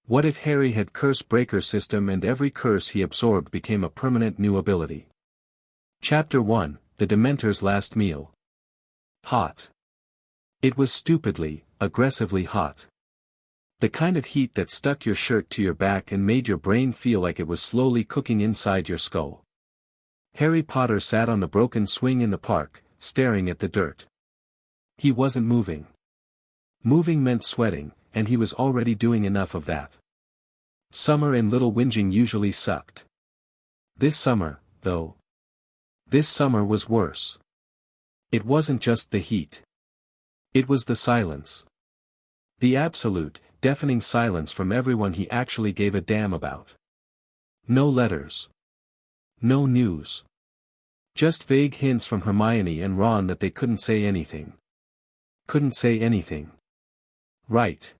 What if Harry had curse breaker system and every curse he absorbed became a permanent new ability? Chapter 1, The Dementor's Last Meal. Hot. It was stupidly, aggressively hot. The kind of heat that stuck your shirt to your back and made your brain feel like it was slowly cooking inside your skull. Harry Potter sat on the broken swing in the park, staring at the dirt. He wasn't moving. Moving meant sweating, and he was already doing enough of that. Summer and little whinging usually sucked. This summer, though. This summer was worse. It wasn't just the heat. It was the silence. The absolute, deafening silence from everyone he actually gave a damn about. No letters. No news. Just vague hints from Hermione and Ron that they couldn't say anything. Couldn't say anything. Right.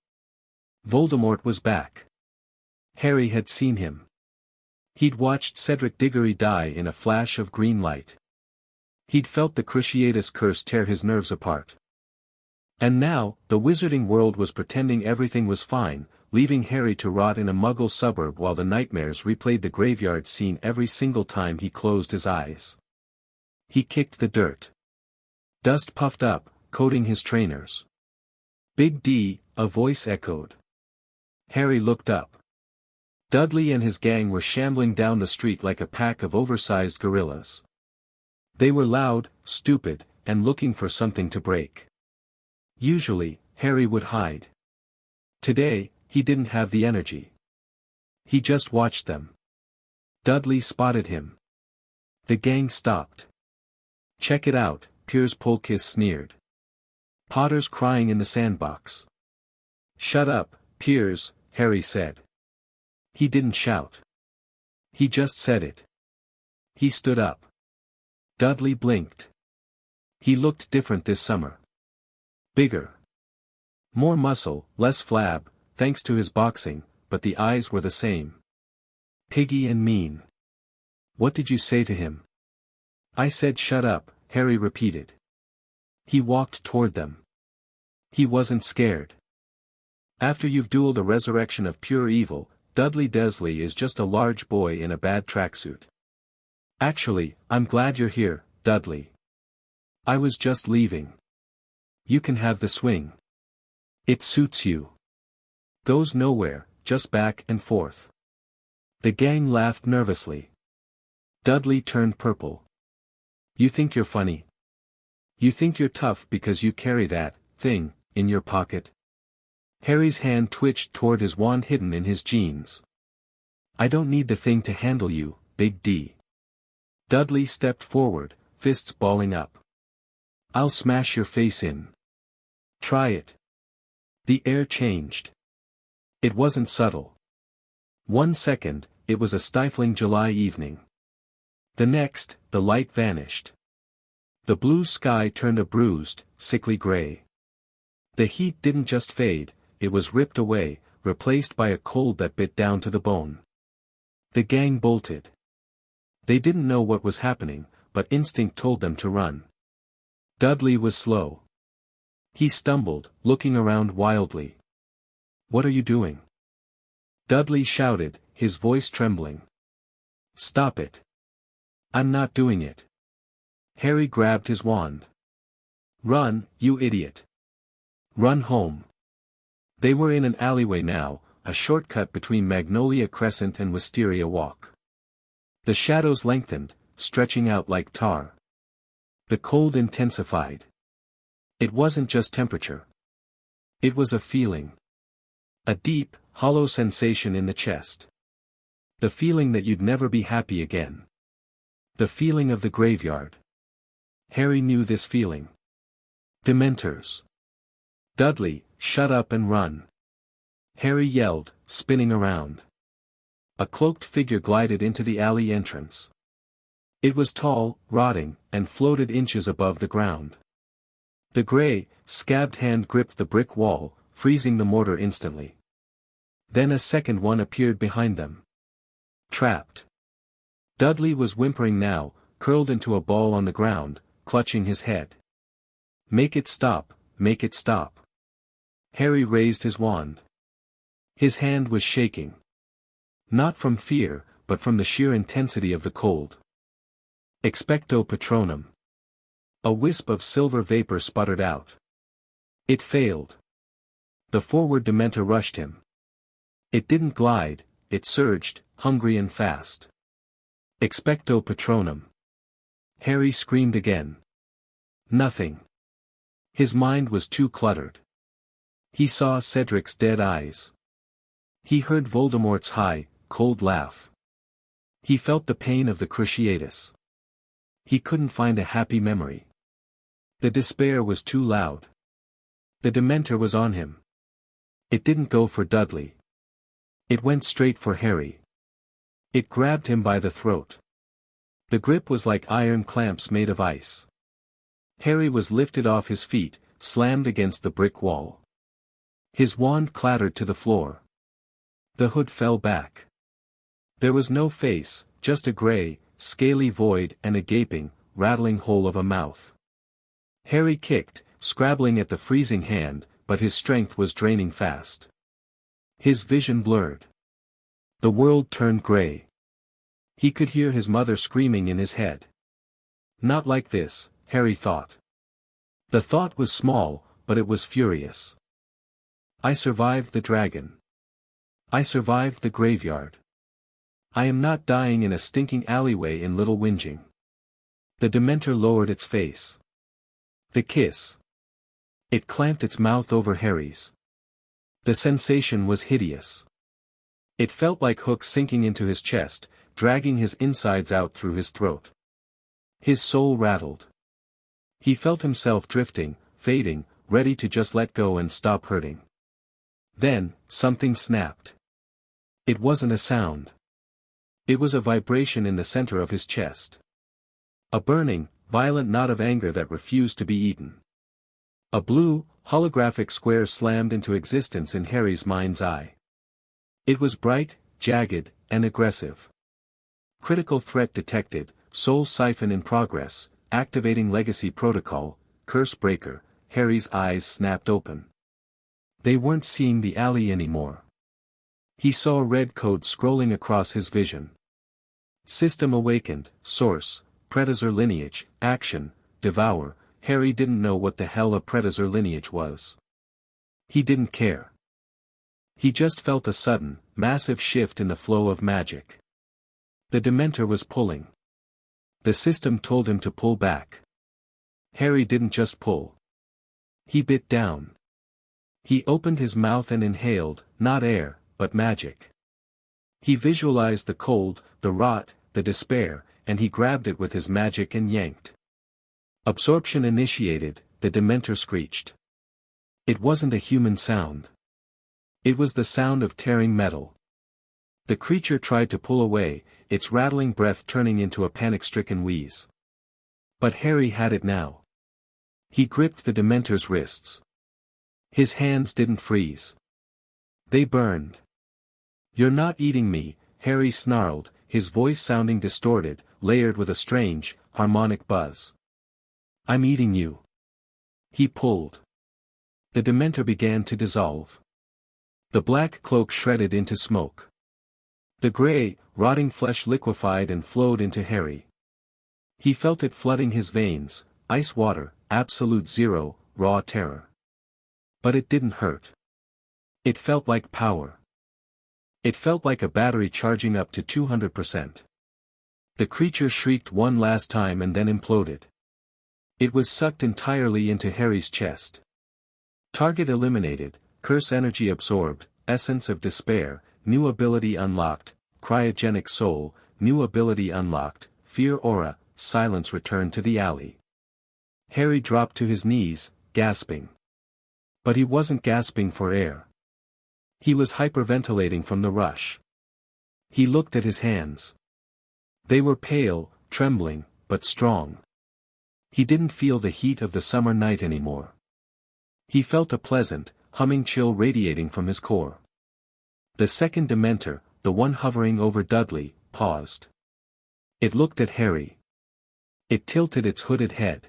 Voldemort was back. Harry had seen him. He'd watched Cedric Diggory die in a flash of green light. He'd felt the Cruciatus curse tear his nerves apart. And now, the wizarding world was pretending everything was fine, leaving Harry to rot in a muggle suburb while the nightmares replayed the graveyard scene every single time he closed his eyes. He kicked the dirt. Dust puffed up, coating his trainers. Big D, a voice echoed. Harry looked up. Dudley and his gang were shambling down the street like a pack of oversized gorillas. They were loud, stupid, and looking for something to break. Usually, Harry would hide. Today, he didn't have the energy. He just watched them. Dudley spotted him. The gang stopped. "Check it out," Piers Polkiss sneered. "Potter's crying in the sandbox." "Shut up, Piers," Harry said. He didn't shout. He just said it. He stood up. Dudley blinked. He looked different this summer. Bigger. More muscle, less flab, thanks to his boxing, but the eyes were the same. Piggy and mean. "What did you say to him?" "I said shut up," Harry repeated. He walked toward them. He wasn't scared. After you've dueled a resurrection of pure evil, Dudley Desley is just a large boy in a bad tracksuit. "Actually, I'm glad you're here, Dudley. I was just leaving. You can have the swing. It suits you. Goes nowhere, just back and forth." The gang laughed nervously. Dudley turned purple. "You think you're funny? You think you're tough because you carry that thing in your pocket?" Harry's hand twitched toward his wand hidden in his jeans. "I don't need the thing to handle you, Big D." Dudley stepped forward, fists balling up. "I'll smash your face in. Try it." The air changed. It wasn't subtle. 1 second, it was a stifling July evening. The next, the light vanished. The blue sky turned a bruised, sickly gray. The heat didn't just fade, it was ripped away, replaced by a cold that bit down to the bone. The gang bolted. They didn't know what was happening, but instinct told them to run. Dudley was slow. He stumbled, looking around wildly. "What are you doing?" Dudley shouted, his voice trembling. "Stop it. I'm not doing it." Harry grabbed his wand. "Run, you idiot. Run home." They were in an alleyway now, a shortcut between Magnolia Crescent and Wisteria Walk. The shadows lengthened, stretching out like tar. The cold intensified. It wasn't just temperature. It was a feeling. A deep, hollow sensation in the chest. The feeling that you'd never be happy again. The feeling of the graveyard. Harry knew this feeling. Dementors. "Dudley, shut up and run." Harry yelled, spinning around. A cloaked figure glided into the alley entrance. It was tall, rotting, and floated inches above the ground. The gray, scabbed hand gripped the brick wall, freezing the mortar instantly. Then a second one appeared behind them. Trapped. Dudley was whimpering now, curled into a ball on the ground, clutching his head. "Make it stop, make it stop." Harry raised his wand. His hand was shaking. Not from fear, but from the sheer intensity of the cold. Expecto Patronum. A wisp of silver vapor sputtered out. It failed. The forward Dementor rushed him. It didn't glide, it surged, hungry and fast. Expecto Patronum. Harry screamed again. Nothing. His mind was too cluttered. He saw Cedric's dead eyes. He heard Voldemort's high, cold laugh. He felt the pain of the Cruciatus. He couldn't find a happy memory. The despair was too loud. The Dementor was on him. It didn't go for Dudley. It went straight for Harry. It grabbed him by the throat. The grip was like iron clamps made of ice. Harry was lifted off his feet, slammed against the brick wall. His wand clattered to the floor. The hood fell back. There was no face, just a gray, scaly void and a gaping, rattling hole of a mouth. Harry kicked, scrabbling at the freezing hand, but his strength was draining fast. His vision blurred. The world turned gray. He could hear his mother screaming in his head. Not like this, Harry thought. The thought was small, but it was furious. I survived the dragon. I survived the graveyard. I am not dying in a stinking alleyway in Little Whinging. The Dementor lowered its face. The kiss. It clamped its mouth over Harry's. The sensation was hideous. It felt like hooks sinking into his chest, dragging his insides out through his throat. His soul rattled. He felt himself drifting, fading, ready to just let go and stop hurting. Then, something snapped. It wasn't a sound. It was a vibration in the center of his chest. A burning, violent knot of anger that refused to be eaten. A blue, holographic square slammed into existence in Harry's mind's eye. It was bright, jagged, and aggressive. Critical threat detected, soul siphon in progress, activating legacy protocol, curse breaker. Harry's eyes snapped open. They weren't seeing the alley anymore. He saw a red code scrolling across his vision. System awakened, source, Predator lineage, action, devour. Harry didn't know what the hell a Predator lineage was. He didn't care. He just felt a sudden, massive shift in the flow of magic. The Dementor was pulling. The system told him to pull back. Harry didn't just pull. He bit down. He opened his mouth and inhaled, not air, but magic. He visualized the cold, the rot, the despair, and he grabbed it with his magic and yanked. Absorption initiated, the Dementor screeched. It wasn't a human sound. It was the sound of tearing metal. The creature tried to pull away, its rattling breath turning into a panic-stricken wheeze. But Harry had it now. He gripped the Dementor's wrists. His hands didn't freeze. They burned. "You're not eating me," Harry snarled, his voice sounding distorted, layered with a strange, harmonic buzz. "I'm eating you." He pulled. The Dementor began to dissolve. The black cloak shredded into smoke. The gray, rotting flesh liquefied and flowed into Harry. He felt it flooding his veins, ice water, absolute zero, raw terror. But it didn't hurt. It felt like power. It felt like a battery charging up to 200%. The creature shrieked one last time and then imploded. It was sucked entirely into Harry's chest. Target eliminated, curse energy absorbed, essence of despair, new ability unlocked, cryogenic soul, new ability unlocked, fear aura, silence returned to the alley. Harry dropped to his knees, gasping. But he wasn't gasping for air. He was hyperventilating from the rush. He looked at his hands. They were pale, trembling, but strong. He didn't feel the heat of the summer night anymore. He felt a pleasant, humming chill radiating from his core. The second Dementor, the one hovering over Dudley, paused. It looked at Harry. It tilted its hooded head.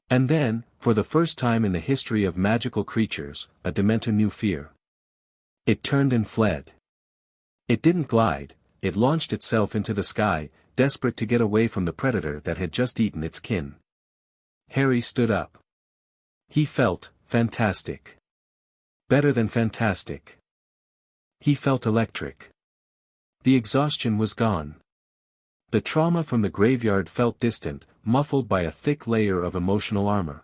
And then, for the first time in the history of magical creatures, a Dementor knew fear. It turned and fled. It didn't glide, it launched itself into the sky, desperate to get away from the predator that had just eaten its kin. Harry stood up. He felt fantastic. Better than fantastic. He felt electric. The exhaustion was gone. The trauma from the graveyard felt distant, muffled by a thick layer of emotional armor.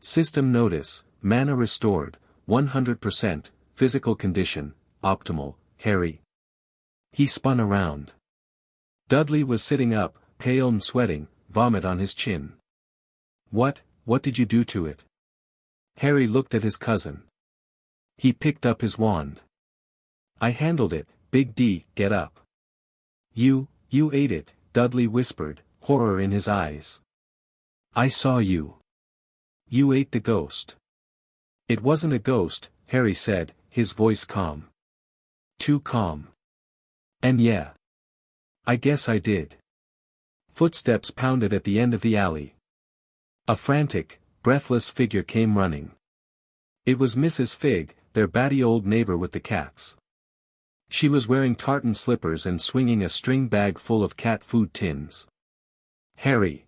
System notice, mana restored, 100%, physical condition, optimal, Harry. He spun around. Dudley was sitting up, pale and sweating, vomit on his chin. What did you do to it? Harry looked at his cousin. He picked up his wand. I handled it, Big D, get up. You ate it, Dudley whispered, horror in his eyes. I saw you. You ate the ghost. It wasn't a ghost, Harry said, his voice calm. Too calm. And yeah. I guess I did. Footsteps pounded at the end of the alley. A frantic, breathless figure came running. It was Mrs. Fig, their batty old neighbor with the cats. She was wearing tartan slippers and swinging a string bag full of cat food tins. Harry!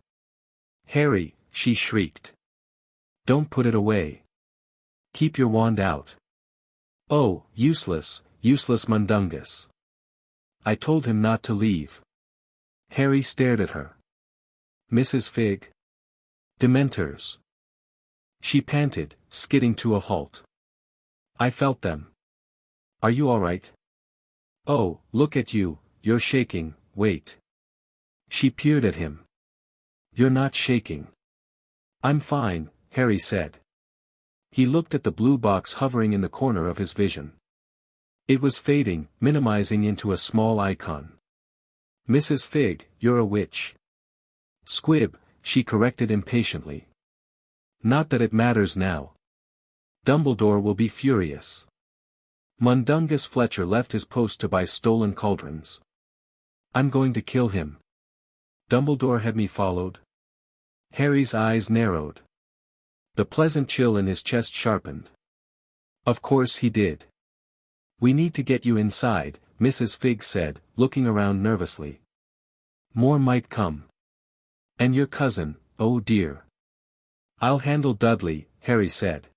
Harry, she shrieked. Don't put it away. Keep your wand out. Oh, useless mundungus. I told him not to leave. Harry stared at her. Mrs. Fig? Dementors. She panted, skidding to a halt. I felt them. Are you all right? Oh, look at you, you're shaking, wait. She peered at him. You're not shaking. I'm fine, Harry said. He looked at the blue box hovering in the corner of his vision. It was fading, minimizing into a small icon. Mrs. Fig, you're a witch. Squib, she corrected impatiently. Not that it matters now. Dumbledore will be furious. Mundungus Fletcher left his post to buy stolen cauldrons. I'm going to kill him. Dumbledore had me followed. Harry's eyes narrowed. The pleasant chill in his chest sharpened. Of course he did. We need to get you inside, Mrs. Fig said, looking around nervously. More might come. And your cousin, oh dear. I'll handle Dudley, Harry said.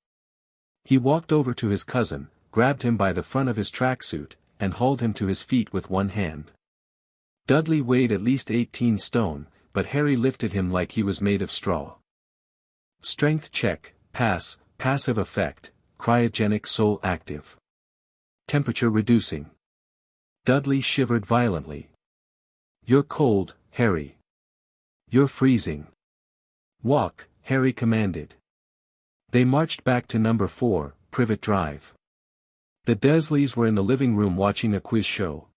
He walked over to his cousin, grabbed him by the front of his tracksuit, and hauled him to his feet with one hand. Dudley weighed at least 18 stone, but Harry lifted him like he was made of straw. Strength check, pass, passive effect, cryogenic soul active. Temperature reducing. Dudley shivered violently. You're cold, Harry. You're freezing. Walk, Harry commanded. They marched back to number 4, Privet Drive. The Dursleys were in the living room watching a quiz show.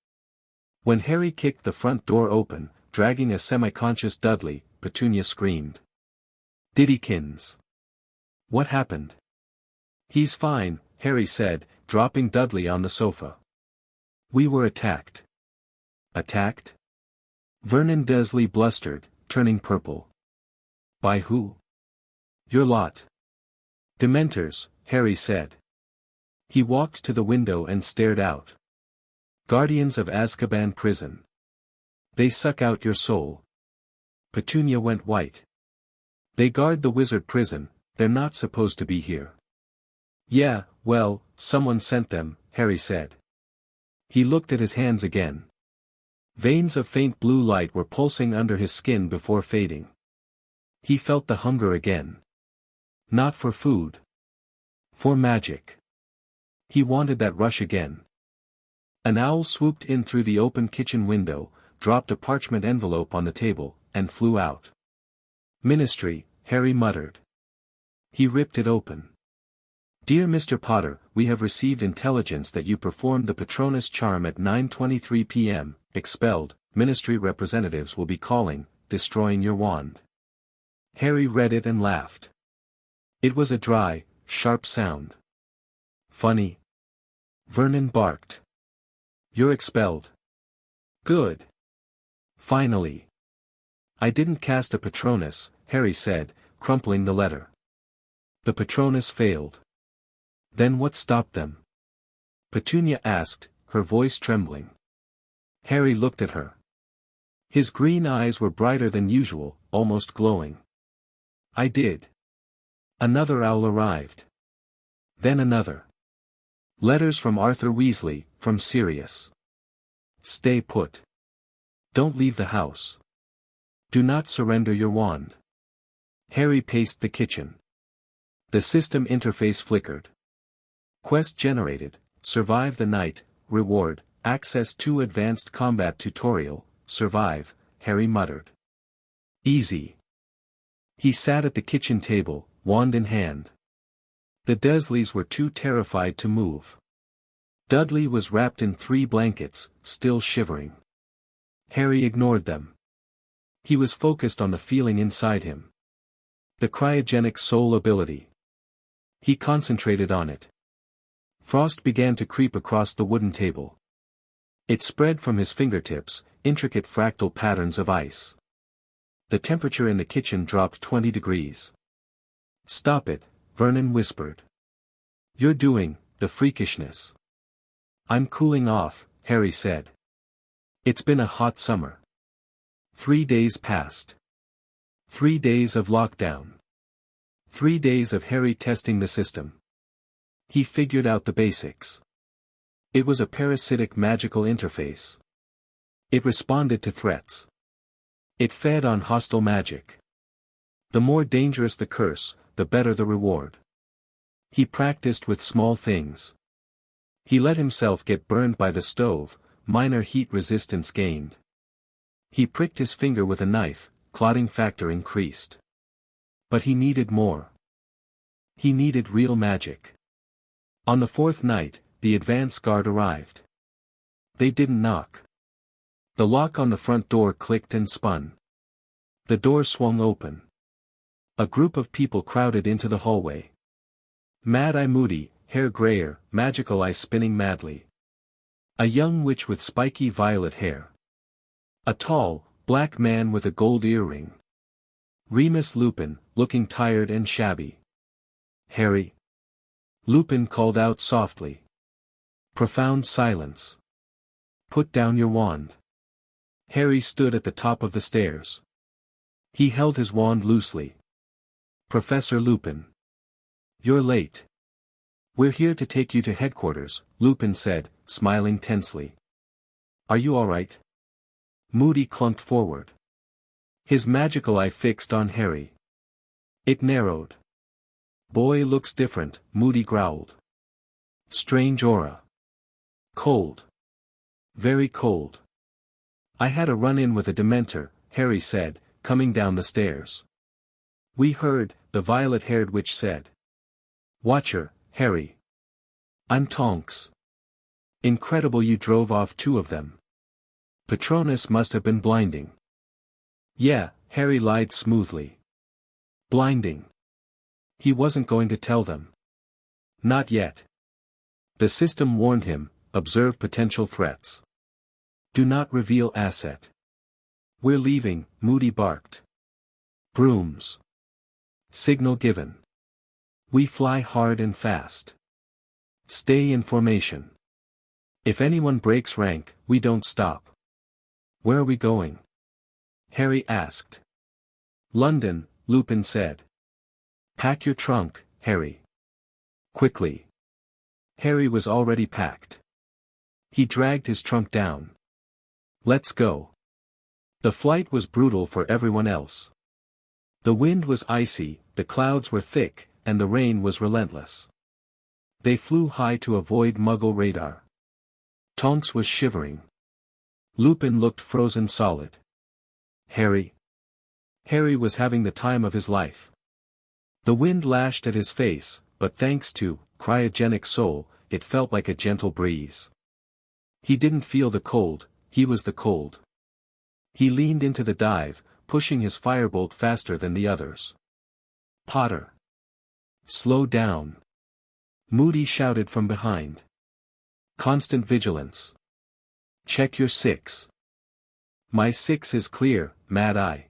When Harry kicked the front door open, dragging a semi-conscious Dudley, Petunia screamed. Diddykins. What happened? He's fine, Harry said, dropping Dudley on the sofa. We were attacked. Attacked? Vernon Dursley blustered, turning purple. By who? Your lot. Dementors, Harry said. He walked to the window and stared out. Guardians of Azkaban prison. They suck out your soul. Petunia went white. They guard the wizard prison, they're not supposed to be here. Yeah, well, someone sent them, Harry said. He looked at his hands again. Veins of faint blue light were pulsing under his skin before fading. He felt the hunger again. Not for food. For magic. He wanted that rush again. An owl swooped in through the open kitchen window, dropped a parchment envelope on the table, and flew out. Ministry, Harry muttered. He ripped it open. Dear Mr. Potter, we have received intelligence that you performed the Patronus charm at 9:23 p.m., expelled, ministry representatives will be calling, destroying your wand. Harry read it and laughed. It was a dry, sharp sound. Funny. Vernon barked. You're expelled. Good. Finally. I didn't cast a Patronus, Harry said, crumpling the letter. The Patronus failed. Then what stopped them? Petunia asked, her voice trembling. Harry looked at her. His green eyes were brighter than usual, almost glowing. I did. Another owl arrived. Then another. Letters from Arthur Weasley, from Sirius. Stay put. Don't leave the house. Do not surrender your wand. Harry paced the kitchen. The system interface flickered. Quest generated, survive the night, reward, access to advanced combat tutorial, survive, Harry muttered. Easy. He sat at the kitchen table, wand in hand. The Dursleys were too terrified to move. Dudley was wrapped in 3 blankets, still shivering. Harry ignored them. He was focused on the feeling inside him. The cryogenic soul ability. He concentrated on it. Frost began to creep across the wooden table. It spread from his fingertips, intricate fractal patterns of ice. The temperature in the kitchen dropped 20 degrees. Stop it, Vernon whispered. You're doing, the freakishness. I'm cooling off, Harry said. It's been a hot summer. 3 days passed. 3 days of lockdown. 3 days of Harry testing the system. He figured out the basics. It was a parasitic magical interface. It responded to threats. It fed on hostile magic. The more dangerous the curse, the better the reward. He practiced with small things. He let himself get burned by the stove, minor heat resistance gained. He pricked his finger with a knife, clotting factor increased. But he needed more. He needed real magic. On the 4th night, the advance guard arrived. They didn't knock. The lock on the front door clicked and spun. The door swung open. A group of people crowded into the hallway. Mad-Eye Moody, hair grayer, magical eye spinning madly. A young witch with spiky violet hair. A tall, black man with a gold earring. Remus Lupin, looking tired and shabby. Harry. Lupin called out softly. Profound silence. Put down your wand. Harry stood at the top of the stairs. He held his wand loosely. Professor Lupin. You're late. We're here to take you to headquarters, Lupin said, smiling tensely. Are you all right? Moody clunked forward. His magical eye fixed on Harry. It narrowed. Boy looks different, Moody growled. Strange aura. Cold. Very cold. I had a run-in with a Dementor, Harry said, coming down the stairs. We heard, the violet-haired witch said. Watcher, Harry. I'm Tonks. Incredible you drove off 2 of them. Patronus must have been blinding. Yeah, Harry lied smoothly. Blinding. He wasn't going to tell them. Not yet. The system warned him, observe potential threats. Do not reveal asset. We're leaving, Moody barked. Brooms. Signal given. We fly hard and fast. Stay in formation. If anyone breaks rank, we don't stop. Where are we going? Harry asked. London, Lupin said. Pack your trunk, Harry. Quickly. Harry was already packed. He dragged his trunk down. Let's go. The flight was brutal for everyone else. The wind was icy, the clouds were thick, and the rain was relentless. They flew high to avoid Muggle radar. Tonks was shivering. Lupin looked frozen solid. Harry. Harry was having the time of his life. The wind lashed at his face, but thanks to cryogenic soul, it felt like a gentle breeze. He didn't feel the cold, he was the cold. He leaned into the dive, pushing his firebolt faster than the others. Potter. Slow down. Moody shouted from behind. Constant vigilance. Check your 6. My 6 is clear, Mad-Eye.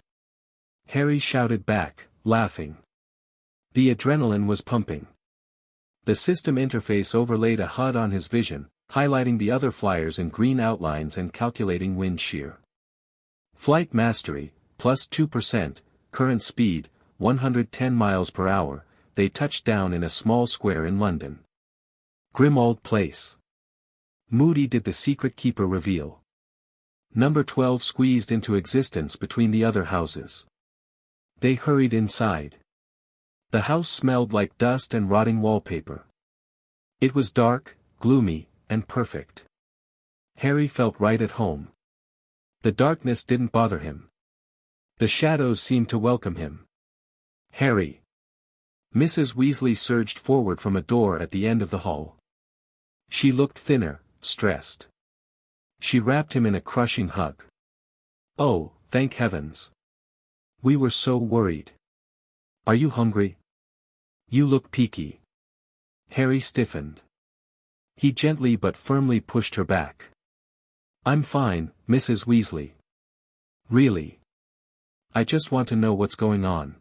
Harry shouted back, laughing. The adrenaline was pumping. The system interface overlaid a HUD on his vision, highlighting the other flyers in green outlines and calculating wind shear. Flight mastery, plus 2%, current speed, 110 miles per hour, they touched down in a small square in London. Grimmauld Place. Moody did the secret keeper reveal. Number 12 squeezed into existence between the other houses. They hurried inside. The house smelled like dust and rotting wallpaper. It was dark, gloomy, and perfect. Harry felt right at home. The darkness didn't bother him. The shadows seemed to welcome him. Harry. Mrs. Weasley surged forward from a door at the end of the hall. She looked thinner, stressed. She wrapped him in a crushing hug. Oh, thank heavens. We were so worried. Are you hungry? You look peaky. Harry stiffened. He gently but firmly pushed her back. I'm fine, Mrs. Weasley. Really? I just want to know what's going on.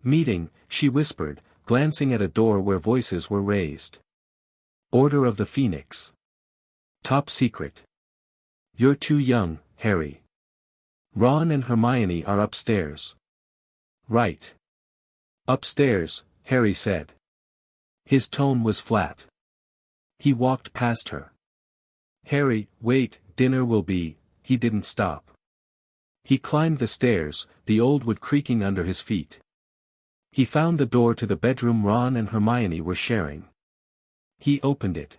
Meeting, she whispered, glancing at a door where voices were raised. Order of the Phoenix. Top secret. You're too young, Harry. Ron and Hermione are upstairs. Right. Upstairs, Harry said. His tone was flat. He walked past her. Harry, wait, dinner will be, he didn't stop. He climbed the stairs, the old wood creaking under his feet. He found the door to the bedroom Ron and Hermione were sharing. He opened it.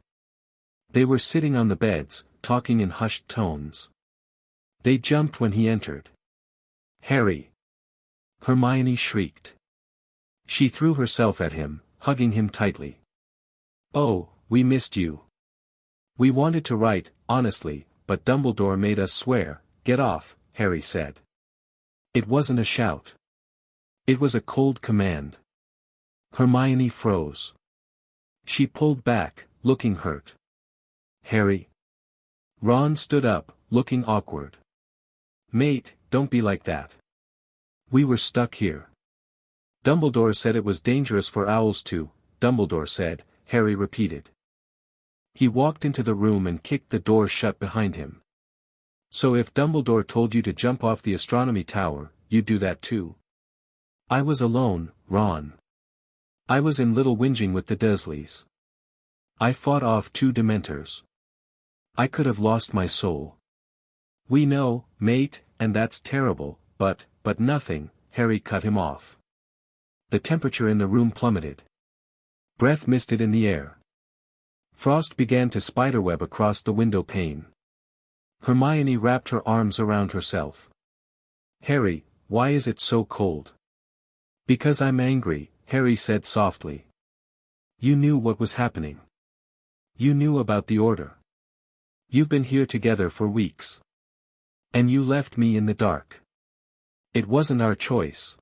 They were sitting on the beds, talking in hushed tones. They jumped when he entered. Harry! Hermione shrieked. She threw herself at him, hugging him tightly. Oh, we missed you. We wanted to write, honestly, but Dumbledore made us swear. Get off, Harry said. It wasn't a shout. It was a cold command. Hermione froze. She pulled back, looking hurt. Harry. Ron stood up, looking awkward. Mate, don't be like that. We were stuck here. Dumbledore said it was dangerous for owls to, Dumbledore said, Harry repeated. He walked into the room and kicked the door shut behind him. So if Dumbledore told you to jump off the astronomy tower, you'd do that too? I was alone, Ron. I was in Little Whinging with the Dursleys. I fought off 2 Dementors. I could have lost my soul. We know, mate, and that's terrible, but nothing, Harry cut him off. The temperature in the room plummeted. Breath misted in the air. Frost began to spiderweb across the window pane. Hermione wrapped her arms around herself. Harry, why is it so cold? Because I'm angry, Harry said softly. You knew what was happening. You knew about the order. You've been here together for weeks. And you left me in the dark. It wasn't our choice.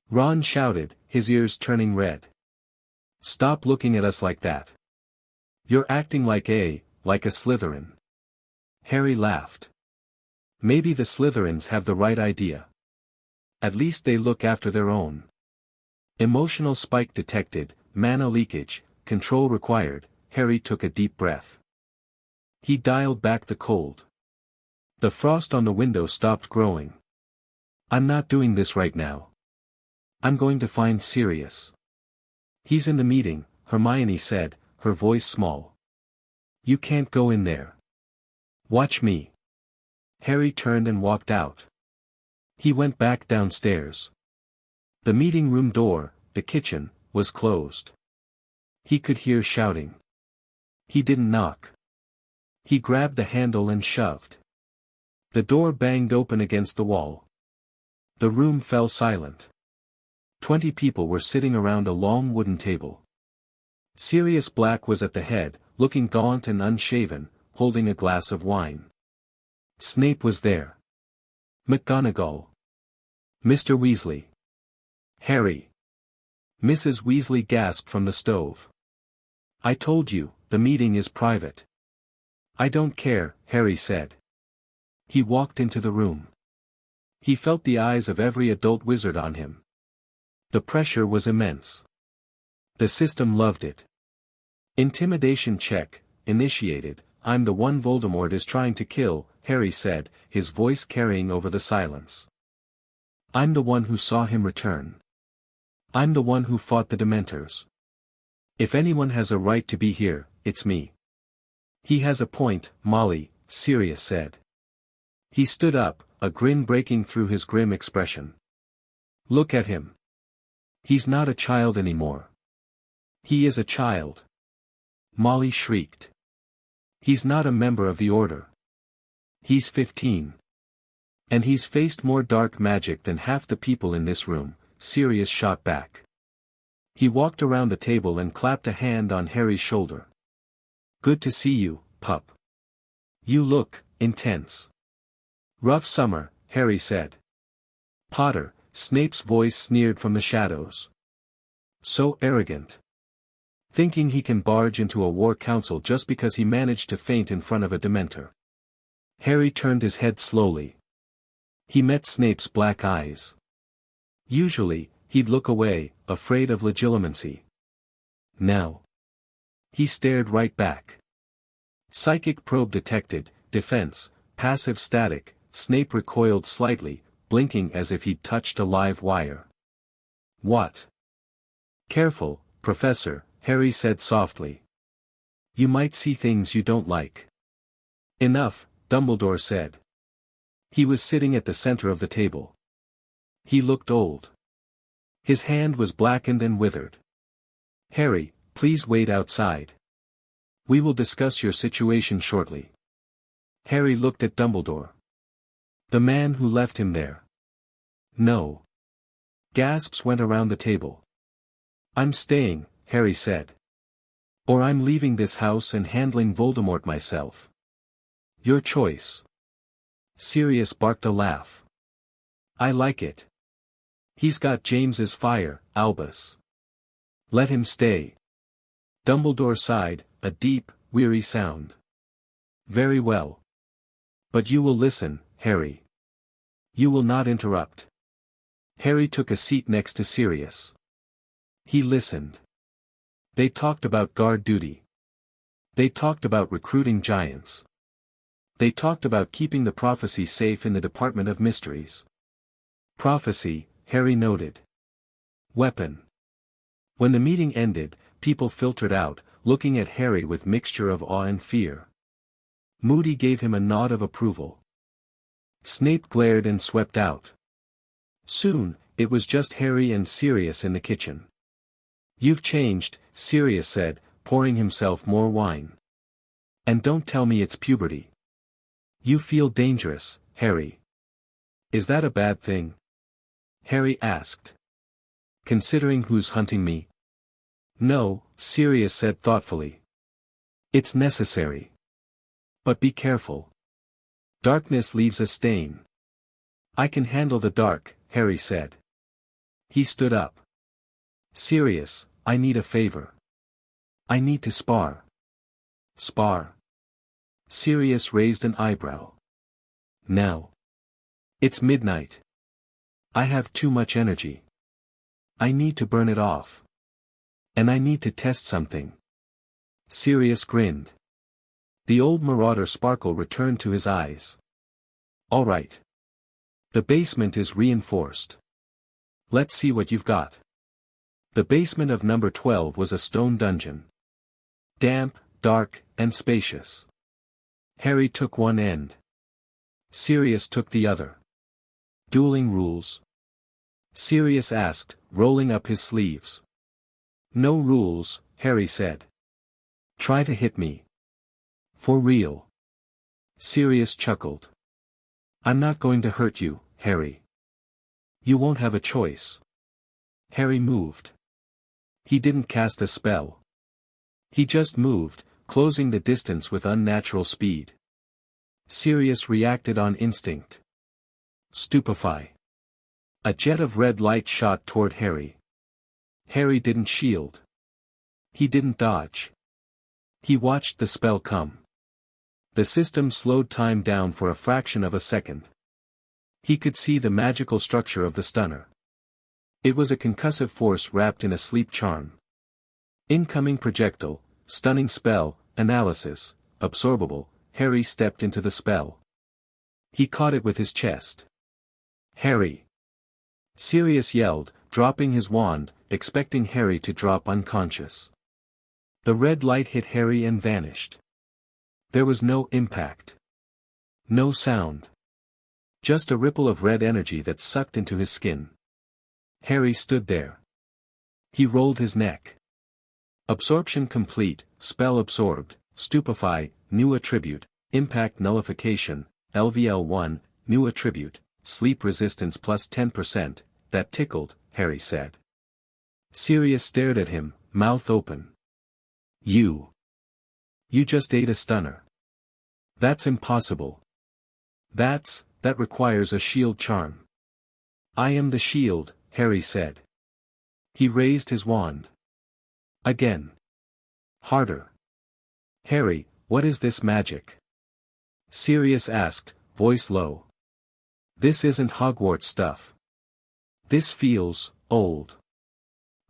Ron shouted, his ears turning red. Stop looking at us like that. You're acting like a Slytherin. Harry laughed. Maybe the Slytherins have the right idea. At least they look after their own. Emotional spike detected, mana leakage, control required. Harry took a deep breath. He dialed back the cold. The frost on the window stopped growing. I'm not doing this right now. I'm going to find Sirius. He's in the meeting, Hermione said, her voice small. You can't go in there. Watch me. Harry turned and walked out. He went back downstairs. The meeting room door, the kitchen, was closed. He could hear shouting. He didn't knock. He grabbed the handle and shoved. The door banged open against the wall. The room fell silent. 20 people were sitting around a long wooden table. Sirius Black was at the head, looking gaunt and unshaven, holding a glass of wine. Snape was there. McGonagall. Mr. Weasley. Harry. Mrs. Weasley gasped from the stove. I told you, the meeting is private. I don't care, Harry said. He walked into the room. He felt the eyes of every adult wizard on him. The pressure was immense. The system loved it. Intimidation check, initiated, I'm the one Voldemort is trying to kill, Harry said, his voice carrying over the silence. I'm the one who saw him return. I'm the one who fought the Dementors. If anyone has a right to be here, it's me. He has a point, Molly, Sirius said. He stood up, a grin breaking through his grim expression. Look at him. He's not a child anymore. He is a child. Molly shrieked. He's not a member of the Order. He's 15. And he's faced more dark magic than half the people in this room, Sirius shot back. He walked around the table and clapped a hand on Harry's shoulder. Good to see you, pup. You look intense. Rough summer, Harry said. Potter, Snape's voice sneered from the shadows. So arrogant. Thinking he can barge into a war council just because he managed to faint in front of a Dementor. Harry turned his head slowly. He met Snape's black eyes. Usually, he'd look away, afraid of legitimacy. Now. He stared right back. Psychic probe detected, defense, passive static. Snape recoiled slightly, blinking as if he'd touched a live wire. What? Careful, Professor, Harry said softly. You might see things you don't like. Enough, Dumbledore said. He was sitting at the center of the table. He looked old. His hand was blackened and withered. Harry, please wait outside. We will discuss your situation shortly. Harry looked at Dumbledore. The man who left him there. No. Gasps went around the table. I'm staying, Harry said. Or I'm leaving this house and handling Voldemort myself. Your choice. Sirius barked a laugh. I like it. He's got James's fire, Albus. Let him stay. Dumbledore sighed, a deep, weary sound. Very well. But you will listen, Harry. You will not interrupt. Harry took a seat next to Sirius. He listened. They talked about guard duty. They talked about recruiting giants. They talked about keeping the prophecy safe in the Department of Mysteries. Prophecy, Harry noted. Weapon. When the meeting ended, people filtered out, looking at Harry with mixture of awe and fear. Moody gave him a nod of approval. Snape glared and swept out. Soon, it was just Harry and Sirius in the kitchen. You've changed, Sirius said, pouring himself more wine. And don't tell me it's puberty. You feel dangerous, Harry. Is that a bad thing? Harry asked. Considering who's hunting me? No, Sirius said thoughtfully. It's necessary. But be careful. Darkness leaves a stain. I can handle the dark, Harry said. He stood up. Sirius, I need a favor. I need to spar. Spar. Sirius raised an eyebrow. Now. It's midnight. I have too much energy. I need to burn it off. And I need to test something. Sirius grinned. The old marauder sparkle returned to his eyes. All right. The basement is reinforced. Let's see what you've got. The basement of number 12 was a stone dungeon. Damp, dark, and spacious. Harry took one end. Sirius took the other. Dueling rules? Sirius asked, rolling up his sleeves. No rules, Harry said. Try to hit me. For real. Sirius chuckled. I'm not going to hurt you, Harry. You won't have a choice. Harry moved. He didn't cast a spell. He just moved, closing the distance with unnatural speed. Sirius reacted on instinct. Stupefy. A jet of red light shot toward Harry. Harry didn't shield. He didn't dodge. He watched the spell come. The system slowed time down for a fraction of a second. He could see the magical structure of the stunner. It was a concussive force wrapped in a sleep charm. Incoming projectile, stunning spell, analysis, absorbable. Harry stepped into the spell. He caught it with his chest. Harry! Sirius yelled, dropping his wand, expecting Harry to drop unconscious. The red light hit Harry and vanished. There was no impact. No sound. Just a ripple of red energy that sucked into his skin. Harry stood there. He rolled his neck. Absorption complete, spell absorbed, stupefy, new attribute, impact nullification, LVL1, new attribute, sleep resistance plus 10%, that tickled, Harry said. Sirius stared at him, mouth open. You just ate a stunner. That's impossible. That requires a shield charm. I am the shield, Harry said. He raised his wand. Again. Harder. Harry, what is this magic? Sirius asked, voice low. This isn't Hogwarts stuff. This feels old.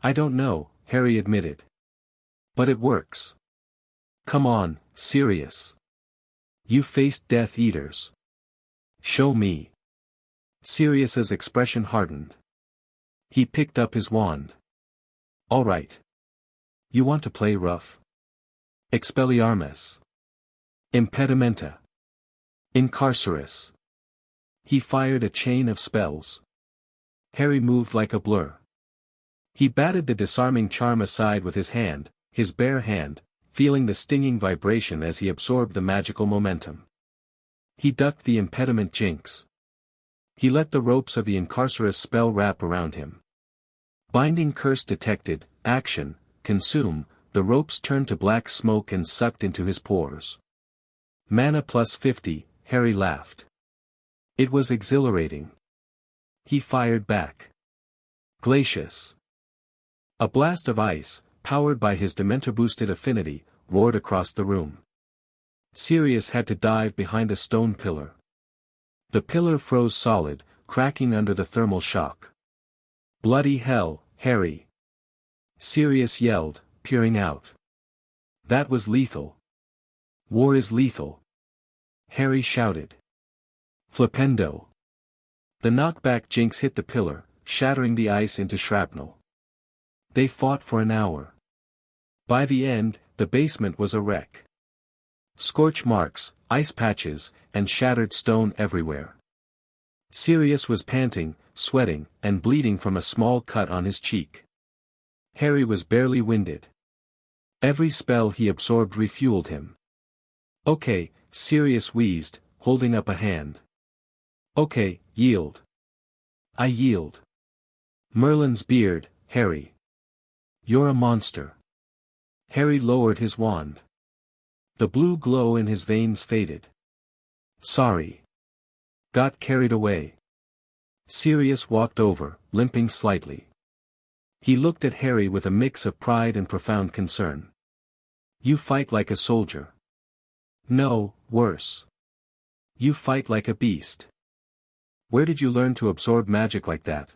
I don't know, Harry admitted. But it works. Come on, Sirius. You faced Death Eaters. Show me. Sirius's expression hardened. He picked up his wand. All right. You want to play rough? Expelliarmus. Impedimenta. Incarcerus. He fired a chain of spells. Harry moved like a blur. He batted the disarming charm aside with his hand, his bare hand, feeling the stinging vibration as he absorbed the magical momentum. He ducked the impediment jinx. He let the ropes of the Incarcerus spell wrap around him. Binding curse detected, action, consume, the ropes turned to black smoke and sucked into his pores. Mana plus 50, Harry laughed. It was exhilarating. He fired back. Glacius. A blast of ice, powered by his Dementor-boosted affinity, roared across the room. Sirius had to dive behind a stone pillar. The pillar froze solid, cracking under the thermal shock. Bloody hell, Harry! Sirius yelled, peering out. That was lethal. War is lethal. Harry shouted. Flipendo. The knockback jinx hit the pillar, shattering the ice into shrapnel. They fought for an hour. By the end, the basement was a wreck. Scorch marks, ice patches, and shattered stone everywhere. Sirius was panting, sweating, and bleeding from a small cut on his cheek. Harry was barely winded. Every spell he absorbed refueled him. Okay, Sirius wheezed, holding up a hand. Okay, yield. I yield. Merlin's beard, Harry. You're a monster. Harry lowered his wand. The blue glow in his veins faded. Sorry. Got carried away. Sirius walked over, limping slightly. He looked at Harry with a mix of pride and profound concern. You fight like a soldier. No, worse. You fight like a beast. Where did you learn to absorb magic like that?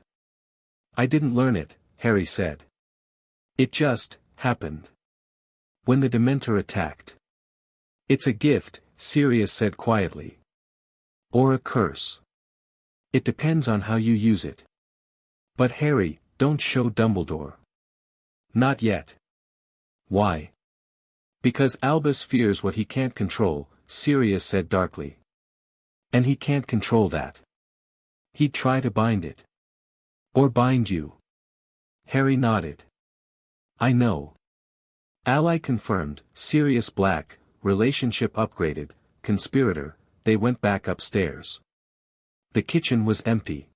I didn't learn it, Harry said. It just happened. When the Dementor attacked. It's a gift, Sirius said quietly. Or a curse. It depends on how you use it. But Harry, don't show Dumbledore. Not yet. Why? Because Albus fears what he can't control, Sirius said darkly. And he can't control that. He'd try to bind it. Or bind you. Harry nodded. I know. Ally confirmed, Sirius Black, relationship upgraded, conspirator. They went back upstairs. The kitchen was empty.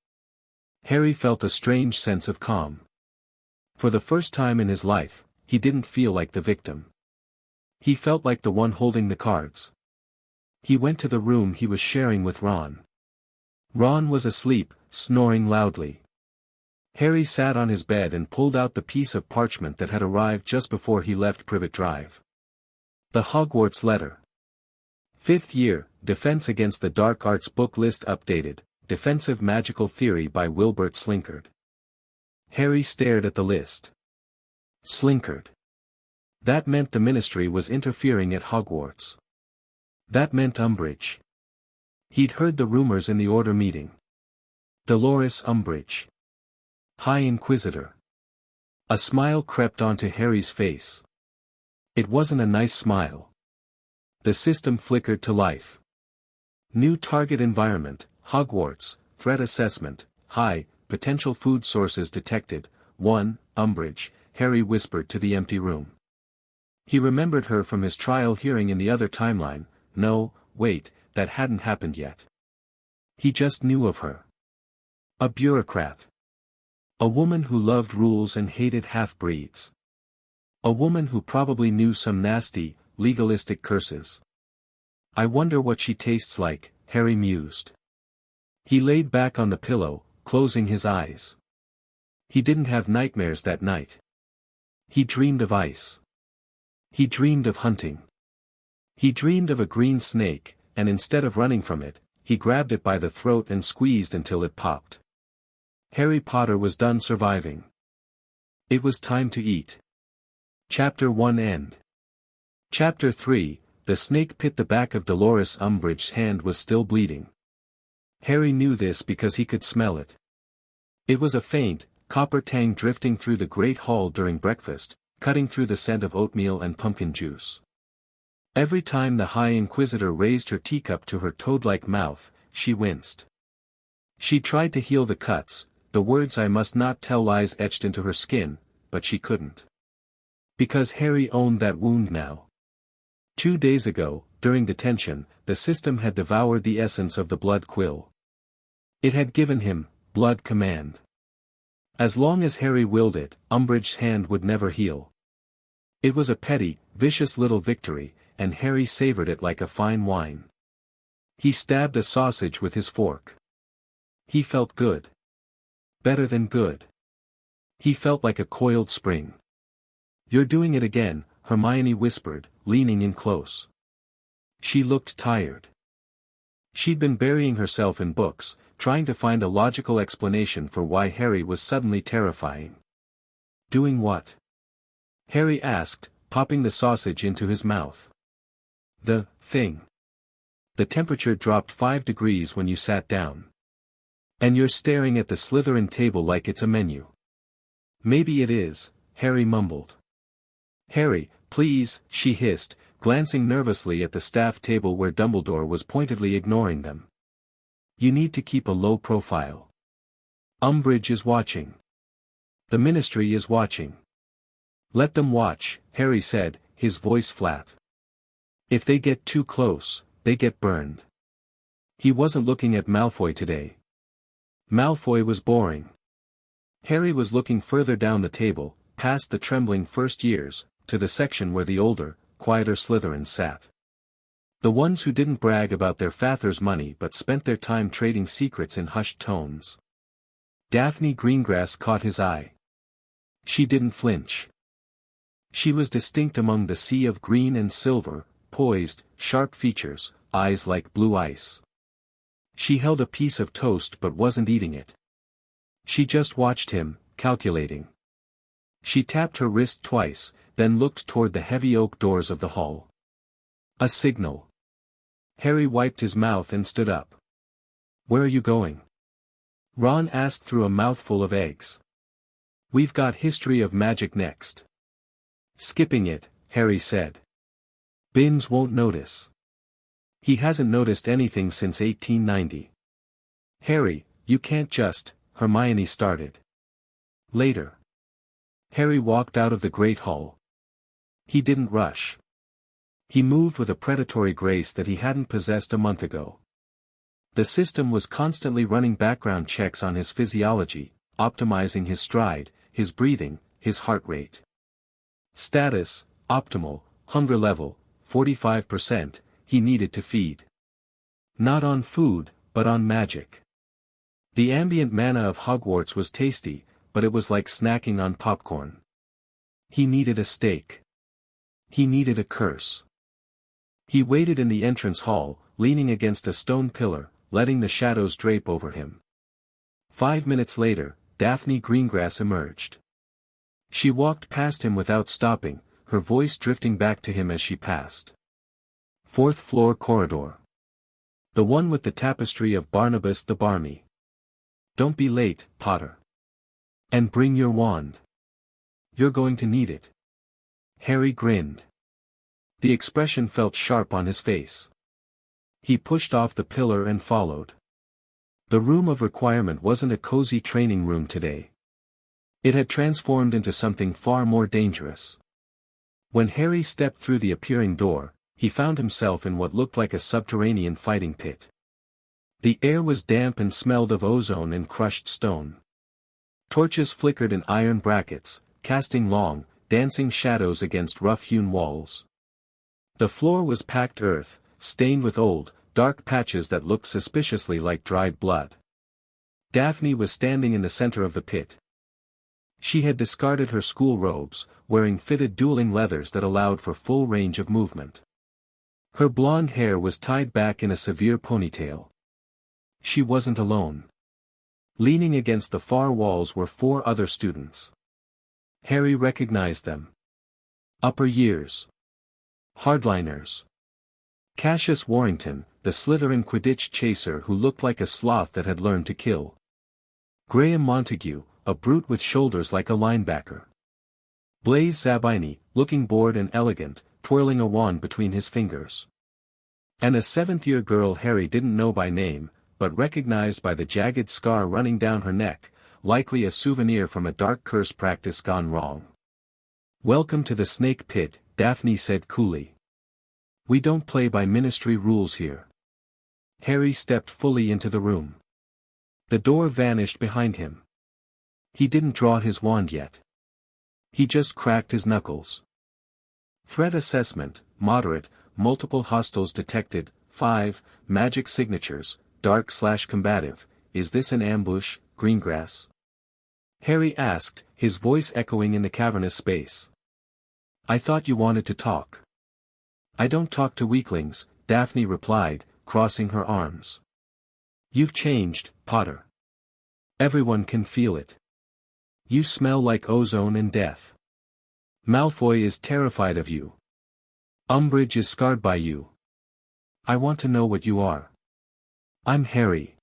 Harry felt a strange sense of calm. For the first time in his life, he didn't feel like the victim. He felt like the one holding the cards. He went to the room he was sharing with Ron. Ron was asleep, snoring loudly. Harry sat on his bed and pulled out the piece of parchment that had arrived just before he left Privet Drive. The Hogwarts letter. 5th year, Defense Against the Dark Arts book list updated, Defensive Magical Theory by Wilbert Slinkard. Harry stared at the list. Slinkard. That meant the Ministry was interfering at Hogwarts. That meant Umbridge. He'd heard the rumors in the Order meeting. Dolores Umbridge. High Inquisitor. A smile crept onto Harry's face. It wasn't a nice smile. The system flickered to life. New target environment, Hogwarts, threat assessment, high, potential food sources detected, 1, Umbridge, Harry whispered to the empty room. He remembered her from his trial hearing in the other timeline. No, wait, that hadn't happened yet. He just knew of her. A bureaucrat. A woman who loved rules and hated half-breeds. A woman who probably knew some nasty, legalistic curses. I wonder what she tastes like, Harry mused. He laid back on the pillow, closing his eyes. He didn't have nightmares that night. He dreamed of ice. He dreamed of hunting. He dreamed of a green snake, and instead of running from it, he grabbed it by the throat and squeezed until it popped. Harry Potter was done surviving. It was time to eat. Chapter 1 End. Chapter 3, The snake pit. The back of Dolores Umbridge's hand was still bleeding. Harry knew this because he could smell it. It was a faint, copper tang drifting through the great hall during breakfast, cutting through the scent of oatmeal and pumpkin juice. Every time the High Inquisitor raised her teacup to her toad-like mouth, she winced. She tried to heal the cuts, the words "I must not tell lies" etched into her skin, but she couldn't. Because Harry owned that wound now. 2 days ago, during detention, the system had devoured the essence of the blood quill. It had given him blood command. As long as Harry willed it, Umbridge's hand would never heal. It was a petty, vicious little victory, and Harry savored it like a fine wine. He stabbed a sausage with his fork. He felt good. Better than good. He felt like a coiled spring. "You're doing it again," Hermione whispered, leaning in close. She looked tired. She'd been burying herself in books, trying to find a logical explanation for why Harry was suddenly terrifying. "Doing what?" Harry asked, popping the sausage into his mouth. "The thing. The temperature dropped 5 degrees when you sat down. And you're staring at the Slytherin table like it's a menu." "Maybe it is," Harry mumbled. "Harry, please," she hissed, glancing nervously at the staff table where Dumbledore was pointedly ignoring them. "You need to keep a low profile. Umbridge is watching. The Ministry is watching." "Let them watch," Harry said, his voice flat. "If they get too close, they get burned." He wasn't looking at Malfoy today. Malfoy was boring. Harry was looking further down the table, past the trembling first years, to the section where the older, quieter Slytherins sat. The ones who didn't brag about their father's money but spent their time trading secrets in hushed tones. Daphne Greengrass caught his eye. She didn't flinch. She was distinct among the sea of green and silver, poised, sharp features, eyes like blue ice. She held a piece of toast but wasn't eating it. She just watched him, calculating. She tapped her wrist twice, then looked toward the heavy oak doors of the hall. A signal. Harry wiped his mouth and stood up. "Where are you going?" Ron asked through a mouthful of eggs. "We've got History of Magic next." "Skipping it," Harry said. "Binns won't notice. He hasn't noticed anything since 1890. "Harry, you can't just," Hermione started. "Later." Harry walked out of the Great Hall. He didn't rush. He moved with a predatory grace that he hadn't possessed a month ago. The system was constantly running background checks on his physiology, optimizing his stride, his breathing, his heart rate. Status, optimal, hunger level, 45%, he needed to feed. Not on food, but on magic. The ambient manna of Hogwarts was tasty, but it was like snacking on popcorn. He needed a steak. He needed a curse. He waited in the entrance hall, leaning against a stone pillar, letting the shadows drape over him. 5 minutes later, Daphne Greengrass emerged. She walked past him without stopping, her voice drifting back to him as she passed. Fourth floor corridor. The one with the tapestry of Barnabas the Barmy. Don't be late, Potter. And bring your wand. You're going to need it. Harry grinned. The expression felt sharp on his face. He pushed off the pillar and followed. The room of requirement wasn't a cozy training room today. It had transformed into something far more dangerous. When Harry stepped through the appearing door, he found himself in what looked like a subterranean fighting pit. The air was damp and smelled of ozone and crushed stone. Torches flickered in iron brackets, casting long, dancing shadows against rough-hewn walls. The floor was packed earth, stained with old, dark patches that looked suspiciously like dried blood. Daphne was standing in the center of the pit. She had discarded her school robes, wearing fitted dueling leathers that allowed for full range of movement. Her blonde hair was tied back in a severe ponytail. She wasn't alone. Leaning against the far walls were 4 other students. Harry recognized them. Upper years. Hardliners. Cassius Warrington, the Slytherin Quidditch chaser who looked like a sloth that had learned to kill. Graham Montague, a brute with shoulders like a linebacker. Blaise Zabini, looking bored and elegant, twirling a wand between his fingers. And a 7th-year girl Harry didn't know by name, but recognized by the jagged scar running down her neck, likely a souvenir from a dark curse practice gone wrong. "Welcome to the Snake Pit," Daphne said coolly. "We don't play by ministry rules here." Harry stepped fully into the room. The door vanished behind him. He didn't draw his wand yet. He just cracked his knuckles. Threat assessment, moderate, multiple hostiles detected, 5, magic signatures, dark/combative, is this an ambush, Greengrass? Harry asked, his voice echoing in the cavernous space. "I thought you wanted to talk." "I don't talk to weaklings," Daphne replied, crossing her arms. "You've changed, Potter. Everyone can feel it. You smell like ozone and death. Malfoy is terrified of you. Umbridge is scarred by you. I want to know what you are." "I'm Harry."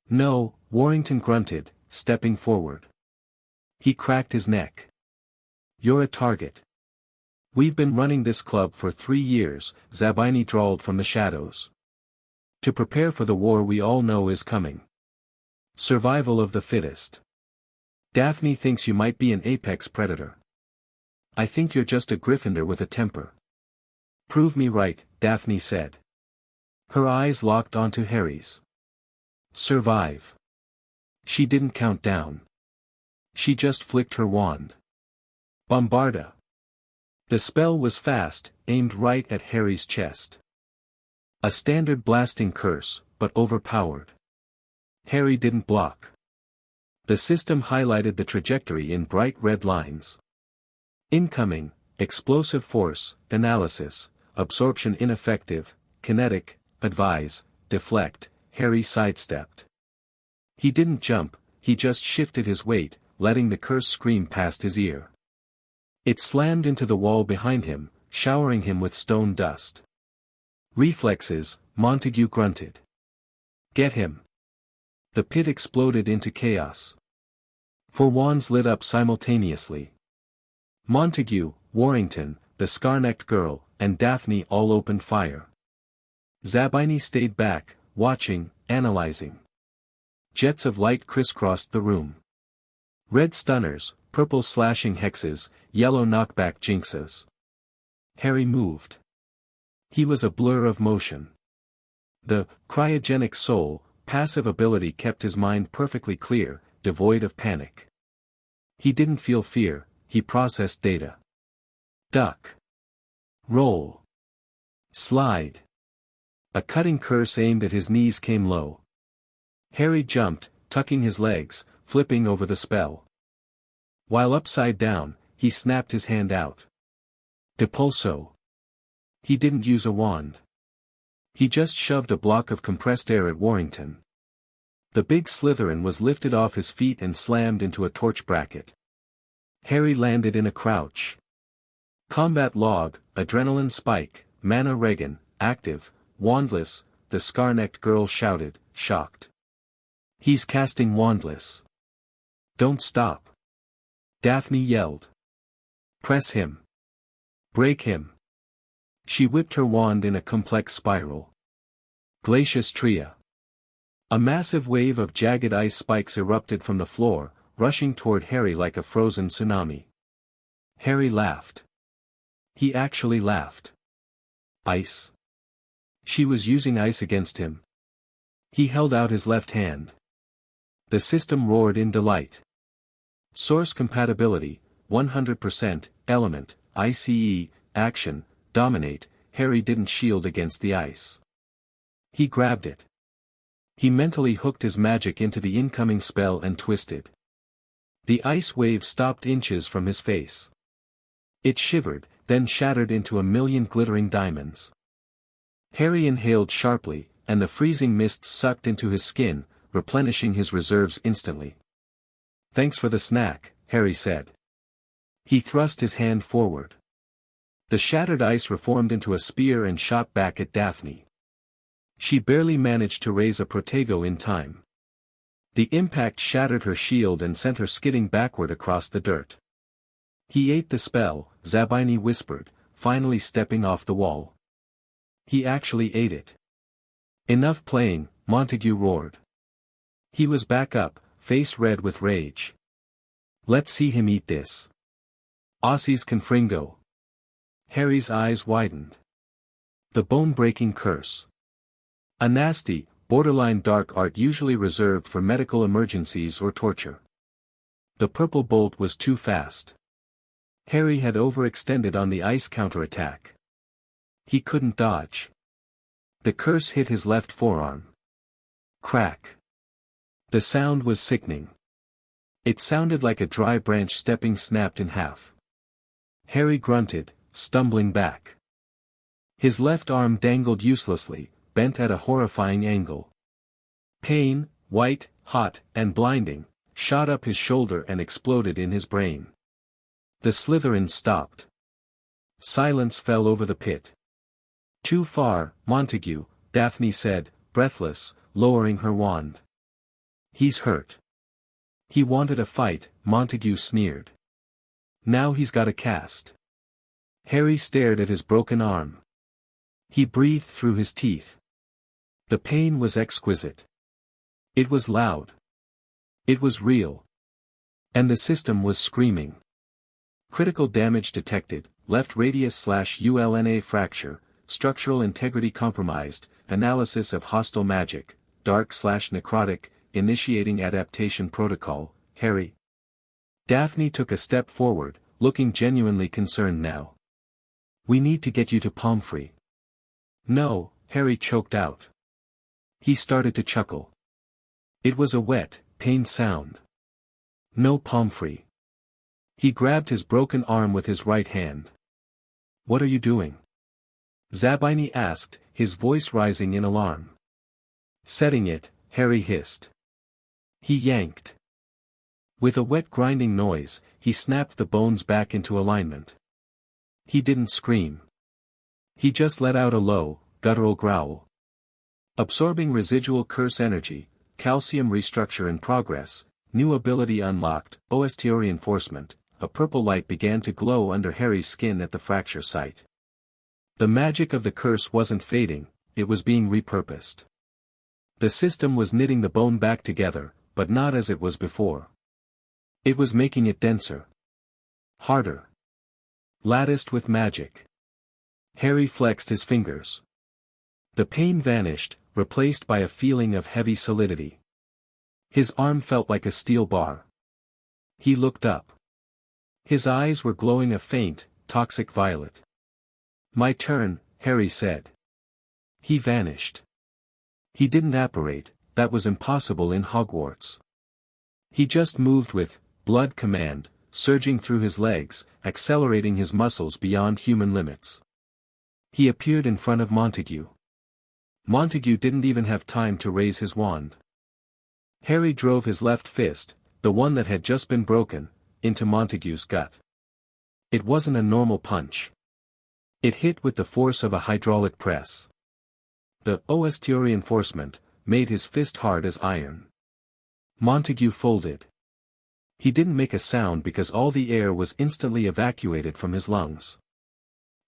"No," Warrington grunted, stepping forward. He cracked his neck. "You're a target." "We've been running this club for 3 years, Zabini drawled from the shadows. "To prepare for the war we all know is coming. Survival of the fittest. Daphne thinks you might be an apex predator. I think you're just a Gryffindor with a temper." "Prove me right," Daphne said. Her eyes locked onto Harry's. "Survive." She didn't count down. She just flicked her wand. Bombarda. The spell was fast, aimed right at Harry's chest. A standard blasting curse, but overpowered. Harry didn't block. The system highlighted the trajectory in bright red lines. Incoming, explosive force, analysis, absorption ineffective, kinetic, advise, deflect. Harry sidestepped. He didn't jump, he just shifted his weight, letting the curse scream past his ear. It slammed into the wall behind him, showering him with stone dust. "Reflexes," Montague grunted. "Get him." The pit exploded into chaos. 4 wands lit up simultaneously. Montague, Warrington, the scar-necked girl, and Daphne all opened fire. Zabini stayed back, watching, analyzing. Jets of light crisscrossed the room. Red stunners, purple slashing hexes, yellow knockback jinxes. Harry moved. He was a blur of motion. The cryogenic soul, passive ability kept his mind perfectly clear, devoid of panic. He didn't feel fear, he processed data. Duck. Roll. Slide. A cutting curse aimed at his knees came low. Harry jumped, tucking his legs, flipping over the spell. While upside down, he snapped his hand out. Depulso. He didn't use a wand. He just shoved a block of compressed air at Warrington. The big Slytherin was lifted off his feet and slammed into a torch bracket. Harry landed in a crouch. Combat log, adrenaline spike, mana regen, active, wandless, the scar-necked girl shouted, shocked. He's casting wandless. Don't stop. Daphne yelled. Press him. Break him. She whipped her wand in a complex spiral. Glacius Tria. A massive wave of jagged ice spikes erupted from the floor, rushing toward Harry like a frozen tsunami. Harry laughed. He actually laughed. Ice. She was using ice against him. He held out his left hand. The system roared in delight. Source compatibility, 100%, element, ICE, action, dominate. Harry didn't shield against the ice. He grabbed it. He mentally hooked his magic into the incoming spell and twisted. The ice wave stopped inches from his face. It shivered, then shattered into a million glittering diamonds. Harry inhaled sharply, and the freezing mist sucked into his skin, replenishing his reserves instantly. Thanks for the snack, Harry said. He thrust his hand forward. The shattered ice reformed into a spear and shot back at Daphne. She barely managed to raise a protego in time. The impact shattered her shield and sent her skidding backward across the dirt. He ate the spell, Zabini whispered, finally stepping off the wall. He actually ate it. Enough playing, Montague roared. He was back up, face red with rage. Let's see him eat this. Aussie's confringo. Harry's eyes widened. The bone-breaking curse. A nasty, borderline dark art usually reserved for medical emergencies or torture. The purple bolt was too fast. Harry had overextended on the ice counterattack. He couldn't dodge. The curse hit his left forearm. Crack. The sound was sickening. It sounded like a dry branch stepping snapped in half. Harry grunted, stumbling back. His left arm dangled uselessly, bent at a horrifying angle. Pain, white, hot, and blinding, shot up his shoulder and exploded in his brain. The Slytherin stopped. Silence fell over the pit. Too far, Montague, Daphne said, breathless, lowering her wand. He's hurt. He wanted a fight, Montague sneered. Now he's got a cast. Harry stared at his broken arm. He breathed through his teeth. The pain was exquisite. It was loud. It was real. And the system was screaming. Critical damage detected, left radius/ULNA fracture, structural integrity compromised, analysis of hostile magic, dark/necrotic, initiating adaptation protocol, Harry. Daphne took a step forward, looking genuinely concerned now. We need to get you to Pomfrey. No, Harry choked out. He started to chuckle. It was a wet, pained sound. No Pomfrey. He grabbed his broken arm with his right hand. What are you doing? Zabini asked, his voice rising in alarm. Setting it, Harry hissed. He yanked. With a wet grinding noise, he snapped the bones back into alignment. He didn't scream. He just let out a low, guttural growl. Absorbing residual curse energy, calcium restructure in progress, new ability unlocked, OSTO reinforcement, a purple light began to glow under Harry's skin at the fracture site. The magic of the curse wasn't fading, it was being repurposed. The system was knitting the bone back together, but not as it was before. It was making it denser. Harder. Latticed with magic. Harry flexed his fingers. The pain vanished, replaced by a feeling of heavy solidity. His arm felt like a steel bar. He looked up. His eyes were glowing a faint, toxic violet. My turn, Harry said. He vanished. He didn't apparate, that was impossible in Hogwarts. He just moved with blood command, surging through his legs, accelerating his muscles beyond human limits. He appeared in front of Montague. Montague didn't even have time to raise his wand. Harry drove his left fist, the one that had just been broken, into Montague's gut. It wasn't a normal punch. It hit with the force of a hydraulic press. The OSTO reinforcement made his fist hard as iron. Montague folded. He didn't make a sound because all the air was instantly evacuated from his lungs.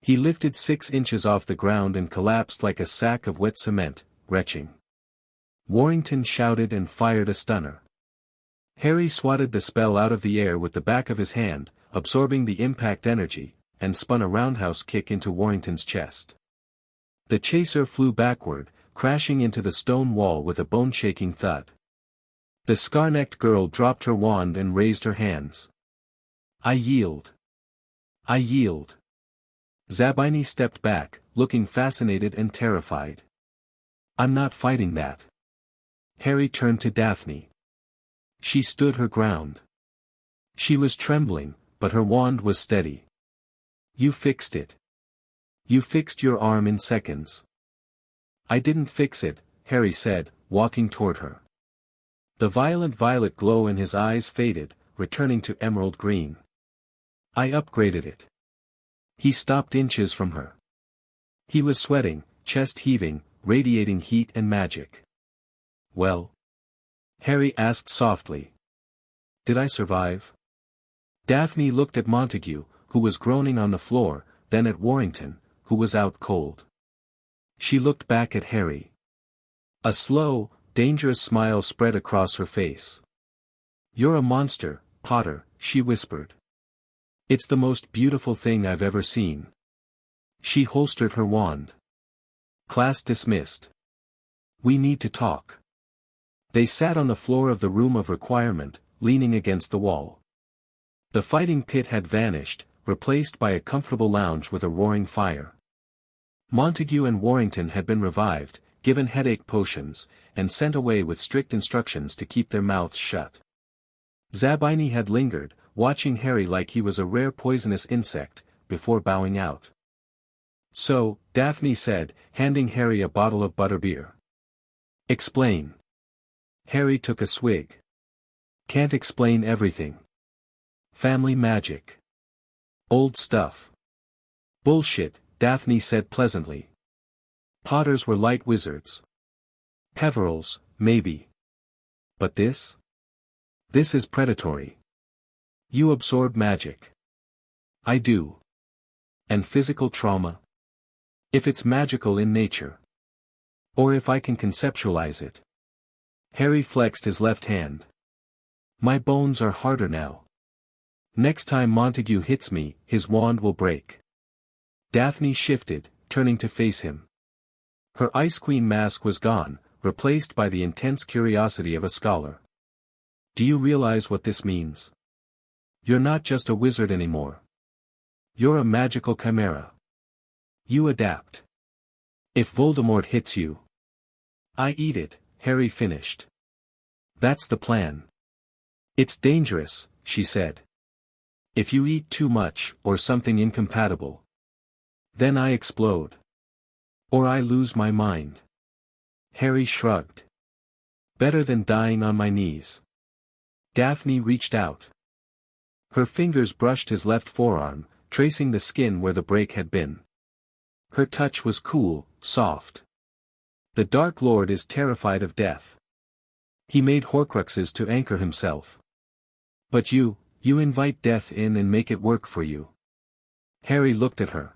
He lifted 6 inches off the ground and collapsed like a sack of wet cement, retching. Warrington shouted and fired a stunner. Harry swatted the spell out of the air with the back of his hand, absorbing the impact energy, and spun a roundhouse kick into Warrington's chest. The chaser flew backward, crashing into the stone wall with a bone-shaking thud. The scar-necked girl dropped her wand and raised her hands. "I yield. I yield." Zabini stepped back, looking fascinated and terrified. "I'm not fighting that." Harry turned to Daphne. She stood her ground. She was trembling, but her wand was steady. "You fixed it. You fixed your arm in seconds." "I didn't fix it," Harry said, walking toward her. The violent violet glow in his eyes faded, returning to emerald green. "I upgraded it." He stopped inches from her. He was sweating, chest heaving, radiating heat and magic. "Well?" Harry asked softly. "Did I survive?" Daphne looked at Montague, who was groaning on the floor, then at Warrington, who was out cold. She looked back at Harry. A slow, dangerous smile spread across her face. "You're a monster, Potter," she whispered. "It's the most beautiful thing I've ever seen." She holstered her wand. Class dismissed. "We need to talk." They sat on the floor of the room of requirement, leaning against the wall. The fighting pit had vanished, replaced by a comfortable lounge with a roaring fire. Montague and Warrington had been revived, given headache potions, and sent away with strict instructions to keep their mouths shut. Zabini had lingered, watching Harry like he was a rare poisonous insect, before bowing out. "So," Daphne said, handing Harry a bottle of butterbeer. "Explain." Harry took a swig. "Can't explain everything. Family magic. Old stuff." "Bullshit," Daphne said pleasantly. "Potters were light wizards. Peverils, maybe. But this? This is predatory. You absorb magic." "I do. And physical trauma. If it's magical in nature. Or if I can conceptualize it." Harry flexed his left hand. "My bones are harder now. Next time Montague hits me, his wand will break." Daphne shifted, turning to face him. Her Ice Queen mask was gone, replaced by the intense curiosity of a scholar. "Do you realize what this means? You're not just a wizard anymore. You're a magical chimera. You adapt. If Voldemort hits you, I eat it," Harry finished. "That's the plan." "It's dangerous," she said. "If you eat too much, or something incompatible. Then I explode. Or I lose my mind." Harry shrugged. "Better than dying on my knees." Daphne reached out. Her fingers brushed his left forearm, tracing the skin where the break had been. Her touch was cool, soft. "The Dark Lord is terrified of death. He made Horcruxes to anchor himself. But you invite death in and make it work for you." Harry looked at her.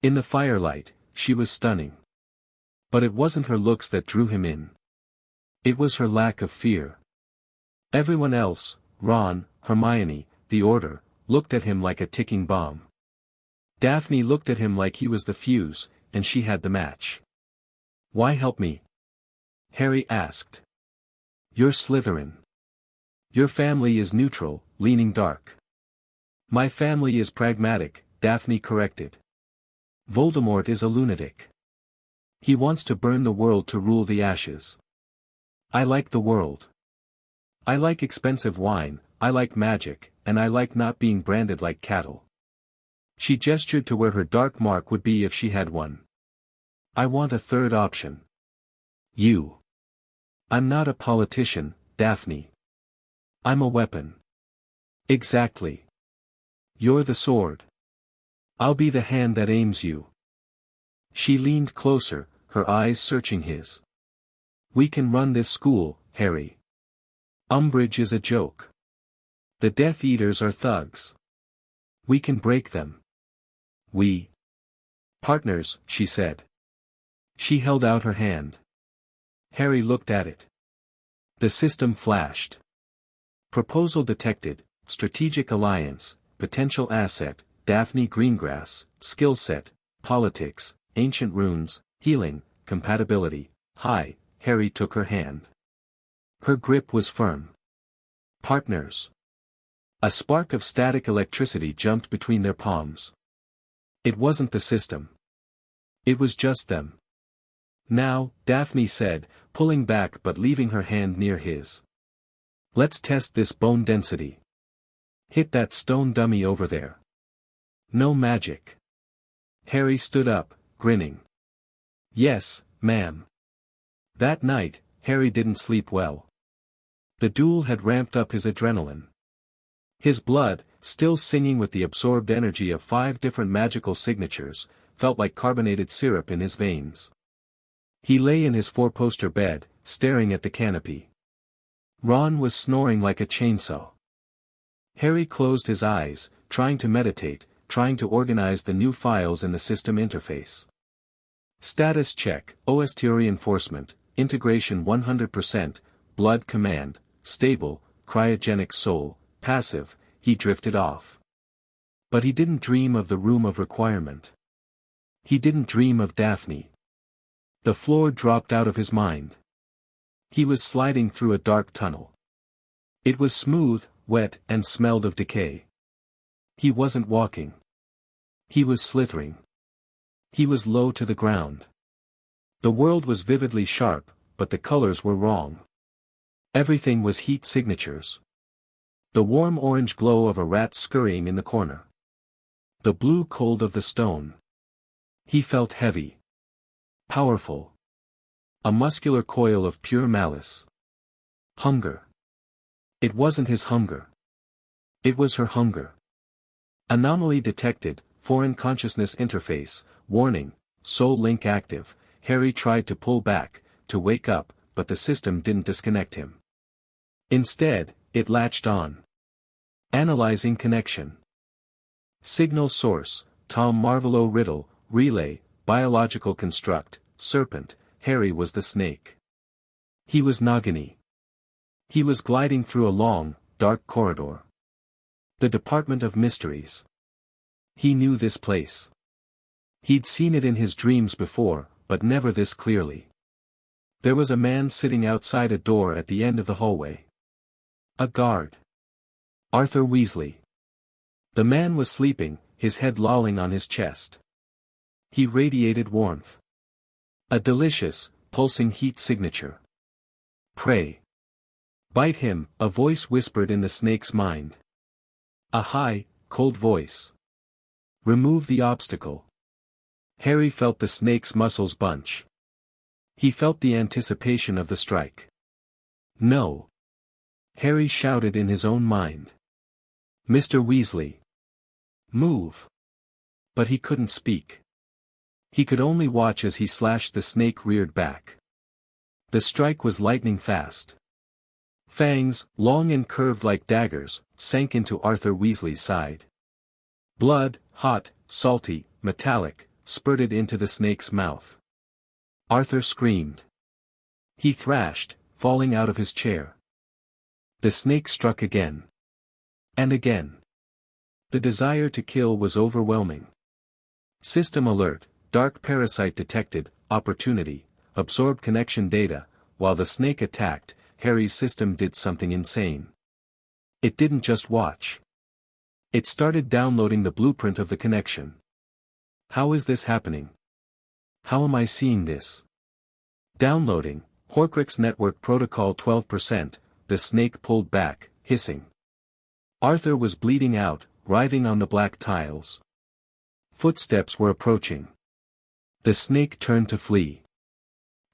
In the firelight, she was stunning. But it wasn't her looks that drew him in. It was her lack of fear. Everyone else, Ron, Hermione, the Order, looked at him like a ticking bomb. Daphne looked at him like he was the fuse, and she had the match. "Why help me?" Harry asked. "You're Slytherin. Your family is neutral, leaning dark." "My family is pragmatic," Daphne corrected. "Voldemort is a lunatic. He wants to burn the world to rule the ashes. I like the world. I like expensive wine, I like magic, and I like not being branded like cattle." She gestured to where her dark mark would be if she had one. "I want a third option. You. I'm not a politician, Daphne. I'm a weapon." "Exactly. You're the sword. I'll be the hand that aims you. She leaned closer, her eyes searching his. We can run this school, Harry. Umbridge is a joke. The Death Eaters are thugs. We can break them. We. Partners, she said. She held out her hand. Harry looked at it. The system flashed. Proposal detected, strategic alliance, potential asset, Daphne Greengrass, skill set, politics, ancient runes, healing, compatibility, high. Harry took her hand. Her grip was firm. Partners. A spark of static electricity jumped between their palms. It wasn't the system. It was just them. Now, Daphne said, pulling back but leaving her hand near his. Let's test this bone density. Hit that stone dummy over there. No magic. Harry stood up, grinning. Yes, ma'am. That night, Harry didn't sleep well. The duel had ramped up his adrenaline. His blood, still singing with the absorbed energy of 5 different magical signatures, felt like carbonated syrup in his veins. He lay in his 4-poster bed, staring at the canopy. Ron was snoring like a chainsaw. Harry closed his eyes, trying to meditate, trying to organize the new files in the system interface. Status check, OST reinforcement, integration 100%, blood command, stable, cryogenic soul, passive. He drifted off. But he didn't dream of the room of requirement. He didn't dream of Daphne. The floor dropped out of his mind. He was sliding through a dark tunnel. It was smooth, wet, and smelled of decay. He wasn't walking. He was slithering. He was low to the ground. The world was vividly sharp, but the colors were wrong. Everything was heat signatures. The warm orange glow of a rat scurrying in the corner. The blue cold of the stone. He felt heavy. Powerful. A muscular coil of pure malice. Hunger. It wasn't his hunger. It was her hunger. Anomaly detected, foreign consciousness interface, warning, soul link active. Harry tried to pull back, to wake up, but the system didn't disconnect him. Instead, it latched on. Analyzing connection. Signal source, Tom Marvolo Riddle, relay, biological construct, serpent. Harry was the snake. He was Nagini. He was gliding through a long, dark corridor. The Department of Mysteries. He knew this place. He'd seen it in his dreams before, but never this clearly. There was a man sitting outside a door at the end of the hallway. A guard. Arthur Weasley. The man was sleeping, his head lolling on his chest. He radiated warmth. A delicious, pulsing heat signature. Pray. Bite him, a voice whispered in the snake's mind. A high, cold voice. Remove the obstacle. Harry felt the snake's muscles bunch. He felt the anticipation of the strike. No. Harry shouted in his own mind. Mr. Weasley. Move. But he couldn't speak. He could only watch as he slashed the snake reared back. The strike was lightning fast. Fangs, long and curved like daggers, sank into Arthur Weasley's side. Blood, hot, salty, metallic, spurted into the snake's mouth. Arthur screamed. He thrashed, falling out of his chair. The snake struck again. And again. The desire to kill was overwhelming. System alert, dark parasite detected, opportunity, absorbed connection data. While the snake attacked, Harry's system did something insane. It didn't just watch. It started downloading the blueprint of the connection. How is this happening? How am I seeing this? Downloading, Horcrux network protocol 12%, the snake pulled back, hissing. Arthur was bleeding out, writhing on the black tiles. Footsteps were approaching. The snake turned to flee.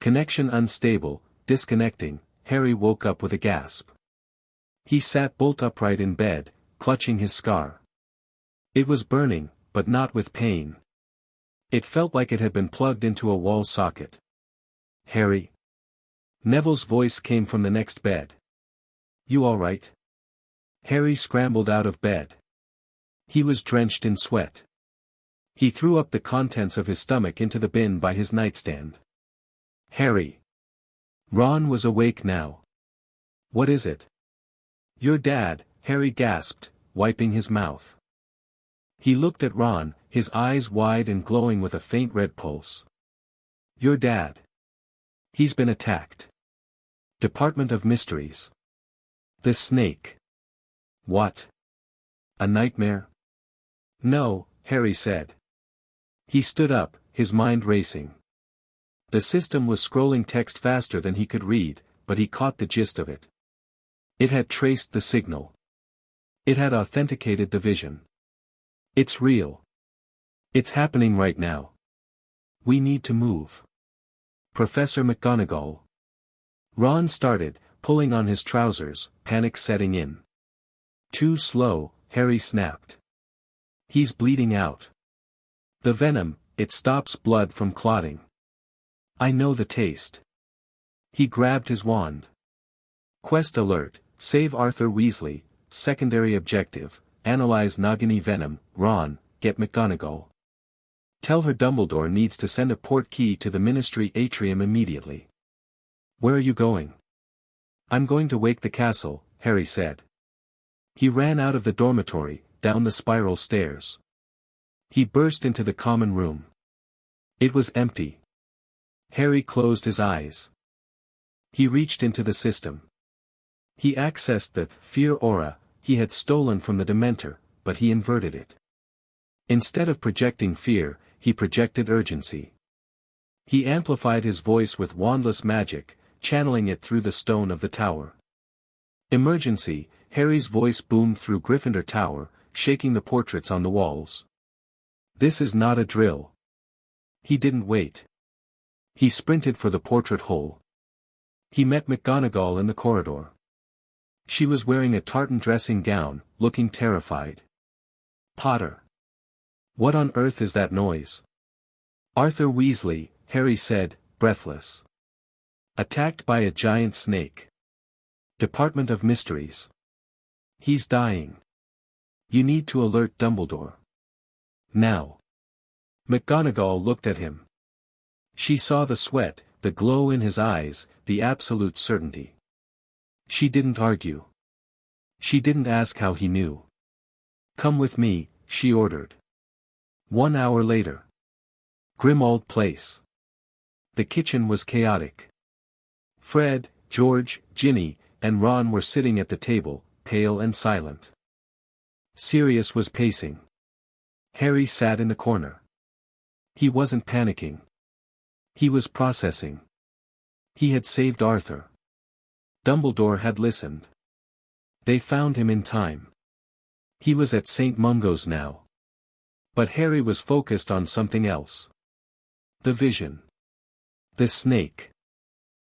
Connection unstable, disconnecting. Harry woke up with a gasp. He sat bolt upright in bed, clutching his scar. It was burning, but not with pain. It felt like it had been plugged into a wall socket. "Harry?" Neville's voice came from the next bed. "You all right?" Harry scrambled out of bed. He was drenched in sweat. He threw up the contents of his stomach into the bin by his nightstand. "Harry!" Ron was awake now. "What is it?" "Your dad," Harry gasped, wiping his mouth. He looked at Ron, his eyes wide and glowing with a faint red pulse. "Your dad. He's been attacked. Department of Mysteries. The snake." "What? A nightmare?" "No," Harry said. He stood up, his mind racing. The system was scrolling text faster than he could read, but he caught the gist of it. It had traced the signal. It had authenticated the vision. "It's real. It's happening right now. We need to move. Professor McGonagall." Ron started, pulling on his trousers, panic setting in. "Too slow," Harry snapped. "He's bleeding out. The venom, it stops blood from clotting. I know the taste." He grabbed his wand. "Quest alert, save Arthur Weasley, secondary objective, analyze Nagini venom, Ron, get McGonagall. Tell her Dumbledore needs to send a port key to the Ministry atrium immediately." "Where are you going?" "I'm going to wake the castle," Harry said. He ran out of the dormitory, down the spiral stairs. He burst into the common room. It was empty. Harry closed his eyes. He reached into the system. He accessed the fear aura he had stolen from the Dementor, but he inverted it. Instead of projecting fear, he projected urgency. He amplified his voice with wandless magic, channeling it through the stone of the tower. "Emergency," Harry's voice boomed through Gryffindor Tower, shaking the portraits on the walls. "This is not a drill." He didn't wait. He sprinted for the portrait hole. He met McGonagall in the corridor. She was wearing a tartan dressing gown, looking terrified. "Potter. What on earth is that noise?" "Arthur Weasley," Harry said, breathless. "Attacked by a giant snake. Department of Mysteries. He's dying. You need to alert Dumbledore. Now." McGonagall looked at him. She saw the sweat, the glow in his eyes, the absolute certainty. She didn't argue. She didn't ask how he knew. "Come with me," she ordered. 1 hour later. Grimmauld Place. The kitchen was chaotic. Fred, George, Ginny, and Ron were sitting at the table, pale and silent. Sirius was pacing. Harry sat in the corner. He wasn't panicking. He was processing. He had saved Arthur. Dumbledore had listened. They found him in time. He was at St. Mungo's now. But Harry was focused on something else. The vision. The snake.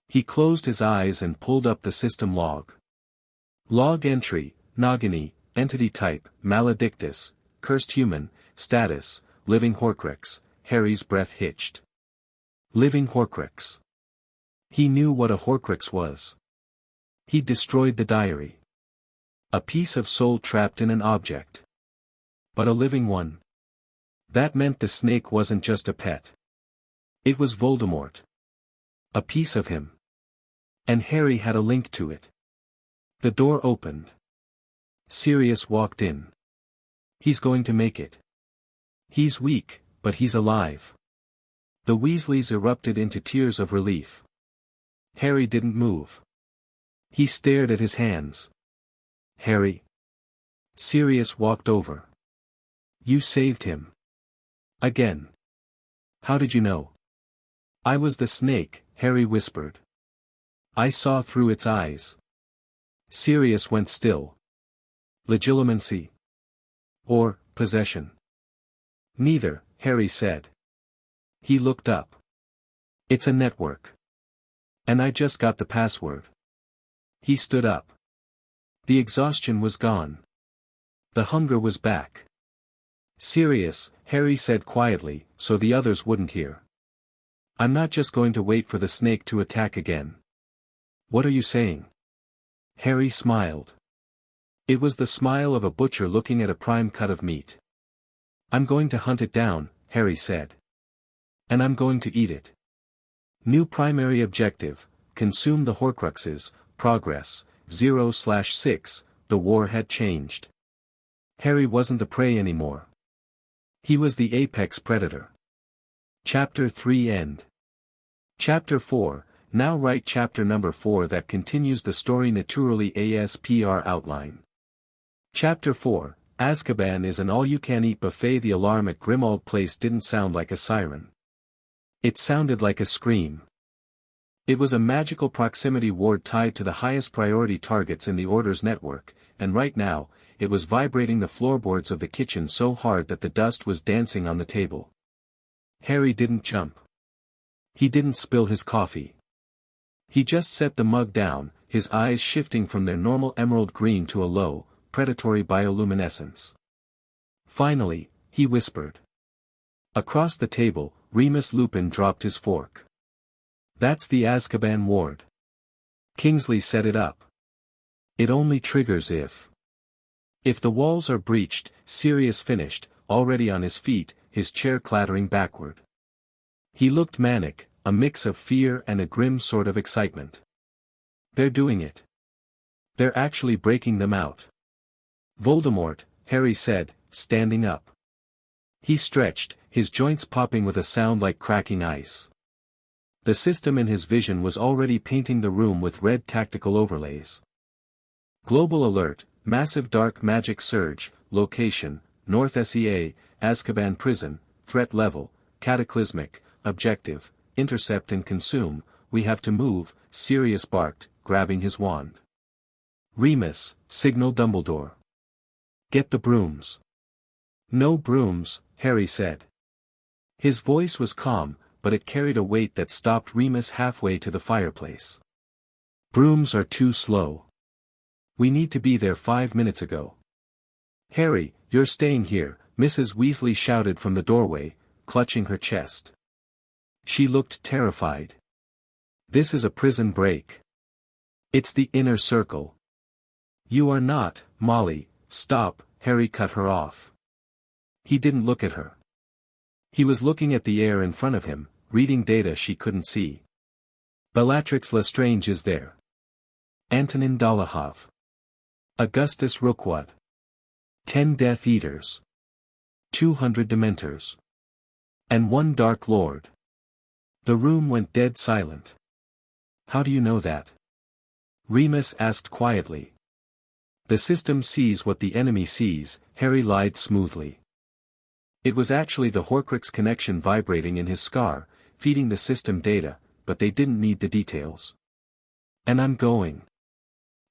He closed his eyes and pulled up the system log. Log entry, Nagini, entity type, Maledictus, cursed human, status, living Horcrux. Harry's breath hitched. Living Horcrux. He knew what a Horcrux was. He destroyed the diary. A piece of soul trapped in an object. But a living one. That meant the snake wasn't just a pet. It was Voldemort. A piece of him. And Harry had a link to it. The door opened. Sirius walked in. He's going to make it. He's weak, but he's alive. The Weasleys erupted into tears of relief. Harry didn't move. He stared at his hands. "Harry." Sirius walked over. "You saved him. Again. How did you know?" "I was the snake," Harry whispered. "I saw through its eyes." Sirius went still. "Legilimency? Or, possession?" "Neither," Harry said. He looked up. "It's a network. And I just got the password." He stood up. The exhaustion was gone. The hunger was back. Sirius, Harry said quietly, so the others wouldn't hear. I'm not just going to wait for the snake to attack again. What are you saying? Harry smiled. It was the smile of a butcher looking at a prime cut of meat. I'm going to hunt it down, Harry said. And I'm going to eat it. New primary objective, consume the Horcruxes, progress, 0/6, the war had changed. Harry wasn't the prey anymore. He was the apex predator. Chapter 3 End. Chapter 4, now write chapter number 4 that continues the story naturally ASPR outline. Chapter 4, Azkaban is an all-you-can-eat buffet. The alarm at Grimmauld Place didn't sound like a siren. It sounded like a scream. It was a magical proximity ward tied to the highest priority targets in the Order's network, and right now, it was vibrating the floorboards of the kitchen so hard that the dust was dancing on the table. Harry didn't jump. He didn't spill his coffee. He just set the mug down, his eyes shifting from their normal emerald green to a low, predatory bioluminescence. Finally, he whispered. Across the table, Remus Lupin dropped his fork. That's the Azkaban ward. Kingsley set it up. It only triggers if the walls are breached. Sirius finished, already on his feet, his chair clattering backward. He looked manic, a mix of fear and a grim sort of excitement. They're doing it. They're actually breaking them out. Voldemort, Harry said, standing up. He stretched, his joints popping with a sound like cracking ice. The system in his vision was already painting the room with red tactical overlays. Global alert, massive dark magic surge, location, North SEA, Azkaban prison, threat level, cataclysmic, objective, intercept and consume, we have to move, Sirius barked, grabbing his wand. Remus, signal Dumbledore. Get the brooms. No brooms, Harry said. His voice was calm, but it carried a weight that stopped Remus halfway to the fireplace. Brooms are too slow. We need to be there 5 minutes ago. Harry, you're staying here, Mrs. Weasley shouted from the doorway, clutching her chest. She looked terrified. This is a prison break. It's the inner circle. You are not, Molly, stop, Harry cut her off. He didn't look at her. He was looking at the air in front of him, reading data she couldn't see. Bellatrix Lestrange is there. Antonin Dolohov. Augustus Rookwood. 10 Death Eaters. 200 Dementors. And 1 Dark Lord. The room went dead silent. How do you know that? Remus asked quietly. The system sees what the enemy sees, Harry lied smoothly. It was actually the Horcrux connection vibrating in his scar, feeding the system data, but they didn't need the details. And I'm going.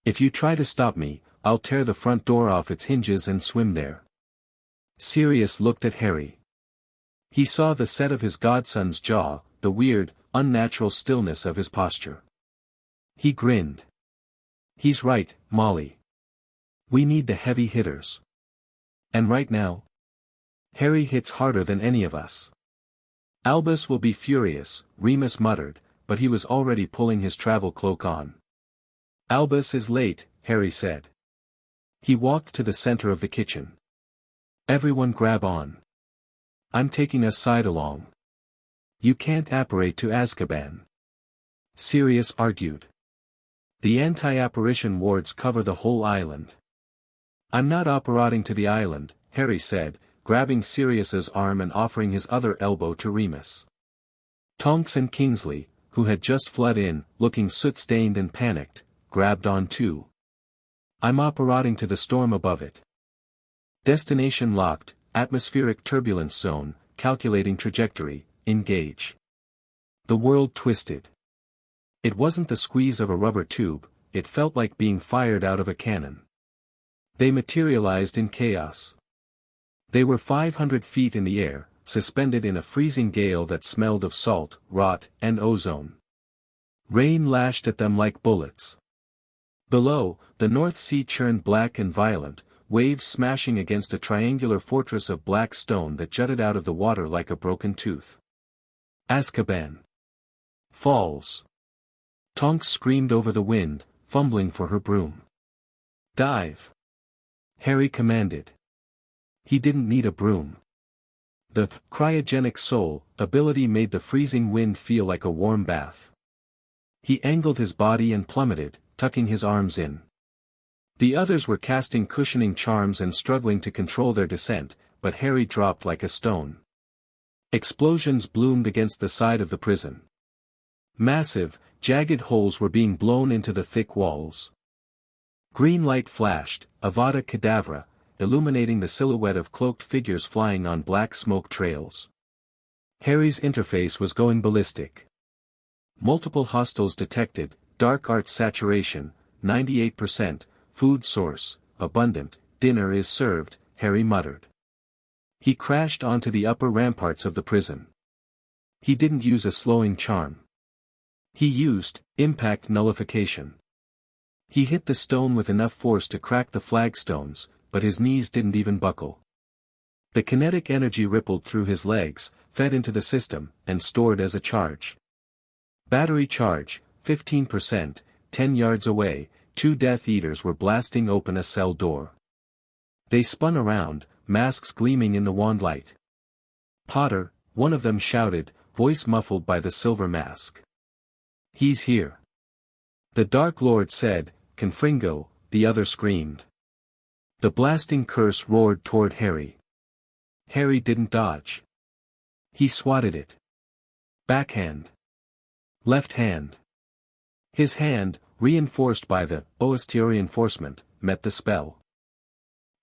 If you try to stop me, I'll tear the front door off its hinges and swim there. Sirius looked at Harry. He saw the set of his godson's jaw, the weird, unnatural stillness of his posture. He grinned. He's right, Molly. We need the heavy hitters. And right now, Harry hits harder than any of us. Albus will be furious, Remus muttered, but he was already pulling his travel cloak on. Albus is late, Harry said. He walked to the center of the kitchen. Everyone grab on. I'm taking us side along. You can't apparate to Azkaban. Sirius argued. The anti-apparition wards cover the whole island. I'm not apparating to the island, Harry said, grabbing Sirius's arm and offering his other elbow to Remus. Tonks and Kingsley, who had just flooded in, looking soot-stained and panicked, grabbed on too. I'm apparating to the storm above it. Destination locked, atmospheric turbulence zone, calculating trajectory, engage. The world twisted. It wasn't the squeeze of a rubber tube, it felt like being fired out of a cannon. They materialized in chaos. They were 500 feet in the air, suspended in a freezing gale that smelled of salt, rot, and ozone. Rain lashed at them like bullets. Below, the North Sea churned black and violent, waves smashing against a triangular fortress of black stone that jutted out of the water like a broken tooth. Azkaban. Falls. Tonks screamed over the wind, fumbling for her broom. Dive. Harry commanded. He didn't need a broom. The cryogenic soul ability made the freezing wind feel like a warm bath. He angled his body and plummeted, tucking his arms in. The others were casting cushioning charms and struggling to control their descent, but Harry dropped like a stone. Explosions bloomed against the side of the prison. Massive, jagged holes were being blown into the thick walls. Green light flashed, Avada Kedavra, illuminating the silhouette of cloaked figures flying on black smoke trails. Harry's interface was going ballistic. Multiple hostiles detected, dark arts saturation, 98%, food source, abundant, dinner is served, Harry muttered. He crashed onto the upper ramparts of the prison. He didn't use a slowing charm. He used impact nullification. He hit the stone with enough force to crack the flagstones, but his knees didn't even buckle. The kinetic energy rippled through his legs, fed into the system, and stored as a charge. Battery charge, 15%, 10 yards away, 2 Death Eaters were blasting open a cell door. They spun around, masks gleaming in the wand light. Potter, one of them shouted, voice muffled by the silver mask. He's here. The Dark Lord said, Confringo, the other screamed. The blasting curse roared toward Harry. Harry didn't dodge. He swatted it. Backhand. Left hand. His hand, reinforced by the OST reinforcement, met the spell.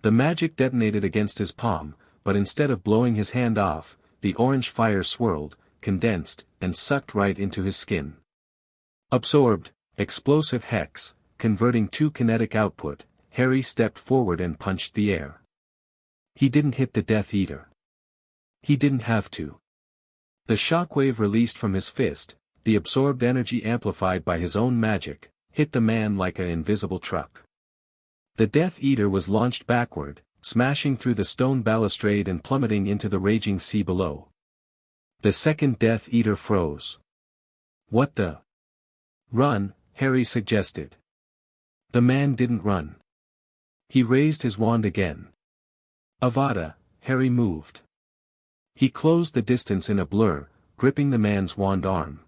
The magic detonated against his palm, but instead of blowing his hand off, the orange fire swirled, condensed, and sucked right into his skin. Absorbed, explosive hex, converting to kinetic output, Harry stepped forward and punched the air. He didn't hit the Death Eater. He didn't have to. The shockwave released from his fist, the absorbed energy amplified by his own magic, hit the man like an invisible truck. The Death Eater was launched backward, smashing through the stone balustrade and plummeting into the raging sea below. The second Death Eater froze. What the? Run, Harry suggested. The man didn't run. He raised his wand again. Avada, Harry moved. He closed the distance in a blur, gripping the man's wand arm.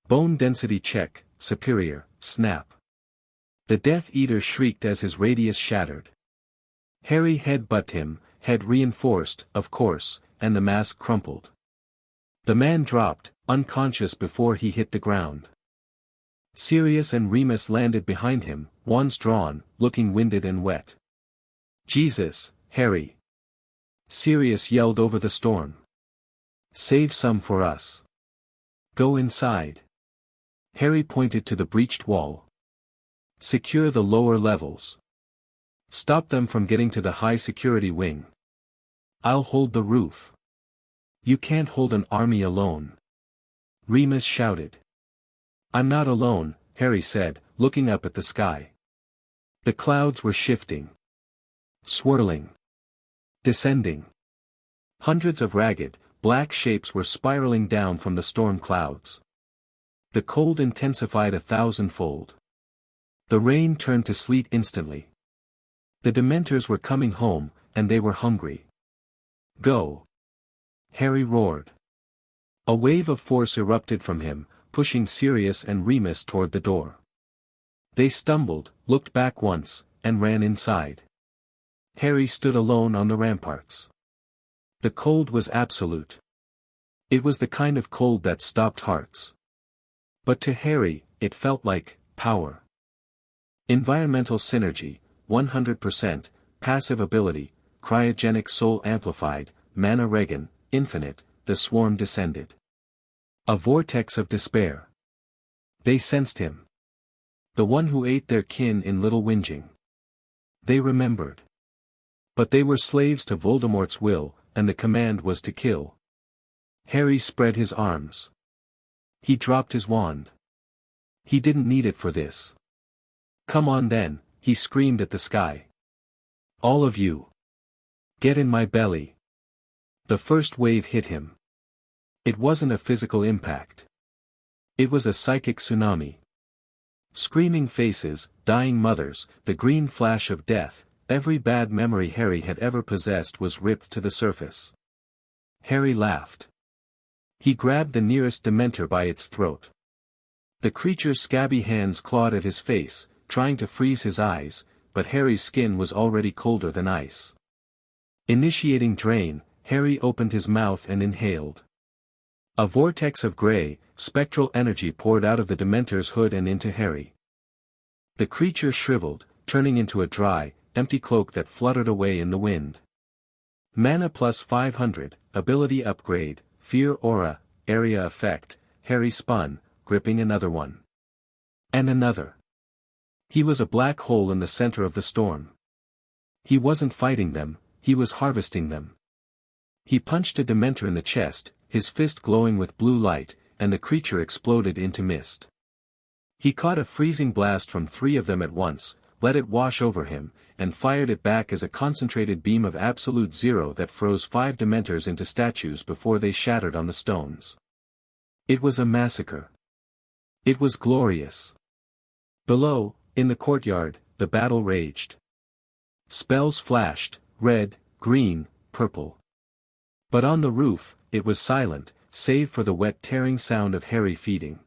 Bone density check, superior, snap. The Death Eater shrieked as his radius shattered. Harry headbutted him, head reinforced, of course, and the mask crumpled. The man dropped, unconscious before he hit the ground. Sirius and Remus landed behind him, wands drawn, looking winded and wet. Jesus, Harry! Sirius yelled over the storm. Save some for us. Go inside. Harry pointed to the breached wall. Secure the lower levels. Stop them from getting to the high security wing. I'll hold the roof. You can't hold an army alone. Remus shouted. I'm not alone, Harry said, looking up at the sky. The clouds were shifting. Swirling. Descending. Hundreds of ragged, black shapes were spiraling down from the storm clouds. The cold intensified 1,000-fold. The rain turned to sleet instantly. The Dementors were coming home, and they were hungry. Go! Harry roared. A wave of force erupted from him, pushing Sirius and Remus toward the door. They stumbled, looked back once, and ran inside. Harry stood alone on the ramparts. The cold was absolute. It was the kind of cold that stopped hearts. But to Harry, it felt like power. Environmental synergy, 100%, passive ability, cryogenic soul amplified, mana regen, infinite, the swarm descended. A vortex of despair. They sensed him. The one who ate their kin in Little Whinging. They remembered. But they were slaves to Voldemort's will, and the command was to kill. Harry spread his arms. He dropped his wand. He didn't need it for this. Come on then, he screamed at the sky. All of you. Get in my belly. The first wave hit him. It wasn't a physical impact. It was a psychic tsunami. Screaming faces, dying mothers, the green flash of death, every bad memory Harry had ever possessed was ripped to the surface. Harry laughed. He grabbed the nearest Dementor by its throat. The creature's scabby hands clawed at his face, trying to freeze his eyes, but Harry's skin was already colder than ice. Initiating drain, Harry opened his mouth and inhaled. A vortex of grey, spectral energy poured out of the Dementor's hood and into Harry. The creature shriveled, turning into a dry, empty cloak that fluttered away in the wind. Mana plus 500, ability upgrade, fear aura, area effect. Harry spun, gripping another one. And another. He was a black hole in the center of the storm. He wasn't fighting them, he was harvesting them. He punched a Dementor in the chest, his fist glowing with blue light, and the creature exploded into mist. He caught a freezing blast from 3 of them at once, let it wash over him, and fired it back as a concentrated beam of absolute zero that froze 5 Dementors into statues before they shattered on the stones. It was a massacre. It was glorious. Below, in the courtyard, the battle raged. Spells flashed, red, green, purple. But on the roof, it was silent, save for the wet tearing sound of Harry feeding.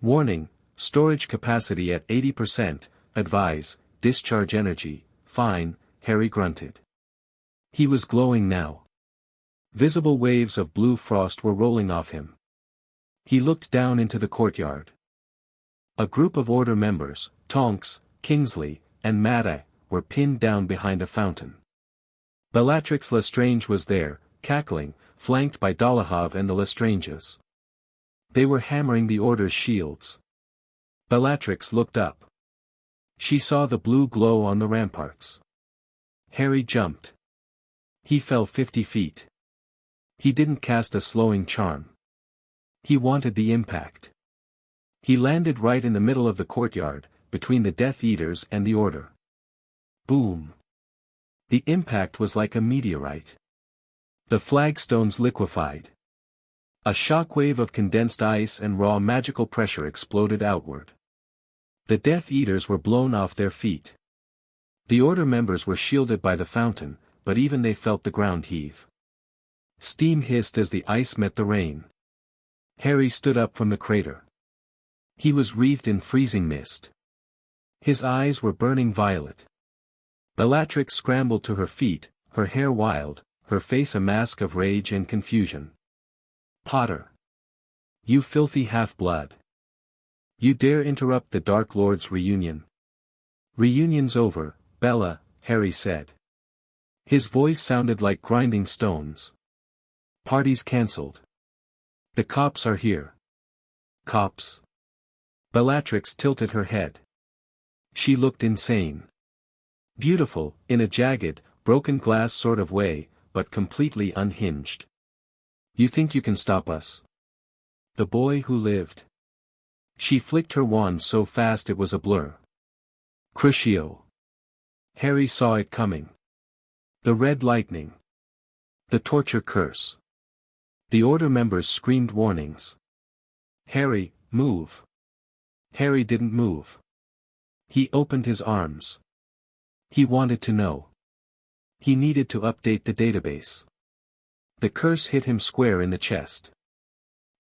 Warning, storage capacity at 80%, advise, discharge energy, fine, Harry grunted. He was glowing now. Visible waves of blue frost were rolling off him. He looked down into the courtyard. A group of Order members, Tonks, Kingsley, and Mad-Eye, were pinned down behind a fountain. Bellatrix Lestrange was there, cackling, flanked by Dolohov and the Lestranges. They were hammering the Order's shields. Bellatrix looked up. She saw the blue glow on the ramparts. Harry jumped. He fell 50 feet. He didn't cast a slowing charm. He wanted the impact. He landed right in the middle of the courtyard, between the Death Eaters and the Order. Boom. The impact was like a meteorite. The flagstones liquefied. A shockwave of condensed ice and raw magical pressure exploded outward. The Death Eaters were blown off their feet. The Order members were shielded by the fountain, but even they felt the ground heave. Steam hissed as the ice met the rain. Harry stood up from the crater. He was wreathed in freezing mist. His eyes were burning violet. Bellatrix scrambled to her feet, her hair wild, her face a mask of rage and confusion. Potter! You filthy half-blood! You dare interrupt the Dark Lord's reunion? Reunion's over, Bella, Harry said. His voice sounded like grinding stones. Party's cancelled. The cops are here. Cops? Bellatrix tilted her head. She looked insane. Beautiful, in a jagged, broken glass sort of way, but completely unhinged. You think you can stop us? The boy who lived. She flicked her wand so fast it was a blur. Crucio. Harry saw it coming. The red lightning. The torture curse. The Order members screamed warnings. Harry, move. Harry didn't move. He opened his arms. He wanted to know. He needed to update the database. The curse hit him square in the chest.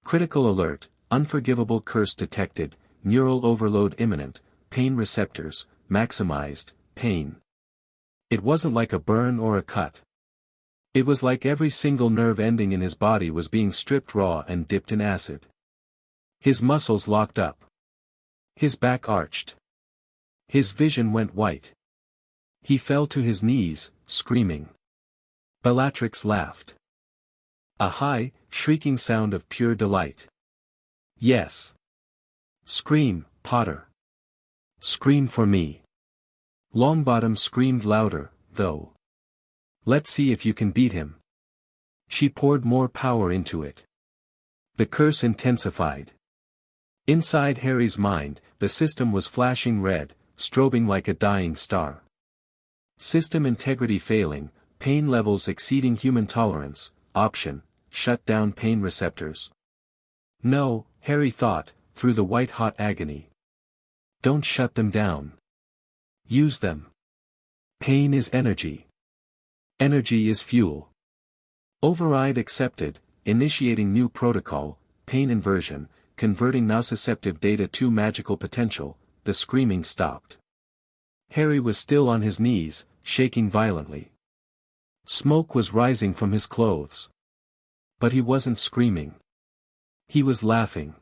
Critical alert, unforgivable curse detected, neural overload imminent, pain receptors, maximized, pain. It wasn't like a burn or a cut. It was like every single nerve ending in his body was being stripped raw and dipped in acid. His muscles locked up. His back arched. His vision went white. He fell to his knees, screaming. Bellatrix laughed. A high, shrieking sound of pure delight. Yes. Scream, Potter. Scream for me. Longbottom screamed louder, though. Let's see if you can beat him. She poured more power into it. The curse intensified. Inside Harry's mind, the system was flashing red, strobing like a dying star. System integrity failing, pain levels exceeding human tolerance, option, shut down pain receptors. No, Harry thought, through the white-hot agony. Don't shut them down. Use them. Pain is energy. Energy is fuel. Override accepted, initiating new protocol, pain inversion, converting nociceptive data to magical potential. The screaming stopped. Harry was still on his knees, shaking violently. Smoke was rising from his clothes. But he wasn't screaming. He was laughing.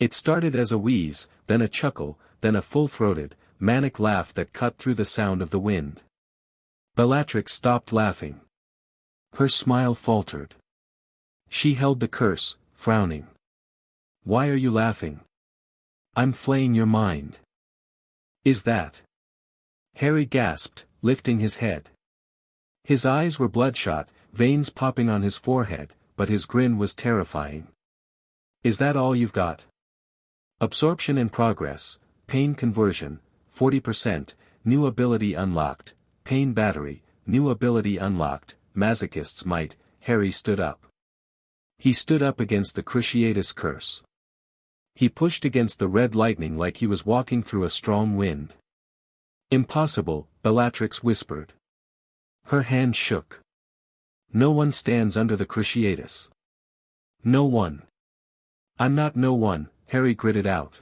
It started as a wheeze, then a chuckle, then a full-throated, manic laugh that cut through the sound of the wind. Bellatrix stopped laughing. Her smile faltered. She held the curse, frowning. Why are you laughing? I'm flaying your mind. Is that? Harry gasped, lifting his head. His eyes were bloodshot, veins popping on his forehead, but his grin was terrifying. Is that all you've got? Absorption in progress, pain conversion, 40%, new ability unlocked, pain battery, new ability unlocked, masochists might. Harry stood up. He stood up against the Cruciatus curse. He pushed against the red lightning like he was walking through a strong wind. Impossible, Bellatrix whispered. Her hand shook. No one stands under the Cruciatus. No one. I'm not no one, Harry gritted out.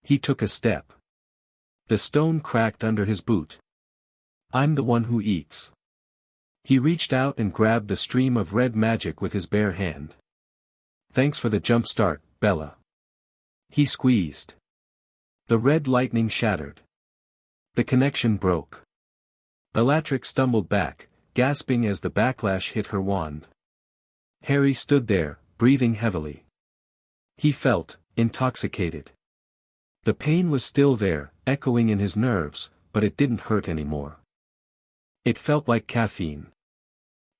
He took a step. The stone cracked under his boot. I'm the one who eats. He reached out and grabbed the stream of red magic with his bare hand. Thanks for the jump start, Bella. He squeezed. The red lightning shattered. The connection broke. Bellatrix stumbled back, gasping as the backlash hit her wand. Harry stood there, breathing heavily. He felt intoxicated. The pain was still there, echoing in his nerves, but it didn't hurt anymore. It felt like caffeine.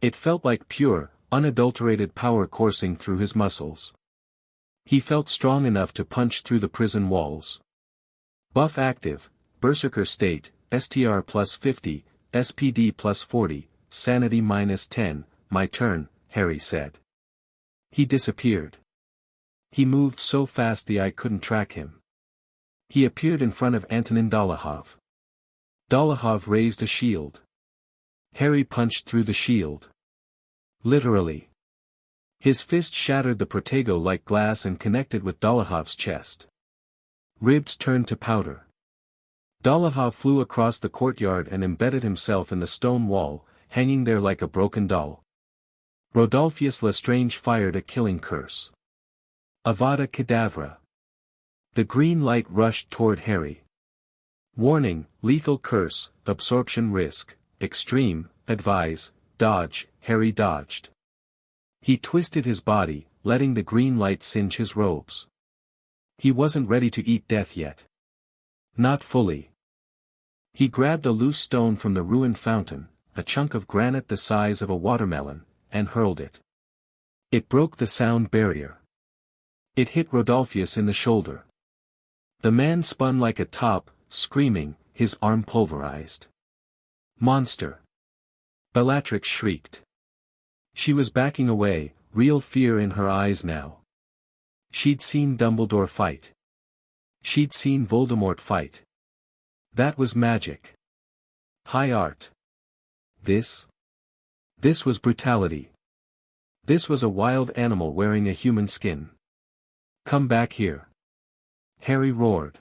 It felt like pure, unadulterated power coursing through his muscles. He felt strong enough to punch through the prison walls. Buff active, Berserker state, STR plus 50, SPD plus 40, Sanity minus 10, my turn, Harry said. He disappeared. He moved so fast the eye couldn't track him. He appeared in front of Antonin Dolohov. Dolohov raised a shield. Harry punched through the shield. Literally. His fist shattered the protego like glass and connected with Dolohov's chest. Ribs turned to powder. Dolohov flew across the courtyard and embedded himself in the stone wall, hanging there like a broken doll. Rodolphius Lestrange fired a killing curse. Avada Kedavra. The green light rushed toward Harry. Warning, lethal curse, absorption risk, extreme, advise, dodge. Harry dodged. He twisted his body, letting the green light singe his robes. He wasn't ready to eat death yet. Not fully. He grabbed a loose stone from the ruined fountain, a chunk of granite the size of a watermelon, and hurled it. It broke the sound barrier. It hit Rodolphius in the shoulder. The man spun like a top, screaming, his arm pulverized. Monster! Bellatrix shrieked. She was backing away, real fear in her eyes now. She'd seen Dumbledore fight. She'd seen Voldemort fight. That was magic. High art. This was brutality. This was a wild animal wearing a human skin. Come back here. Harry roared.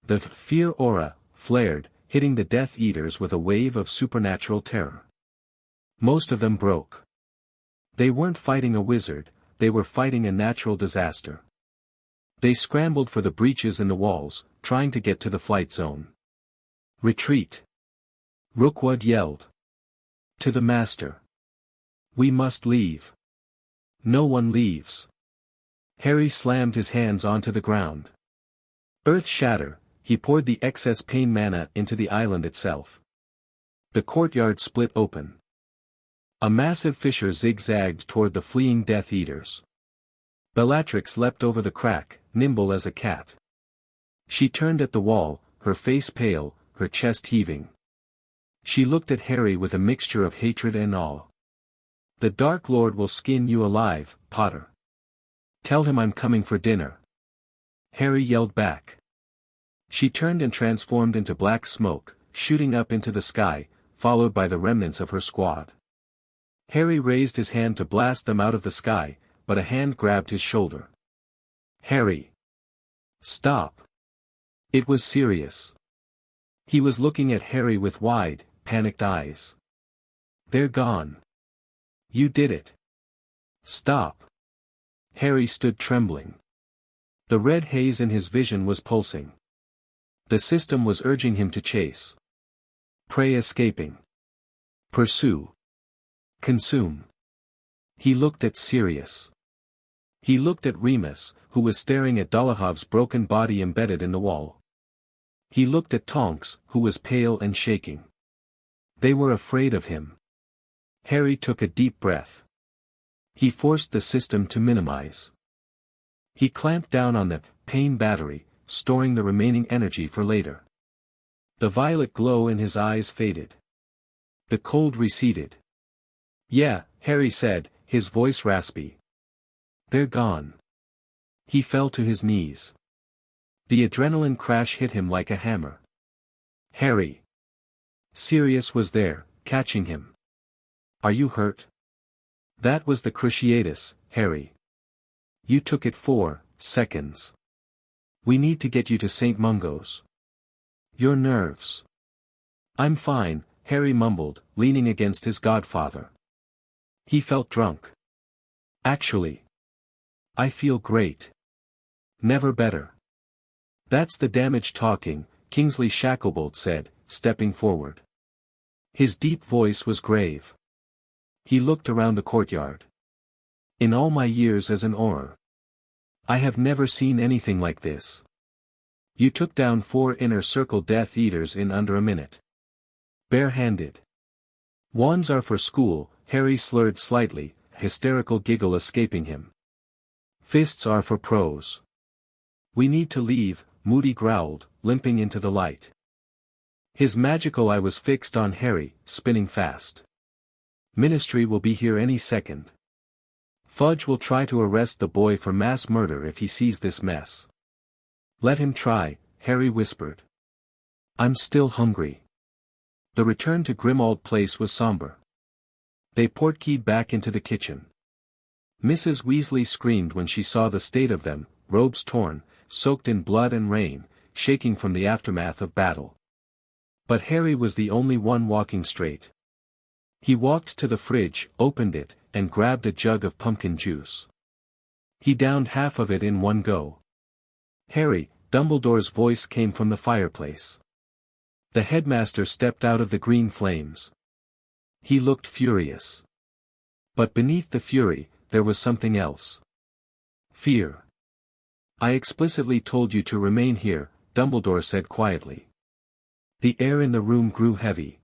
The fear aura flared, hitting the Death Eaters with a wave of supernatural terror. Most of them broke. They weren't fighting a wizard, they were fighting a natural disaster. They scrambled for the breaches in the walls, trying to get to the flight zone. Retreat! Rookwood yelled. To the master. We must leave. No one leaves. Harry slammed his hands onto the ground. Earth shatter, he poured the excess pain mana into the island itself. The courtyard split open. A massive fissure zigzagged toward the fleeing Death Eaters. Bellatrix leapt over the crack, nimble as a cat. She turned at the wall, her face pale, her chest heaving. She looked at Harry with a mixture of hatred and awe. "The Dark Lord will skin you alive, Potter. Tell him I'm coming for dinner." Harry yelled back. She turned and transformed into black smoke, shooting up into the sky, followed by the remnants of her squad. Harry raised his hand to blast them out of the sky, but a hand grabbed his shoulder. "Harry! Stop!" It was Sirius. He was looking at Harry with wide, panicked eyes. "They're gone. You did it. Stop." Harry stood trembling. The red haze in his vision was pulsing. The system was urging him to chase. Prey escaping. Pursue. Consume. He looked at Sirius. He looked at Remus, who was staring at Dolahov's broken body embedded in the wall. He looked at Tonks, who was pale and shaking. They were afraid of him. Harry took a deep breath. He forced the system to minimize. He clamped down on the pain battery, storing the remaining energy for later. The violet glow in his eyes faded. The cold receded. "Yeah," Harry said, his voice raspy. "They're gone." He fell to his knees. The adrenaline crash hit him like a hammer. "Harry!" Sirius was there, catching him. "Are you hurt?" "That was the Cruciatus, Harry. You took it 4 seconds. We need to get you to St. Mungo's." "Your nerves." "I'm fine," Harry mumbled, leaning against his godfather. He felt drunk. "Actually, I feel great. Never better." "That's the damage talking," Kingsley Shacklebolt said, stepping forward. His deep voice was grave. He looked around the courtyard. "In all my years as an Auror, I have never seen anything like this. You took down 4 inner circle Death Eaters in under a minute. Bare-handed. Wands are for school," Harry slurred slightly, a hysterical giggle escaping him. "Fists are for pros. We need to leave," Moody growled, limping into the light. His magical eye was fixed on Harry, spinning fast. "Ministry will be here any second. Fudge will try to arrest the boy for mass murder if he sees this mess." "Let him try," Harry whispered. "I'm still hungry." The return to Grimmauld Place was somber. They portkeyed back into the kitchen. Mrs. Weasley screamed when she saw the state of them, robes torn, soaked in blood and rain, shaking from the aftermath of battle. But Harry was the only one walking straight. He walked to the fridge, opened it, and grabbed a jug of pumpkin juice. He downed half of it in one go. "Harry," Dumbledore's voice came from the fireplace. The headmaster stepped out of the green flames. He looked furious. But beneath the fury, there was something else. Fear. "I explicitly told you to remain here," Dumbledore said quietly. The air in the room grew heavy.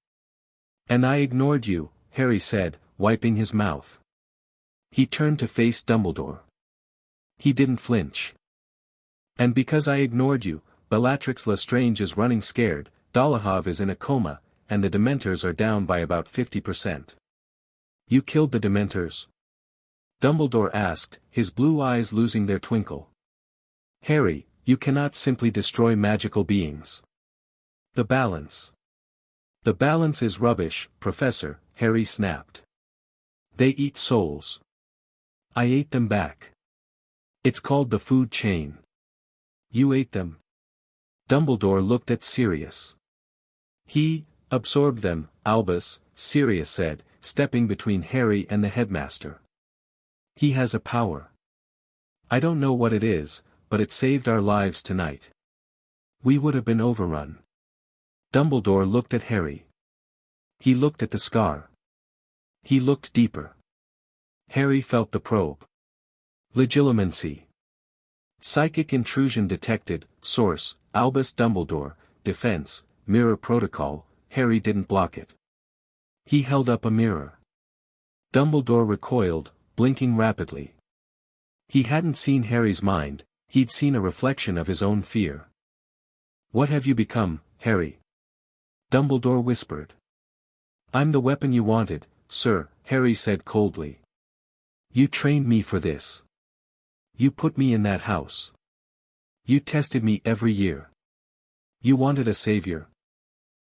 "And I ignored you," Harry said, wiping his mouth. He turned to face Dumbledore. He didn't flinch. "And because I ignored you, Bellatrix Lestrange is running scared, Dolohov is in a coma, and the Dementors are down by about 50%. You killed the Dementors?" Dumbledore asked, his blue eyes losing their twinkle. "Harry, you cannot simply destroy magical beings. The balance. The balance is rubbish, Professor," Harry snapped. "They eat souls. I ate them back. It's called the food chain. You ate them." Dumbledore looked at Sirius. "He absorbed them, Albus," Sirius said, stepping between Harry and the headmaster. "He has a power. I don't know what it is, but it saved our lives tonight. We would have been overrun." Dumbledore looked at Harry. He looked at the scar. He looked deeper. Harry felt the probe. Legilimency. Psychic intrusion detected, source, Albus Dumbledore, defense, mirror protocol. Harry didn't block it. He held up a mirror. Dumbledore recoiled, blinking rapidly. He hadn't seen Harry's mind, he'd seen a reflection of his own fear. "What have you become, Harry?" Dumbledore whispered. I'm the weapon you wanted, sir, Harry said coldly. You trained me for this. You put me in that house. You tested me every year. You wanted a savior.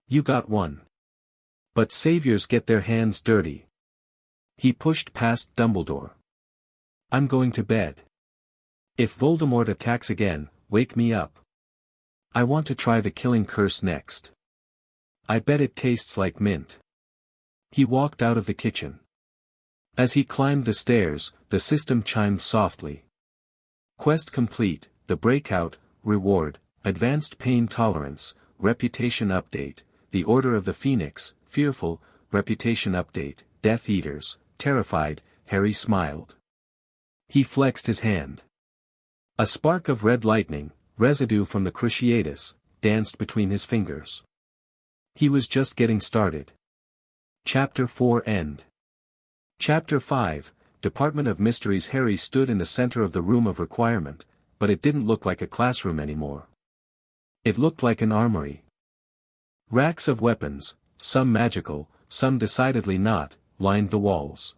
You got one. But saviors get their hands dirty. He pushed past Dumbledore. I'm going to bed. If Voldemort attacks again, wake me up. I want to try the killing curse next. I bet it tastes like mint. He walked out of the kitchen. As he climbed the stairs, the system chimed softly. Quest complete, the breakout, reward, advanced pain tolerance, reputation update, the Order of the Phoenix, fearful, reputation update, Death Eaters, terrified, Harry smiled. He flexed his hand. A spark of red lightning, residue from the Cruciatus, danced between his fingers. He was just getting started. Chapter 4 End. Chapter 5, Department of Mysteries. Harry stood in the center of the room of requirement, but it didn't look like a classroom anymore. It looked like an armory. Racks of weapons, some magical, some decidedly not, lined the walls.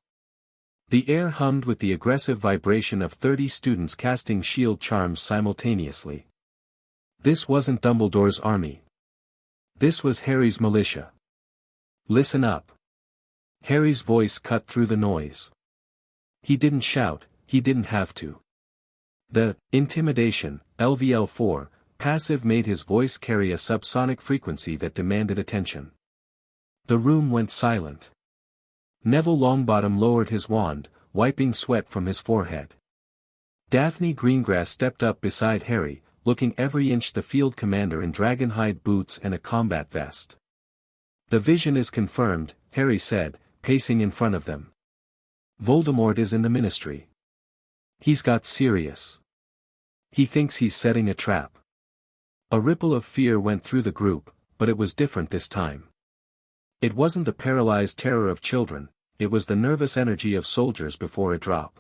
The air hummed with the aggressive vibration of 30 students casting shield charms simultaneously. This wasn't Dumbledore's army. This was Harry's militia. Listen up. Harry's voice cut through the noise. He didn't shout, he didn't have to. The intimidation, LVL4, passive made his voice carry a subsonic frequency that demanded attention. The room went silent. Neville Longbottom lowered his wand, wiping sweat from his forehead. Daphne Greengrass stepped up beside Harry, looking every inch the field commander in dragonhide boots and a combat vest. The vision is confirmed, Harry said, pacing in front of them. Voldemort is in the Ministry. He's got Sirius. He thinks he's setting a trap. A ripple of fear went through the group, but it was different this time. It wasn't the paralyzed terror of children, it was the nervous energy of soldiers before a drop.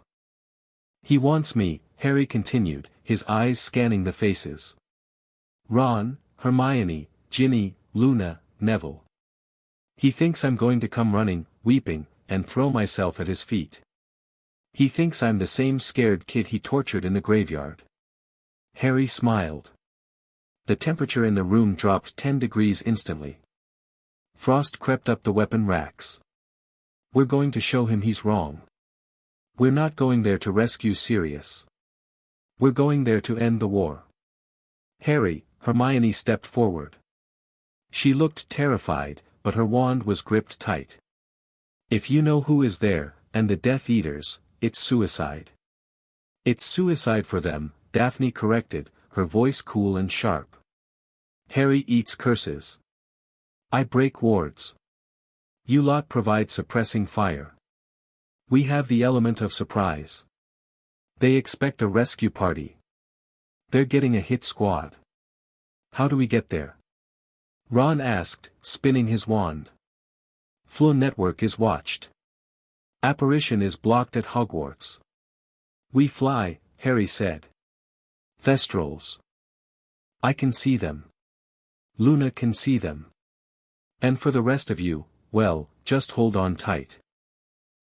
He wants me, Harry continued, his eyes scanning the faces. Ron, Hermione, Ginny, Luna, Neville. He thinks I'm going to come running, weeping, and throw myself at his feet. He thinks I'm the same scared kid he tortured in the graveyard. Harry smiled. The temperature in the room dropped 10 degrees instantly. Frost crept up the weapon racks. We're going to show him he's wrong. We're not going there to rescue Sirius. We're going there to end the war. Harry, Hermione stepped forward. She looked terrified, but her wand was gripped tight. If you know who is there, and the Death Eaters, it's suicide. It's suicide for them, Daphne corrected, her voice cool and sharp. Harry eats curses. I break wards. You lot provide suppressing fire. We have the element of surprise. They expect a rescue party. They're getting a hit squad. How do we get there? Ron asked, spinning his wand. Flow network is watched. Apparition is blocked at Hogwarts. We fly, Harry said. Thestrals. I can see them. Luna can see them. And for the rest of you, well, just hold on tight.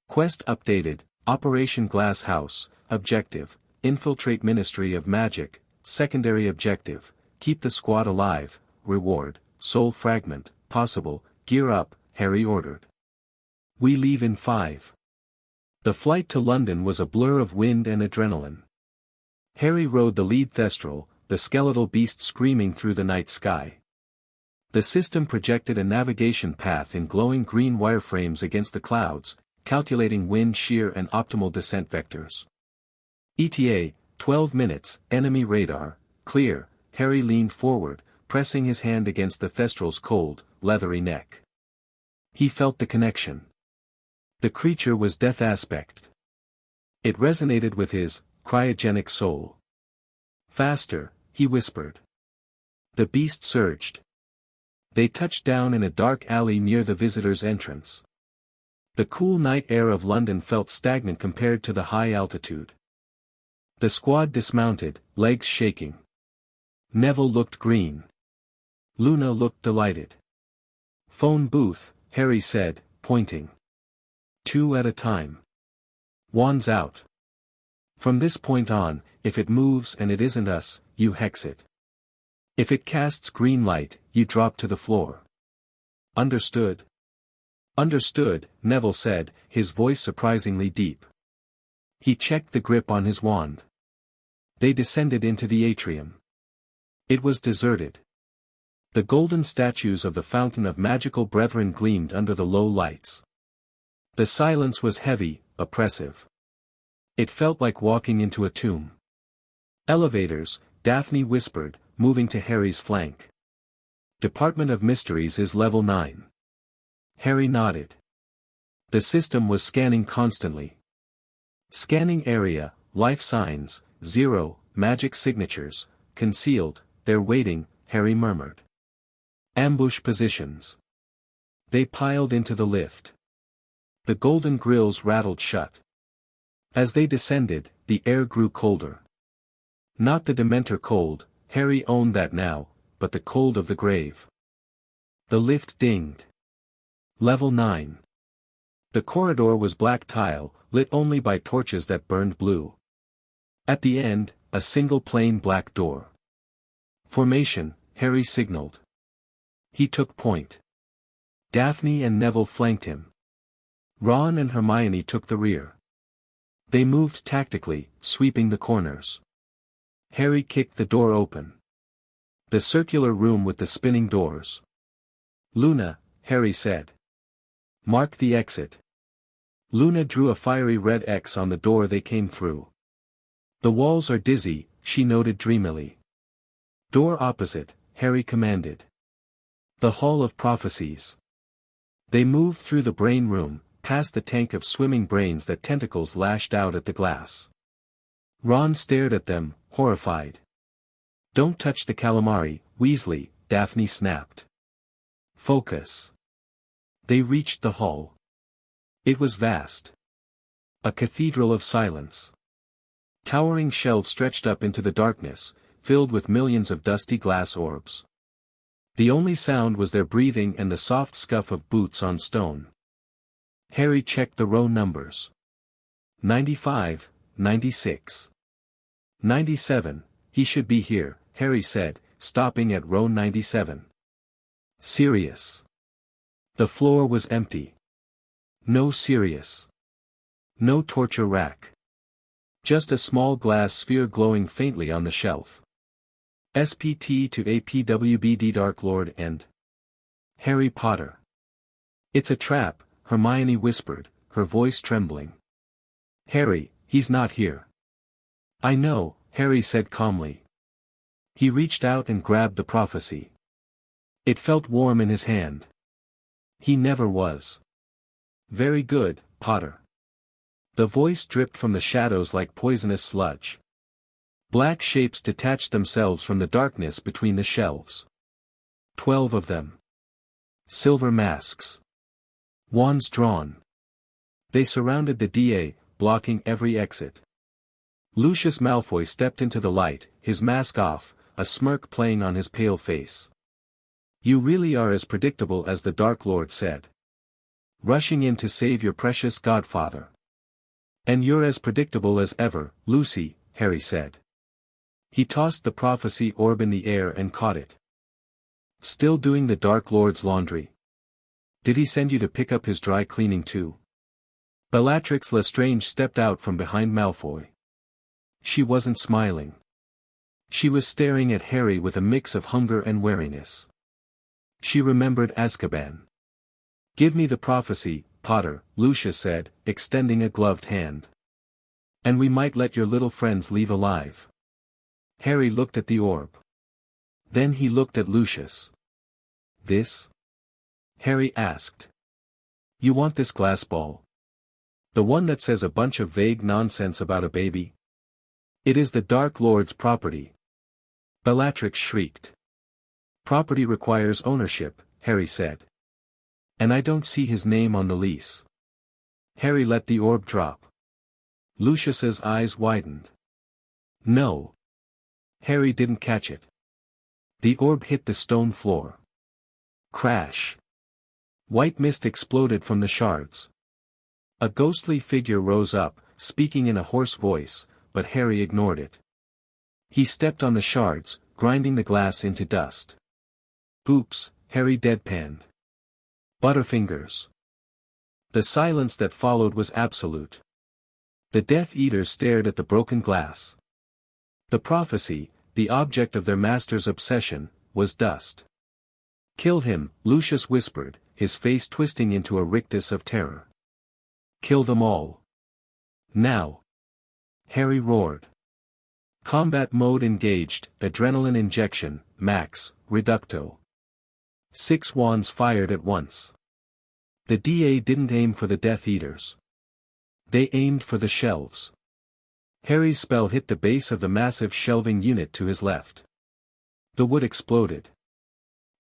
Quest updated, Operation Glass House, Objective, Infiltrate Ministry of Magic, Secondary Objective, Keep the Squad Alive, Reward, Soul Fragment, Possible, Gear Up, Harry ordered. We leave in 5. The flight to London was a blur of wind and adrenaline. Harry rode the lead Thestral, the skeletal beast screaming through the night sky. The system projected a navigation path in glowing green wireframes against the clouds, calculating wind shear and optimal descent vectors. ETA, 12 minutes, enemy radar, clear. Harry leaned forward, pressing his hand against the Thestral's cold, leathery neck. He felt the connection. The creature was Death Aspect. It resonated with his cryogenic soul. Faster, he whispered. The beast surged. They touched down in a dark alley near the visitor's entrance. The cool night air of London felt stagnant compared to the high altitude. The squad dismounted, legs shaking. Neville looked green. Luna looked delighted. Phone booth, Harry said, pointing. 2 at a time. Wands out. From this point on, if it moves and it isn't us, you hex it. If it casts green light, you drop to the floor. Understood? Understood, Neville said, his voice surprisingly deep. He checked the grip on his wand. They descended into the atrium. It was deserted. The golden statues of the Fountain of Magical Brethren gleamed under the low lights. The silence was heavy, oppressive. It felt like walking into a tomb. Elevators, Daphne whispered, moving to Harry's flank. Department of Mysteries is level 9. Harry nodded. The system was scanning constantly. Scanning area, life signs, 0, magic signatures, concealed, they're waiting, Harry murmured. Ambush positions. They piled into the lift. The golden grills rattled shut. As they descended, the air grew colder. Not the Dementor cold, Harry owned that now, but the cold of the grave. The lift dinged. Level 9. The corridor was black tile, lit only by torches that burned blue. At the end, a single plain black door. Formation, Harry signaled. He took point. Daphne and Neville flanked him. Ron and Hermione took the rear. They moved tactically, sweeping the corners. Harry kicked the door open. The circular room with the spinning doors. Luna, Harry said. Mark the exit. Luna drew a fiery red X on the door they came through. The walls are dizzy, she noted dreamily. Door opposite, Harry commanded. The Hall of Prophecies. They moved through the brain room, past the tank of swimming brains that tentacles lashed out at the glass. Ron stared at them, horrified. Don't touch the calamari, Weasley, Daphne snapped. Focus. They reached the hall. It was vast. A cathedral of silence. Towering shelves stretched up into the darkness, filled with millions of dusty glass orbs. The only sound was their breathing and the soft scuff of boots on stone. Harry checked the row numbers. 95, 96. 97, he should be here, Harry said, stopping at row 97. Sirius. The floor was empty. No Sirius. No torture rack. Just a small glass sphere glowing faintly on the shelf. SPT to APWBD Dark Lord and Harry Potter. It's a trap, Hermione whispered, her voice trembling. Harry, he's not here. I know, Harry said calmly. He reached out and grabbed the prophecy. It felt warm in his hand. He never was. Very good, Potter. The voice dripped from the shadows like poisonous sludge. Black shapes detached themselves from the darkness between the shelves. 12 of them. Silver masks. Wands drawn. They surrounded the DA, blocking every exit. Lucius Malfoy stepped into the light, his mask off, a smirk playing on his pale face. You really are as predictable as the Dark Lord said. Rushing in to save your precious godfather. And you're as predictable as ever, Lucy, Harry said. He tossed the prophecy orb in the air and caught it. Still doing the Dark Lord's laundry? Did he send you to pick up his dry cleaning too? Bellatrix Lestrange stepped out from behind Malfoy. She wasn't smiling. She was staring at Harry with a mix of hunger and wariness. She remembered Azkaban. Give me the prophecy, Potter, Lucius said, extending a gloved hand. And we might let your little friends leave alive. Harry looked at the orb. Then he looked at Lucius. This? Harry asked. You want this glass ball? The one that says a bunch of vague nonsense about a baby? It is the Dark Lord's property. Bellatrix shrieked. Property requires ownership, Harry said. And I don't see his name on the lease. Harry let the orb drop. Lucius's eyes widened. No. Harry didn't catch it. The orb hit the stone floor. Crash. White mist exploded from the shards. A ghostly figure rose up, speaking in a hoarse voice, but Harry ignored it. He stepped on the shards, grinding the glass into dust. "Oops," Harry deadpanned. "Butterfingers." The silence that followed was absolute. The Death Eaters stared at the broken glass. The prophecy, the object of their master's obsession, was dust. "Kill him," Lucius whispered, his face twisting into a rictus of terror. "Kill them all. Now." Harry roared. Combat mode engaged, adrenaline injection, max, reducto. 6 wands fired at once. The DA didn't aim for the Death Eaters. They aimed for the shelves. Harry's spell hit the base of the massive shelving unit to his left. The wood exploded.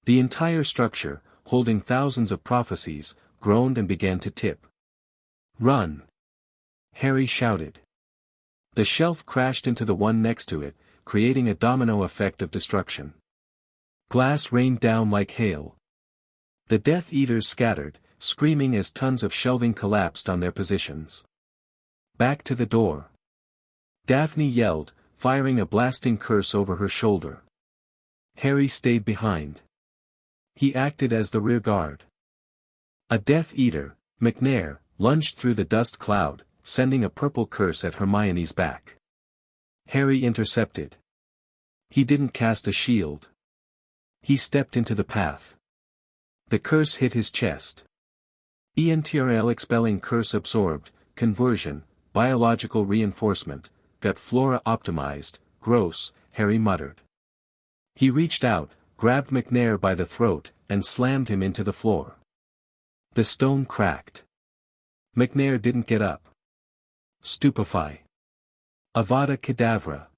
The entire structure, holding thousands of prophecies, groaned and began to tip. "Run!" Harry shouted. The shelf crashed into the one next to it, creating a domino effect of destruction. Glass rained down like hail. The Death Eaters scattered, screaming as tons of shelving collapsed on their positions. "Back to the door!" Daphne yelled, firing a blasting curse over her shoulder. Harry stayed behind. He acted as the rear guard. A Death Eater, McNair, lunged through the dust cloud, sending a purple curse at Hermione's back. Harry intercepted. He didn't cast a shield. He stepped into the path. The curse hit his chest. ENTRL expelling curse absorbed, conversion, biological reinforcement, gut flora optimized, gross, Harry muttered. He reached out, grabbed McNair by the throat, and slammed him into the floor. The stone cracked. McNair didn't get up. Stupefy. Avada Kedavra.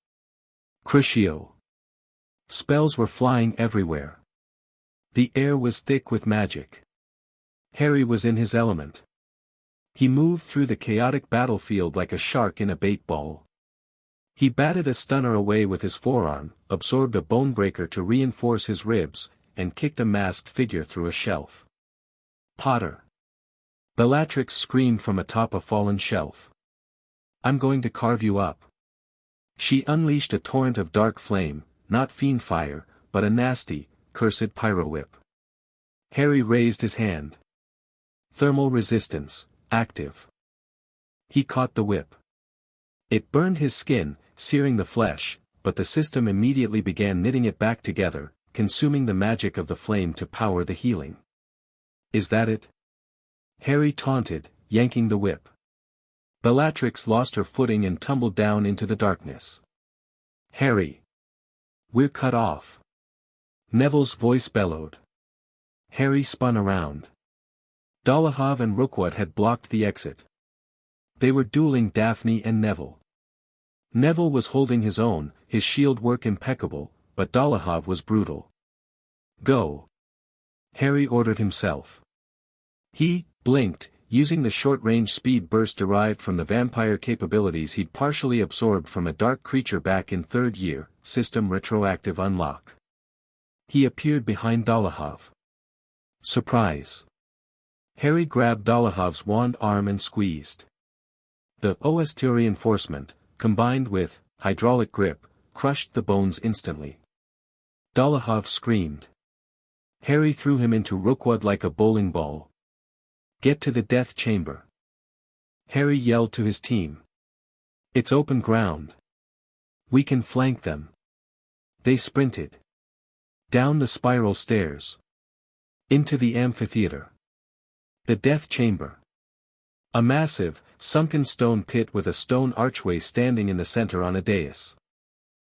Crucio. Spells were flying everywhere. The air was thick with magic. Harry was in his element. He moved through the chaotic battlefield like a shark in a bait ball. He batted a stunner away with his forearm, absorbed a bonebreaker to reinforce his ribs, and kicked a masked figure through a shelf. "Potter!" Bellatrix screamed from atop a fallen shelf. "I'm going to carve you up." She unleashed a torrent of dark flame, not fiend fire, but a nasty, cursed pyro whip. Harry raised his hand. Thermal resistance, active. He caught the whip. It burned his skin, searing the flesh, but the system immediately began knitting it back together, consuming the magic of the flame to power the healing. "Is that it?" Harry taunted, yanking the whip. Bellatrix lost her footing and tumbled down into the darkness. "Harry! We're cut off!" Neville's voice bellowed. Harry spun around. Dolohov and Rookwood had blocked the exit. They were dueling Daphne and Neville. Neville was holding his own, his shield work impeccable, but Dolohov was brutal. "Go!" Harry ordered himself. He blinked, using the short-range speed burst derived from the vampire capabilities he'd partially absorbed from a dark creature back in third year, system retroactive unlock. He appeared behind Dolohov. Surprise! Harry grabbed Dolohov's wand arm and squeezed. The OST reinforcement, combined with hydraulic grip, crushed the bones instantly. Dolohov screamed. Harry threw him into Rookwood like a bowling ball. "Get to the death chamber." Harry yelled to his team. "It's open ground. We can flank them." They sprinted. Down the spiral stairs. Into the amphitheater. The death chamber. A massive, sunken stone pit with a stone archway standing in the center on a dais.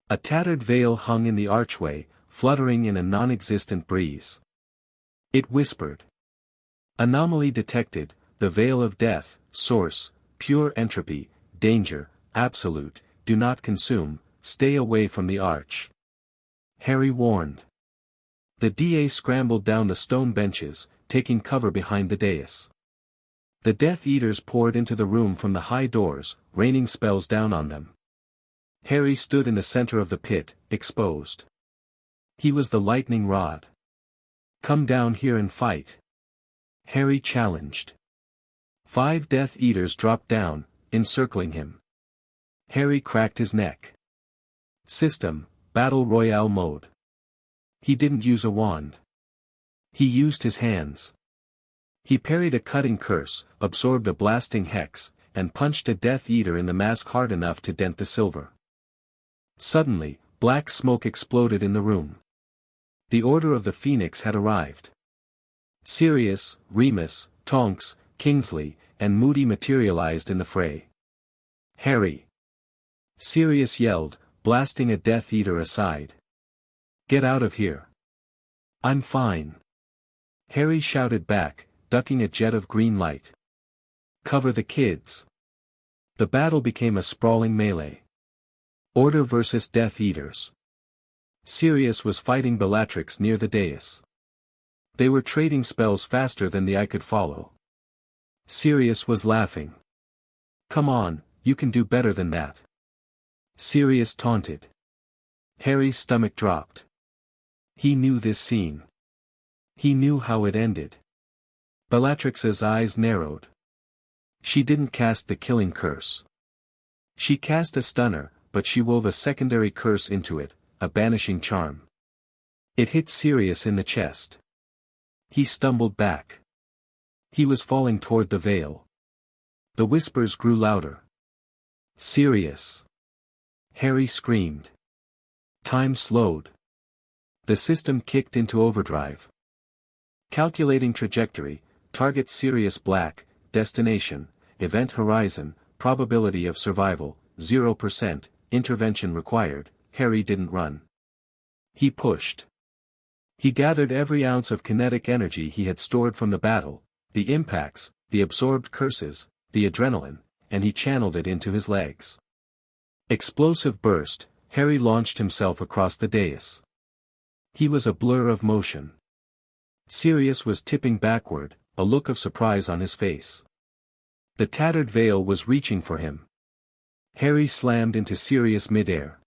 A tattered veil hung in the archway, fluttering in a non-existent breeze. It whispered. "Anomaly detected, the veil of death, source, pure entropy, danger, absolute, do not consume, stay away from the arch." Harry warned. The DA scrambled down the stone benches, taking cover behind the dais. The Death Eaters poured into the room from the high doors, raining spells down on them. Harry stood in the center of the pit, exposed. He was the lightning rod. "Come down here and fight." Harry challenged. 5 Death Eaters dropped down, encircling him. Harry cracked his neck. System, Battle Royale mode. He didn't use a wand. He used his hands. He parried a cutting curse, absorbed a blasting hex, and punched a Death Eater in the mask hard enough to dent the silver. Suddenly, black smoke exploded in the room. The Order of the Phoenix had arrived. Sirius, Remus, Tonks, Kingsley, and Moody materialized in the fray. Harry! Sirius yelled, blasting a Death Eater aside. Get out of here. I'm fine. Harry shouted back, ducking a jet of green light. Cover the kids. The battle became a sprawling melee. Order versus Death Eaters. Sirius was fighting Bellatrix near the dais. They were trading spells faster than the eye could follow. Sirius was laughing. Come on, you can do better than that. Sirius taunted. Harry's stomach dropped. He knew this scene. He knew how it ended. Bellatrix's eyes narrowed. She didn't cast the killing curse. She cast a stunner, but she wove a secondary curse into it, a banishing charm. It hit Sirius in the chest. He stumbled back. He was falling toward the veil. The whispers grew louder. Sirius! Harry screamed. Time slowed. The system kicked into overdrive. Calculating trajectory, target Sirius Black, destination, event horizon, probability of survival, 0%, intervention required. Harry didn't run. He pushed. He gathered every ounce of kinetic energy he had stored from the battle, the impacts, the absorbed curses, the adrenaline, and he channeled it into his legs. Explosive burst, Harry launched himself across the dais. He was a blur of motion. Sirius was tipping backward, a look of surprise on his face. The tattered veil was reaching for him. Harry slammed into Sirius midair.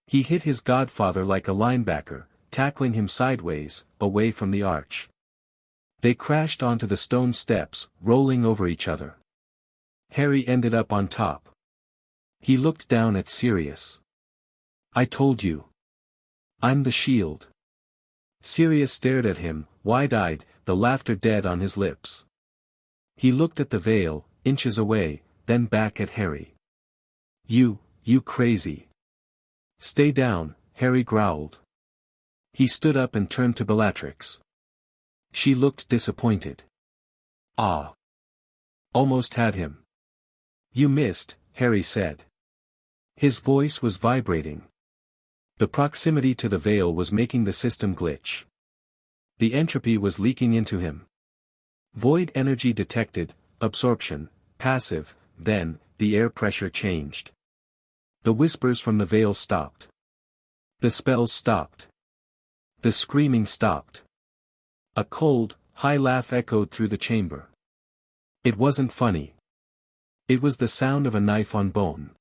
He hit his godfather like a linebacker, tackling him sideways, away from the arch. They crashed onto the stone steps, rolling over each other. Harry ended up on top. He looked down at Sirius. I told you. I'm the shield. Sirius stared at him, wide-eyed, the laughter dead on his lips. He looked at the veil, inches away, then back at Harry. You crazy. Stay down, Harry growled. He stood up and turned to Bellatrix. She looked disappointed. Ah. Almost had him. You missed, Harry said. His voice was vibrating. The proximity to the veil was making the system glitch. The entropy was leaking into him. Void energy detected, absorption, passive, then, the air pressure changed. The whispers from the veil stopped. The spells stopped. The screaming stopped. A cold, high laugh echoed through the chamber. It wasn't funny. It was the sound of a knife on bone.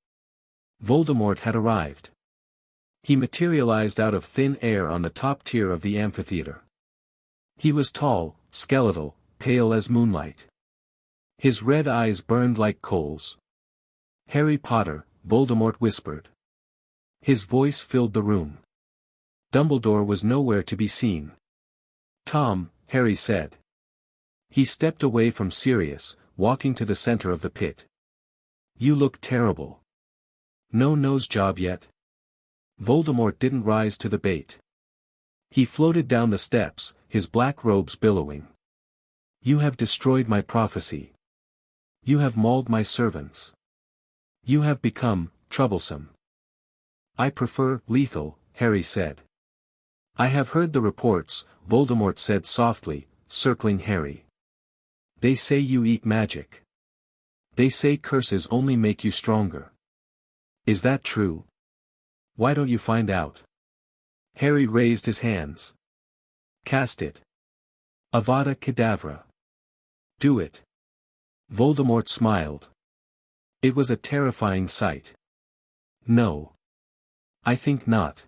Voldemort had arrived. He materialized out of thin air on the top tier of the amphitheater. He was tall, skeletal, pale as moonlight. His red eyes burned like coals. Harry Potter, Voldemort whispered. His voice filled the room. Dumbledore was nowhere to be seen. Tom, Harry said. He stepped away from Sirius, walking to the center of the pit. You look terrible. No nose job yet? Voldemort didn't rise to the bait. He floated down the steps, his black robes billowing. You have destroyed my prophecy. You have mauled my servants. You have become troublesome. I prefer lethal, Harry said. I have heard the reports, Voldemort said softly, circling Harry. They say you eat magic. They say curses only make you stronger. Is that true? Why don't you find out? Harry raised his hands. Cast it. Avada Kedavra. Do it. Voldemort smiled. It was a terrifying sight. No. I think not.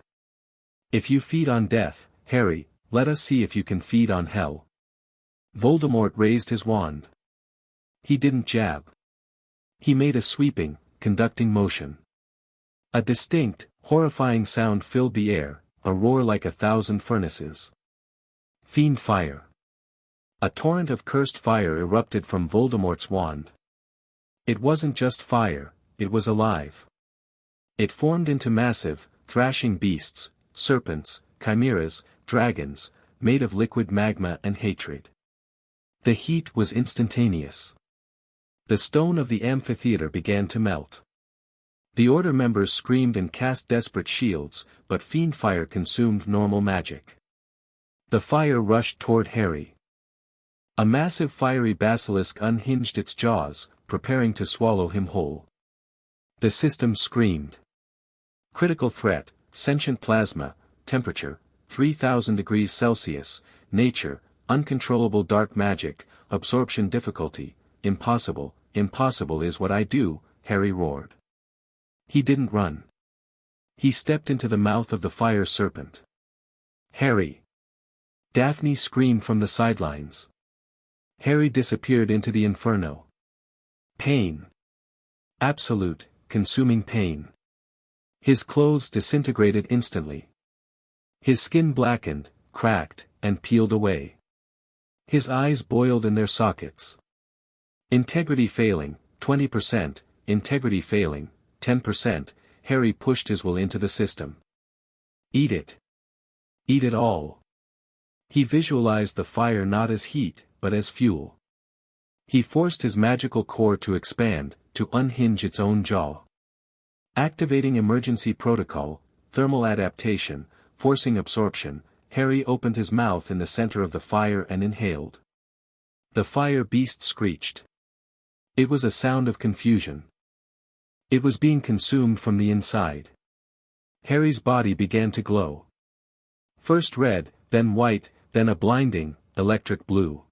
If you feed on death, Harry, let us see if you can feed on hell. Voldemort raised his wand. He didn't jab. He made a sweeping, conducting motion. A distinct, horrifying sound filled the air, a roar like 1,000 furnaces. Fiend fire. A torrent of cursed fire erupted from Voldemort's wand. It wasn't just fire, it was alive. It formed into massive, thrashing beasts, serpents, chimeras, dragons, made of liquid magma and hatred. The heat was instantaneous. The stone of the amphitheater began to melt. The Order members screamed and cast desperate shields, but fiend fire consumed normal magic. The fire rushed toward Harry. A massive fiery basilisk unhinged its jaws, preparing to swallow him whole. The system screamed. Critical threat, sentient plasma, temperature, 3,000 degrees Celsius, nature, uncontrollable dark magic, absorption difficulty, impossible, impossible is what I do, Harry roared. He didn't run. He stepped into the mouth of the fire serpent. Harry! Daphne screamed from the sidelines. Harry disappeared into the inferno. Pain. Absolute, consuming pain. His clothes disintegrated instantly. His skin blackened, cracked, and peeled away. His eyes boiled in their sockets. Integrity failing, 20%, integrity failing, 10%, Harry pushed his will into the system. Eat it. Eat it all. He visualized the fire not as heat, but as fuel. He forced his magical core to expand, to unhinge its own jaw. Activating emergency protocol, thermal adaptation, forcing absorption, Harry opened his mouth in the center of the fire and inhaled. The fire beast screeched. It was a sound of confusion. It was being consumed from the inside. Harry's body began to glow. First red, then white, then a blinding, electric blue.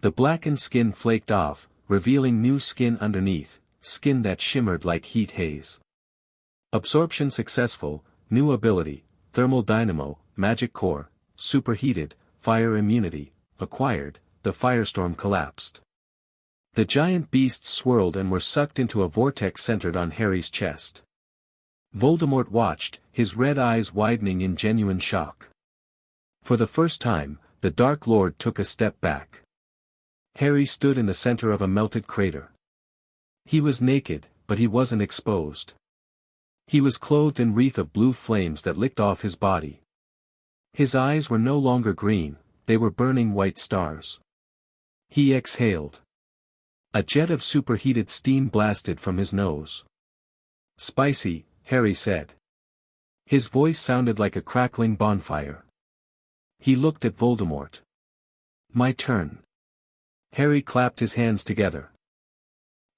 The blackened skin flaked off, revealing new skin underneath, skin that shimmered like heat haze. Absorption successful, new ability, thermal dynamo, magic core, superheated, fire immunity, acquired, the firestorm collapsed. The giant beasts swirled and were sucked into a vortex centered on Harry's chest. Voldemort watched, his red eyes widening in genuine shock. For the first time, the Dark Lord took a step back. Harry stood in the center of a melted crater. He was naked, but he wasn't exposed. He was clothed in a wreath of blue flames that licked off his body. His eyes were no longer green, they were burning white stars. He exhaled. A jet of superheated steam blasted from his nose. Spicy, Harry said. His voice sounded like a crackling bonfire. He looked at Voldemort. My turn. Harry clapped his hands together.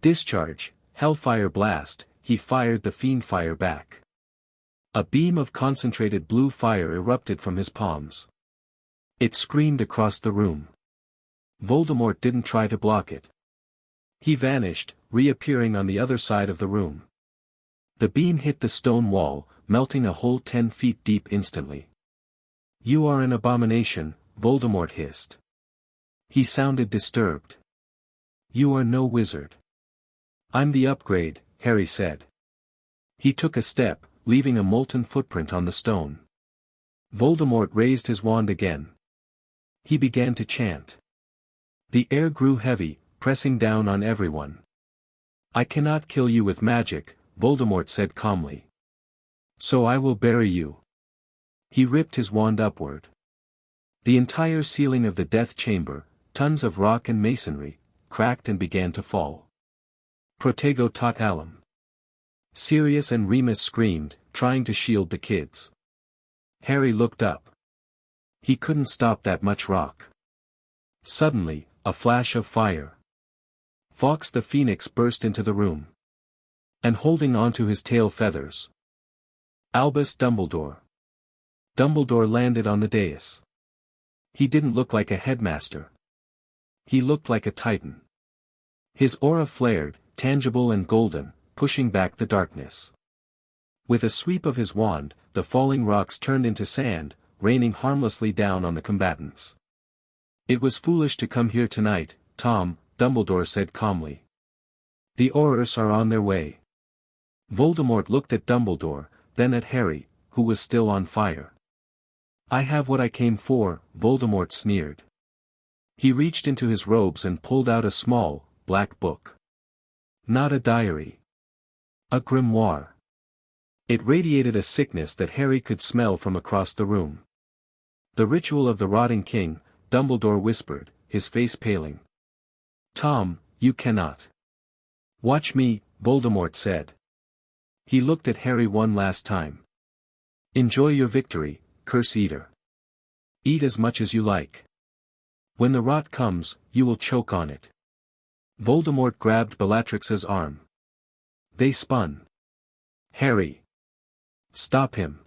Discharge, Hellfire Blast, he fired the fiend fire back. A beam of concentrated blue fire erupted from his palms. It screamed across the room. Voldemort didn't try to block it. He vanished, reappearing on the other side of the room. The beam hit the stone wall, melting a hole 10 feet deep instantly. You are an abomination, Voldemort hissed. He sounded disturbed. You are no wizard. I'm the upgrade, Harry said. He took a step, leaving a molten footprint on the stone. Voldemort raised his wand again. He began to chant. The air grew heavy, pressing down on everyone. I cannot kill you with magic, Voldemort said calmly. So I will bury you. He ripped his wand upward. The entire ceiling of the death chamber, tons of rock and masonry, cracked and began to fall. Protego tot alum. Sirius and Remus screamed, trying to shield the kids. Harry looked up. He couldn't stop that much rock. Suddenly, a flash of fire. Fawkes the Phoenix burst into the room. And holding onto his tail feathers. Albus Dumbledore. Dumbledore landed on the dais. He didn't look like a headmaster. He looked like a titan. His aura flared, tangible and golden, pushing back the darkness. With a sweep of his wand, the falling rocks turned into sand, raining harmlessly down on the combatants. It was foolish to come here tonight, Tom, Dumbledore said calmly. The Aurors are on their way. Voldemort looked at Dumbledore, then at Harry, who was still on fire. I have what I came for, Voldemort sneered. He reached into his robes and pulled out a small, black book. Not a diary. A grimoire. It radiated a sickness that Harry could smell from across the room. The Ritual of the Rotting King, Dumbledore whispered, his face paling. Tom, you cannot. Watch me, Voldemort said. He looked at Harry one last time. Enjoy your victory, Curse Eater. Eat as much as you like. When the rot comes, you will choke on it. Voldemort grabbed Bellatrix's arm. They spun. Harry! Stop him!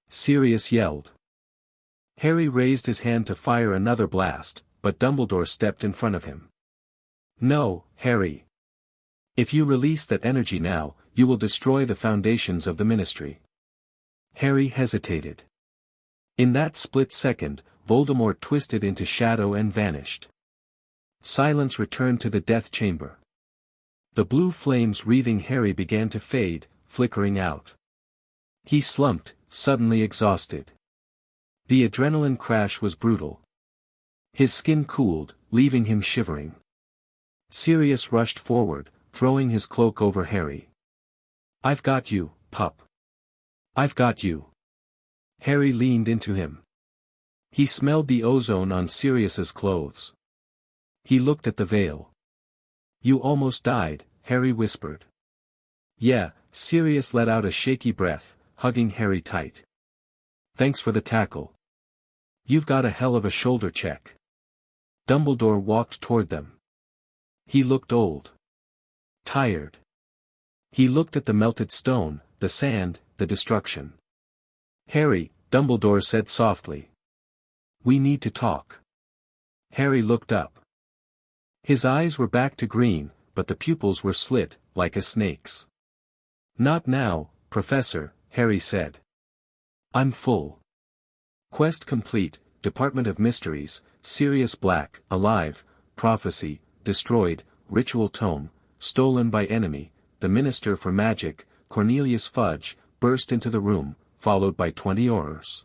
Sirius yelled. Harry raised his hand to fire another blast, but Dumbledore stepped in front of him. No, Harry. If you release that energy now, you will destroy the foundations of the Ministry. Harry hesitated. In that split second, Voldemort twisted into shadow and vanished. Silence returned to the death chamber. The blue flames wreathing Harry began to fade, flickering out. He slumped, suddenly exhausted. The adrenaline crash was brutal. His skin cooled, leaving him shivering. Sirius rushed forward, throwing his cloak over Harry. I've got you, pup. I've got you. Harry leaned into him. He smelled the ozone on Sirius's clothes. He looked at the veil. You almost died, Harry whispered. Yeah, Sirius let out a shaky breath, hugging Harry tight. Thanks for the tackle. You've got a hell of a shoulder check. Dumbledore walked toward them. He looked old. Tired. He looked at the melted stone, the sand, the destruction. Harry, Dumbledore said softly. We need to talk. Harry looked up. His eyes were back to green, but the pupils were slit, like a snake's. Not now, Professor, Harry said. I'm full. Quest complete, Department of Mysteries, Sirius Black, alive, prophecy, destroyed, ritual tome, stolen by enemy, the Minister for Magic, Cornelius Fudge, burst into the room, followed by 20 Aurors.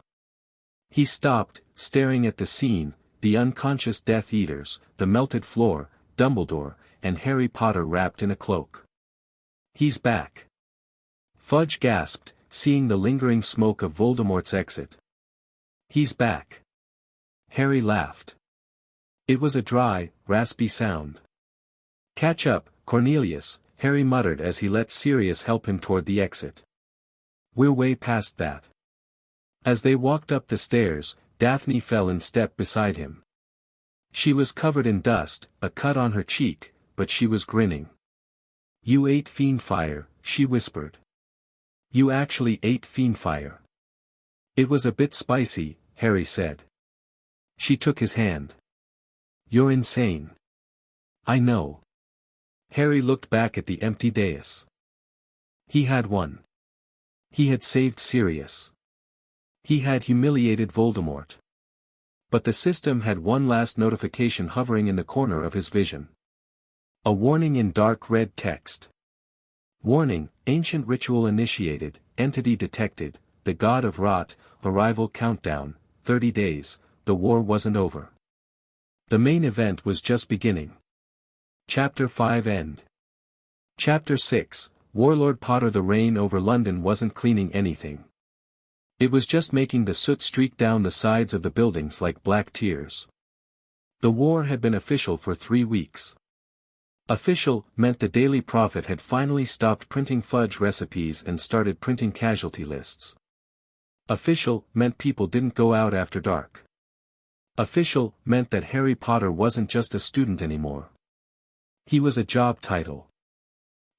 He stopped, staring at the scene, the unconscious Death Eaters, the melted floor, Dumbledore, and Harry Potter wrapped in a cloak. He's back. Fudge gasped, seeing the lingering smoke of Voldemort's exit. He's back. Harry laughed. It was a dry, raspy sound. Catch up, Cornelius, Harry muttered as he let Sirius help him toward the exit. We're way past that. As they walked up the stairs, Daphne fell in step beside him. She was covered in dust, a cut on her cheek, but she was grinning. You ate fiendfire, she whispered. You actually ate fiendfire. It was a bit spicy, Harry said. She took his hand. You're insane. I know. Harry looked back at the empty dais. He had won. He had saved Sirius. He had humiliated Voldemort. But the system had one last notification hovering in the corner of his vision. A warning in dark red text. Warning, ancient ritual initiated, entity detected, the god of rot, arrival countdown, 30 days, the war wasn't over. The main event was just beginning. Chapter 5 End. Chapter 6, Warlord Potter. The rain over London wasn't cleaning anything. It was just making the soot streak down the sides of the buildings like black tears. The war had been official for 3 weeks. Official meant the Daily Prophet had finally stopped printing fudge recipes and started printing casualty lists. Official meant people didn't go out after dark. Official meant that Harry Potter wasn't just a student anymore. He was a job title.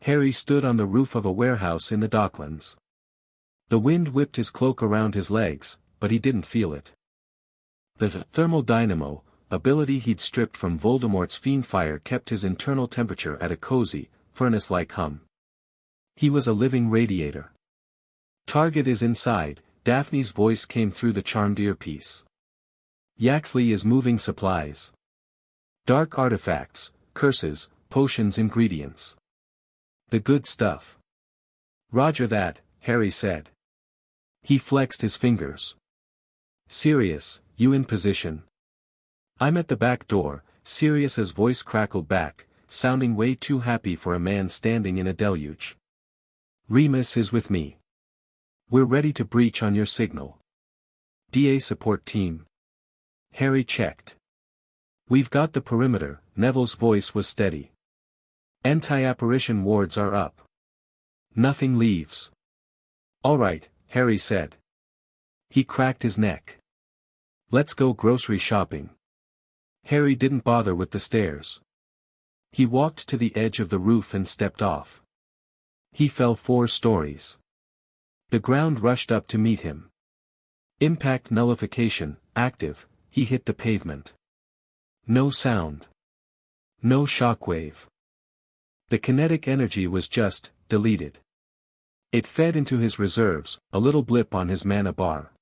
Harry stood on the roof of a warehouse in the Docklands. The wind whipped his cloak around his legs, but he didn't feel it. The thermal dynamo, ability he'd stripped from Voldemort's fiendfire, kept his internal temperature at a cozy, furnace-like hum. He was a living radiator. Target is inside, Daphne's voice came through the charmed earpiece. Yaxley is moving supplies. Dark artifacts, curses, potions, ingredients. The good stuff. Roger that, Harry said. He flexed his fingers. Sirius, you in position? I'm at the back door, Sirius's voice crackled back, sounding way too happy for a man standing in a deluge. Remus is with me. We're ready to breach on your signal. DA support team. Harry checked. We've got the perimeter, Neville's voice was steady. Anti-apparition wards are up. Nothing leaves. All right, Harry said. He cracked his neck. Let's go grocery shopping. Harry didn't bother with the stairs. He walked to the edge of the roof and stepped off. He fell 4 stories. The ground rushed up to meet him. Impact nullification, active, he hit the pavement. No sound. No shockwave. The kinetic energy was just, deleted. It fed into his reserves, a little blip on his mana bar.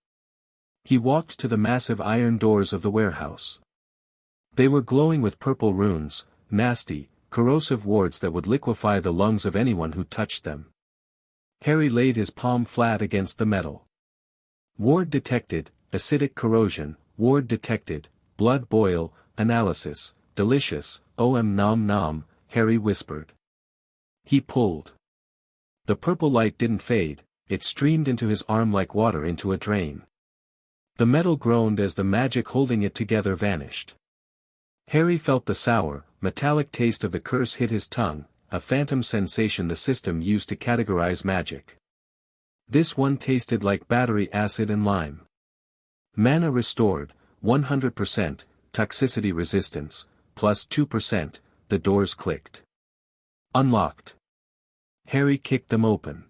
He walked to the massive iron doors of the warehouse. They were glowing with purple runes, nasty, corrosive wards that would liquefy the lungs of anyone who touched them. Harry laid his palm flat against the metal. Ward detected, acidic corrosion, ward detected, blood boil, analysis, delicious, nom nom, Harry whispered. He pulled. The purple light didn't fade, it streamed into his arm like water into a drain. The metal groaned as the magic holding it together vanished. Harry felt the sour, metallic taste of the curse hit his tongue, a phantom sensation the system used to categorize magic. This one tasted like battery acid and lime. Mana restored, 100%, toxicity resistance, plus 2%, the doors clicked. Unlocked. Harry kicked them open.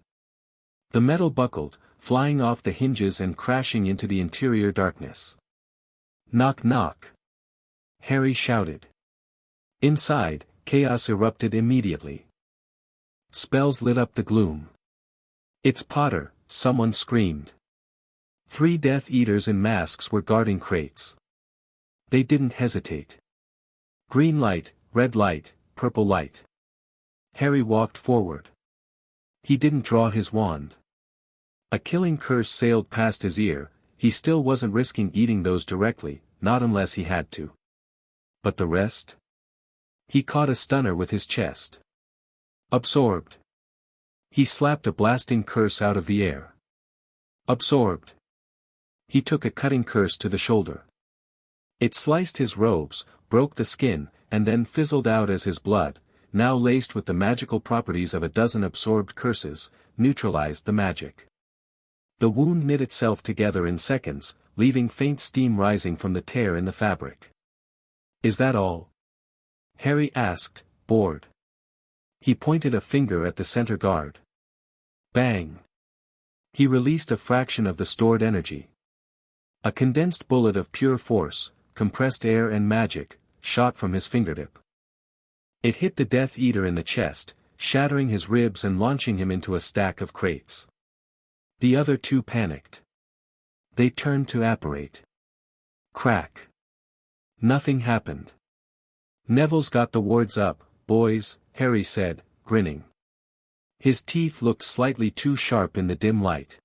The metal buckled, flying off the hinges and crashing into the interior darkness. Knock knock. Harry shouted. Inside, chaos erupted immediately. Spells lit up the gloom. It's Potter, someone screamed. 3 Death Eaters in masks were guarding crates. They didn't hesitate. Green light, red light, purple light. Harry walked forward. He didn't draw his wand. A killing curse sailed past his ear, he still wasn't risking eating those directly, not unless he had to. But the rest? He caught a stunner with his chest. Absorbed. He slapped a blasting curse out of the air. Absorbed. He took a cutting curse to the shoulder. It sliced his robes, broke the skin, and then fizzled out as his blood, now laced with the magical properties of a dozen absorbed curses, neutralized the magic. The wound knit itself together in seconds, leaving faint steam rising from the tear in the fabric. Is that all? Harry asked, bored. He pointed a finger at the center guard. Bang. He released a fraction of the stored energy. A condensed bullet of pure force, compressed air and magic, shot from his fingertip. It hit the Death Eater in the chest, shattering his ribs and launching him into a stack of crates. The other 2 panicked. They turned to apparate. Crack. Nothing happened. Neville's got the wards up, boys, Harry said, grinning. His teeth looked slightly too sharp in the dim light.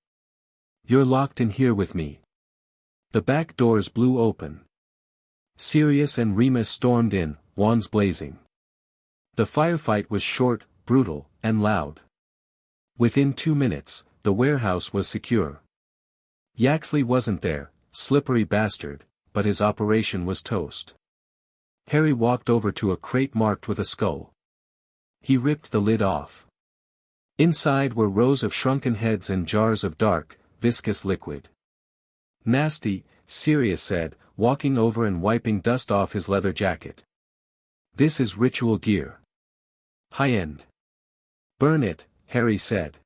You're locked in here with me. The back doors blew open. Sirius and Remus stormed in, wands blazing. The firefight was short, brutal, and loud. Within 2 minutes, the warehouse was secure. Yaxley wasn't there, slippery bastard, but his operation was toast. Harry walked over to a crate marked with a skull. He ripped the lid off. Inside were rows of shrunken heads and jars of dark, viscous liquid. Nasty, Sirius said, walking over and wiping dust off his leather jacket. This is ritual gear. High-end. Burn it, Harry said.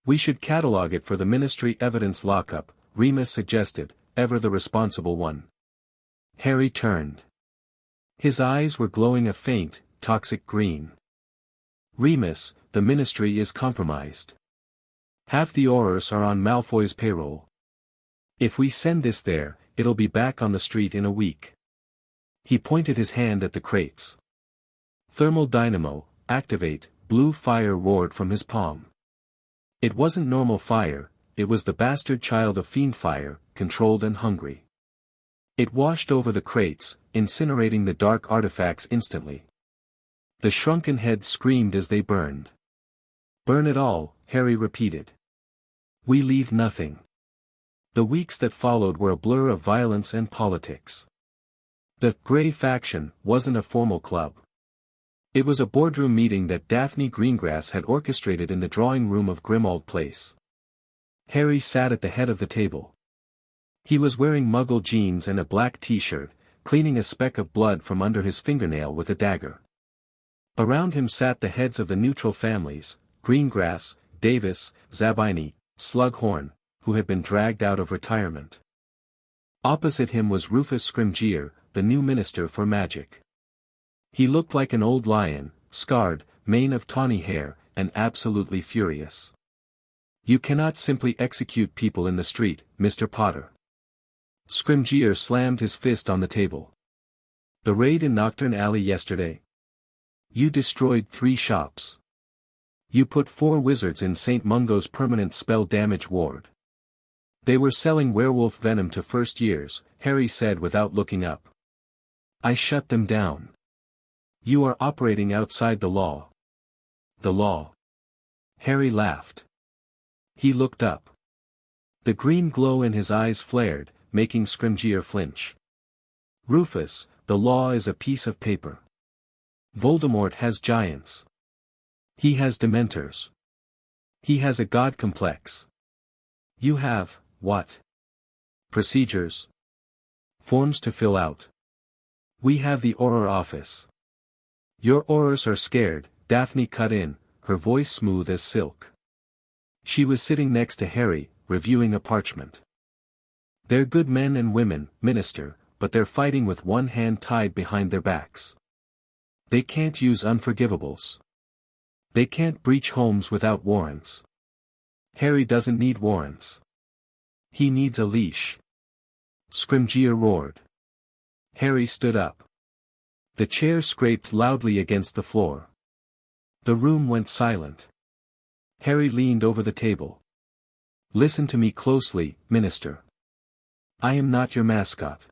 We should catalog it for the Ministry evidence lockup, Remus suggested, ever the responsible one. Harry turned. His eyes were glowing a faint, toxic green. Remus, the Ministry is compromised. Half the Aurors are on Malfoy's payroll. If we send this there, it'll be back on the street in a week. He pointed his hand at the crates. Thermal dynamo, activate, blue fire roared from his palm. It wasn't normal fire, it was the bastard child of fiend fire, controlled and hungry. It washed over the crates, incinerating the dark artifacts instantly. The shrunken heads screamed as they burned. Burn it all, Harry repeated. We leave nothing. The weeks that followed were a blur of violence and politics. The Grey Faction wasn't a formal club. It was a boardroom meeting that Daphne Greengrass had orchestrated in the drawing room of Grimmauld Place. Harry sat at the head of the table. He was wearing muggle jeans and a black t-shirt, cleaning a speck of blood from under his fingernail with a dagger. Around him sat the heads of the neutral families, Greengrass, Davis, Zabini, Slughorn, who had been dragged out of retirement. Opposite him was Rufus Scrimgeour, the new Minister for Magic. He looked like an old lion, scarred, mane of tawny hair, and absolutely furious. You cannot simply execute people in the street, Mr. Potter. Scrimgeour slammed his fist on the table. The raid in Knockturn Alley yesterday? You destroyed 3 shops. You put 4 wizards in St. Mungo's permanent spell damage ward. They were selling werewolf venom to first years, Harry said without looking up. I shut them down. You are operating outside the law. The law? Harry laughed. He looked up. The green glow in his eyes flared, making Scrimgeour flinch. Rufus, the law is a piece of paper. Voldemort has giants. He has Dementors. He has a god complex. You have, what? Procedures. Forms to fill out. We have the Auror office. Your Aurors are scared, Daphne cut in, her voice smooth as silk. She was sitting next to Harry, reviewing a parchment. They're good men and women, Minister, but they're fighting with one hand tied behind their backs. They can't use unforgivables. They can't breach homes without warrants. Harry doesn't need warrants. He needs a leash. Scrimgeour roared. Harry stood up. The chair scraped loudly against the floor. The room went silent. Harry leaned over the table. Listen to me closely, Minister. I am not your mascot.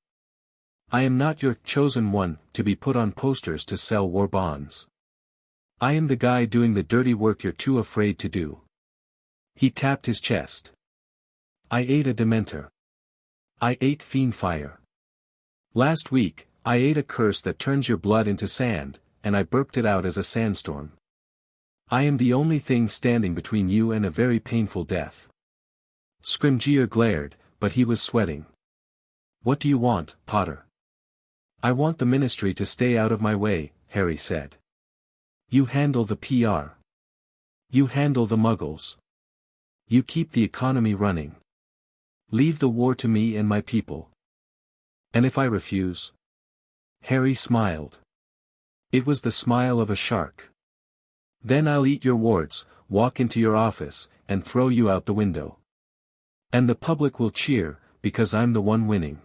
I am not your chosen one, to be put on posters to sell war bonds. I am the guy doing the dirty work you're too afraid to do. He tapped his chest. I ate a Dementor. I ate fiend fire. Last week, I ate a curse that turns your blood into sand, and I burped it out as a sandstorm. I am the only thing standing between you and a very painful death. Scrimgeour glared, but he was sweating. What do you want, Potter? I want the Ministry to stay out of my way, Harry said. You handle the PR. You handle the Muggles. You keep the economy running. Leave the war to me and my people. And if I refuse? Harry smiled. It was the smile of a shark. Then I'll eat your wards, walk into your office, and throw you out the window. And the public will cheer, because I'm the one winning.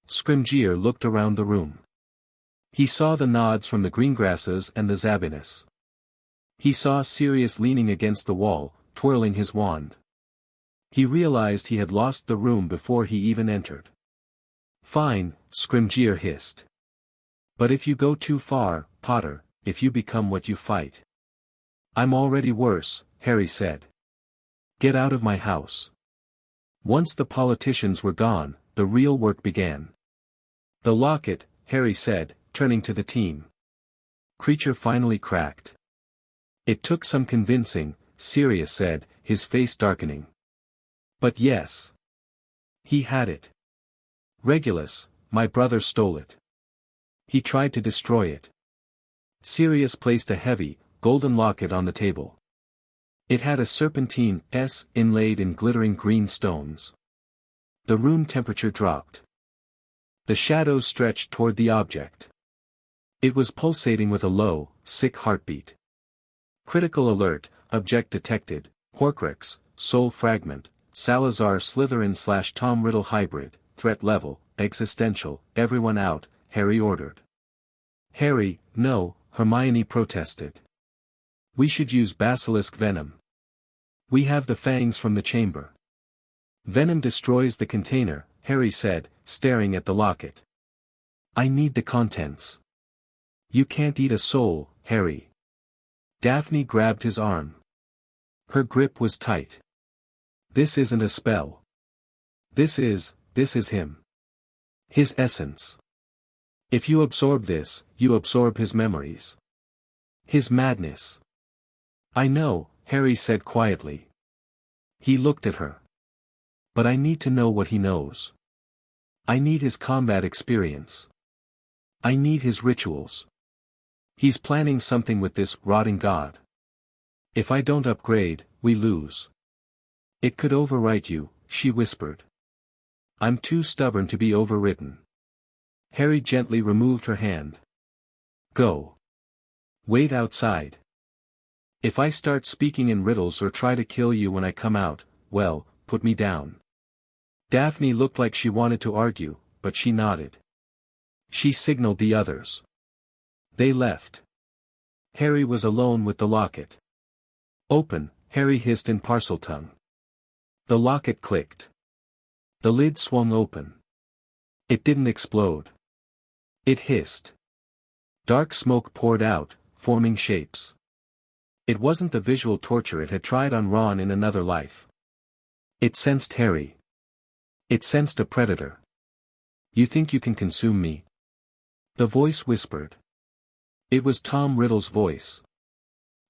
Scrimgeour looked around the room. He saw the nods from the Greengrasses and the Zabinis. He saw Sirius leaning against the wall, twirling his wand. He realized he had lost the room before he even entered. Fine, Scrimgeour hissed. But if you go too far, Potter, if you become what you fight. I'm already worse, Harry said. Get out of my house. Once the politicians were gone, the real work began. The Locket, Harry said, turning to the team. Creature finally cracked. It took some convincing, Sirius said, his face darkening. But yes. He had it. Regulus, my brother stole it. He tried to destroy it. Sirius placed a heavy, golden locket on the table. It had a serpentine S inlaid in glittering green stones. The room temperature dropped. The shadows stretched toward the object. It was pulsating with a low, sick heartbeat. Critical alert, object detected, Horcrux, soul fragment, Salazar Slytherin/Tom Riddle hybrid, threat level, existential, everyone out, Harry ordered. Harry, no, Hermione protested. We should use basilisk venom. We have the fangs from the chamber. Venom destroys the container, Harry said, staring at the locket. I need the contents. You can't eat a soul, Harry. Daphne grabbed his arm. Her grip was tight. This isn't a spell. This is him. His essence. If you absorb this, you absorb his memories. His madness. I know, Harry said quietly. He looked at her. But I need to know what he knows. I need his combat experience. I need his rituals. He's planning something with this rotting god. If I don't upgrade, we lose. It could overwrite you, she whispered. I'm too stubborn to be overridden. Harry gently removed her hand. Go. Wait outside. If I start speaking in riddles or try to kill you when I come out, well, put me down. Daphne looked like she wanted to argue, but she nodded. She signaled the others. They left. Harry was alone with the locket. Open, Harry hissed in Parseltongue. The locket clicked. The lid swung open. It didn't explode. It hissed. Dark smoke poured out, forming shapes. It wasn't the visual torture it had tried on Ron in another life. It sensed Harry. It sensed a predator. You think you can consume me? The voice whispered. It was Tom Riddle's voice.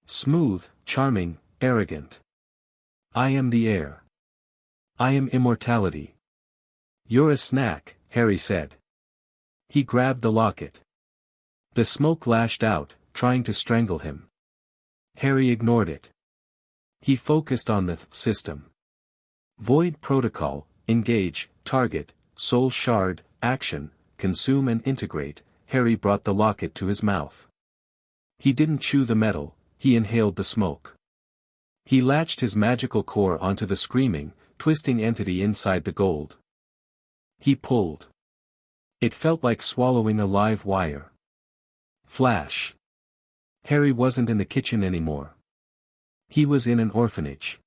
Smooth, charming, arrogant. I am the air. I am immortality. You're a snack, Harry said. He grabbed the locket. The smoke lashed out, trying to strangle him. Harry ignored it. He focused on the system. Void protocol, engage, target, soul shard, action, consume and integrate. Harry brought the locket to his mouth. He didn't chew the metal, he inhaled the smoke. He latched his magical core onto the screaming, twisting entity inside the gold. He pulled. It felt like swallowing a live wire. Flash. Harry wasn't in the kitchen anymore. He was in an orphanage.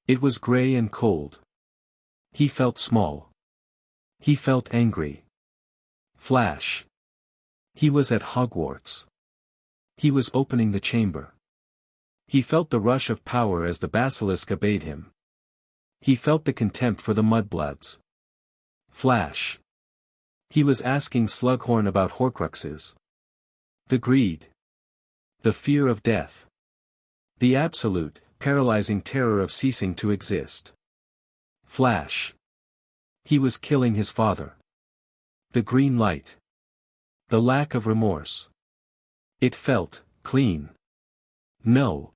It was gray and cold. He felt small. He felt angry. Flash. He was at Hogwarts. He was opening the chamber. He felt the rush of power as the basilisk obeyed him. He felt the contempt for the mudbloods. Flash. He was asking Slughorn about Horcruxes. The greed. The fear of death. The absolute, paralyzing terror of ceasing to exist. Flash. He was killing his father. The green light. The lack of remorse. It felt clean. No.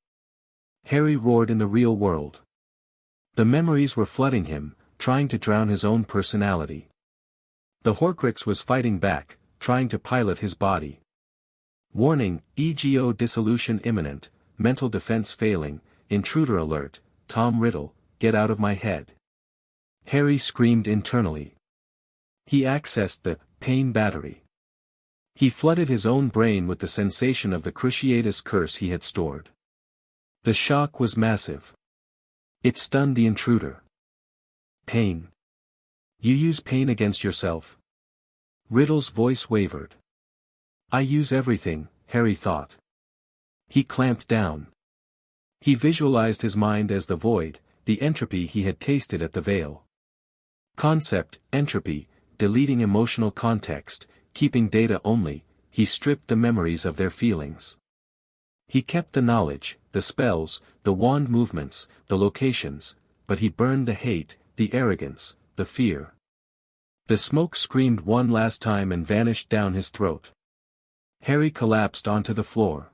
Harry roared in the real world. The memories were flooding him, trying to drown his own personality. The Horcrux was fighting back, trying to pilot his body. Warning, EGO dissolution imminent, mental defense failing, intruder alert, Tom Riddle, get out of my head. Harry screamed internally. He accessed the pain battery. He flooded his own brain with the sensation of the Cruciatus curse he had stored. The shock was massive. It stunned the intruder. Pain. You use pain against yourself? Riddle's voice wavered. I use everything, Harry thought. He clamped down. He visualized his mind as the void, the entropy he had tasted at the Veil. Concept, entropy, deleting emotional context, keeping data only, he stripped the memories of their feelings. He kept the knowledge, the spells, the wand movements, the locations, but he burned the hate, the arrogance, the fear. The smoke screamed one last time and vanished down his throat. Harry collapsed onto the floor.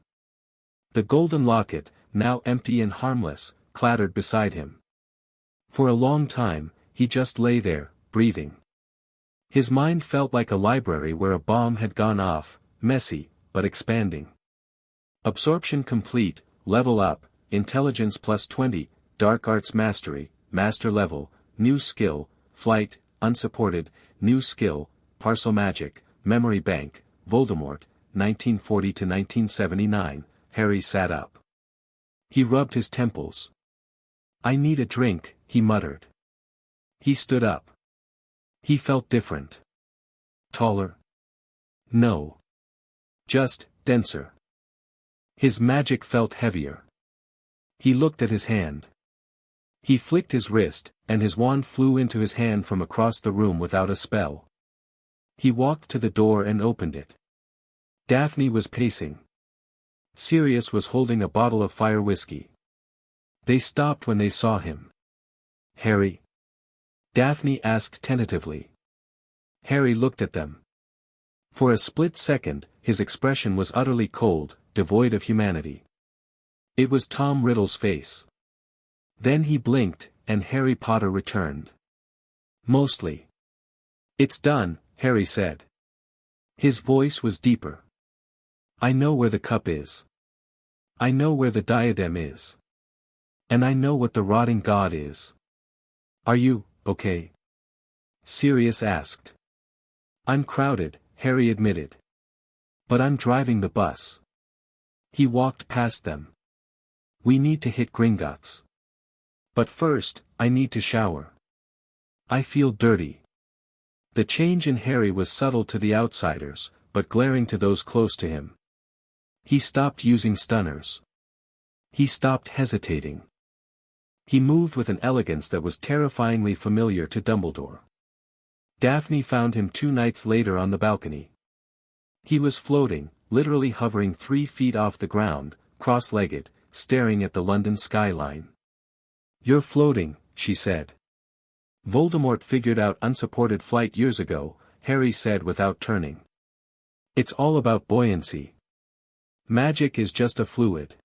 The golden locket, now empty and harmless, clattered beside him. For a long time, he just lay there, breathing. His mind felt like a library where a bomb had gone off, messy, but expanding. Absorption complete, level up, intelligence +20, dark arts mastery, master level, new skill, flight, unsupported, new skill, parcel magic, memory bank, Voldemort, 1940 to 1979, Harry sat up. He rubbed his temples. I need a drink, he muttered. He stood up. He felt different. Taller? No. Just, denser. His magic felt heavier. He looked at his hand. He flicked his wrist, and his wand flew into his hand from across the room without a spell. He walked to the door and opened it. Daphne was pacing. Sirius was holding a bottle of fire whiskey. They stopped when they saw him. Harry? Daphne asked tentatively. Harry looked at them. For a split second, his expression was utterly cold, devoid of humanity. It was Tom Riddle's face. Then he blinked, and Harry Potter returned. Mostly. It's done, Harry said. His voice was deeper. I know where the cup is. I know where the diadem is. And I know what the rotting god is. Are you, okay? Sirius asked. I'm crowded, Harry admitted. But I'm driving the bus. He walked past them. We need to hit Gringotts. But first, I need to shower. I feel dirty. The change in Harry was subtle to the outsiders, but glaring to those close to him. He stopped using stunners. He stopped hesitating. He moved with an elegance that was terrifyingly familiar to Dumbledore. Daphne found him 2 nights later on the balcony. He was floating, literally hovering 3 feet off the ground, cross-legged, staring at the London skyline. You're floating, she said. Voldemort figured out unsupported flight years ago, Harry said without turning. It's all about buoyancy. Magic is just a fluid.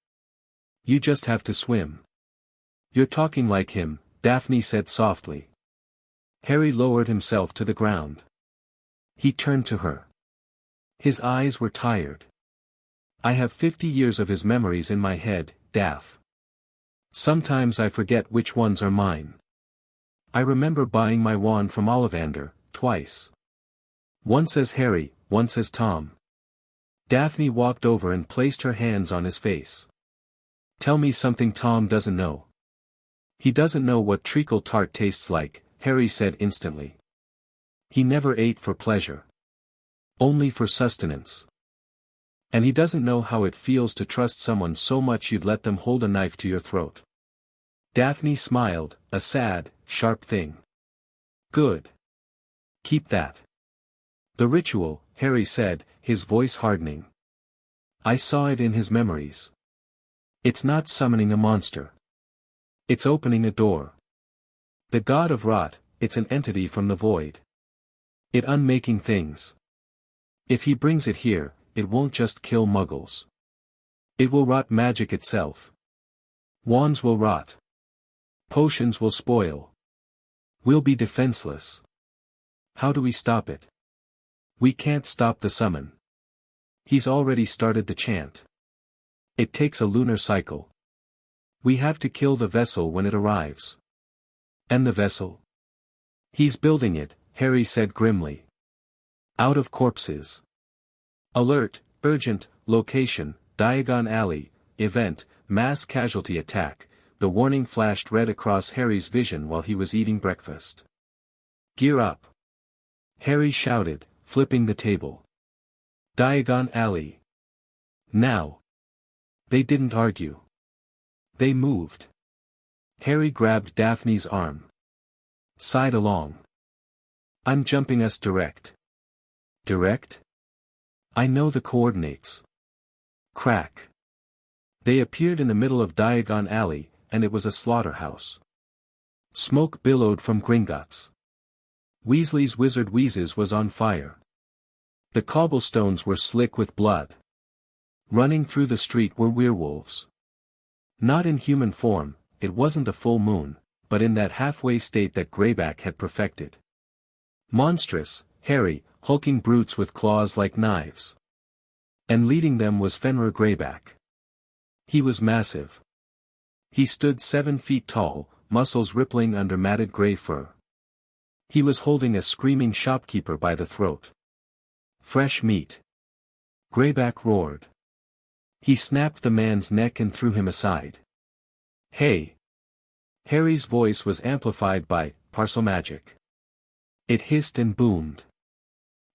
You just have to swim. You're talking like him, Daphne said softly. Harry lowered himself to the ground. He turned to her. His eyes were tired. I have 50 years of his memories in my head, Daph. Sometimes I forget which ones are mine. I remember buying my wand from Ollivander, twice. Once as Harry, once as Tom. Daphne walked over and placed her hands on his face. Tell me something Tom doesn't know. He doesn't know what treacle tart tastes like, Harry said instantly. He never ate for pleasure. Only for sustenance. And he doesn't know how it feels to trust someone so much you'd let them hold a knife to your throat. Daphne smiled, a sad, sharp thing. Good. Keep that. The ritual, Harry said, his voice hardening. I saw it in his memories. It's not summoning a monster. It's opening a door. The god of rot, it's an entity from the void. It unmaking things. If he brings it here, it won't just kill muggles. It will rot magic itself. Wands will rot. Potions will spoil. We'll be defenseless. How do we stop it? We can't stop the summon. He's already started the chant. It takes a lunar cycle. We have to kill the vessel when it arrives. And the vessel? He's building it, Harry said grimly. Out of corpses. Alert, urgent, location, Diagon Alley, event, mass casualty attack. The warning flashed red across Harry's vision while he was eating breakfast. Gear up. Harry shouted, flipping the table. Diagon Alley. Now. They didn't argue. They moved. Harry grabbed Daphne's arm. Side along. I'm jumping us direct. Direct? I know the coordinates. Crack. They appeared in the middle of Diagon Alley, and it was a slaughterhouse. Smoke billowed from Gringotts. Weasley's wizard Wheezes was on fire. The cobblestones were slick with blood. Running through the street were werewolves. Not in human form, it wasn't a full moon, but in that halfway state that Greyback had perfected. Monstrous, hairy, hulking brutes with claws like knives. And leading them was Fenrir Greyback. He was massive. He stood 7 feet tall, muscles rippling under matted gray fur. He was holding a screaming shopkeeper by the throat. Fresh meat. Greyback roared. He snapped the man's neck and threw him aside. Hey! Harry's voice was amplified by parcel magic. It hissed and boomed.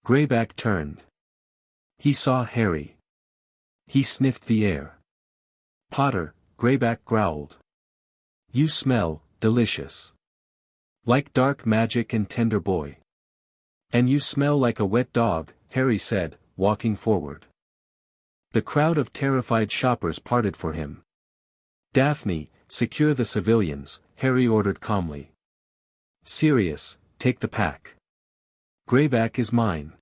Greyback turned. He saw Harry. He sniffed the air. Potter, Greyback growled. You smell delicious. Like dark magic and tender boy. And you smell like a wet dog, Harry said, walking forward. The crowd of terrified shoppers parted for him. Daphne, secure the civilians, Harry ordered calmly. Sirius, take the pack. Greyback is mine.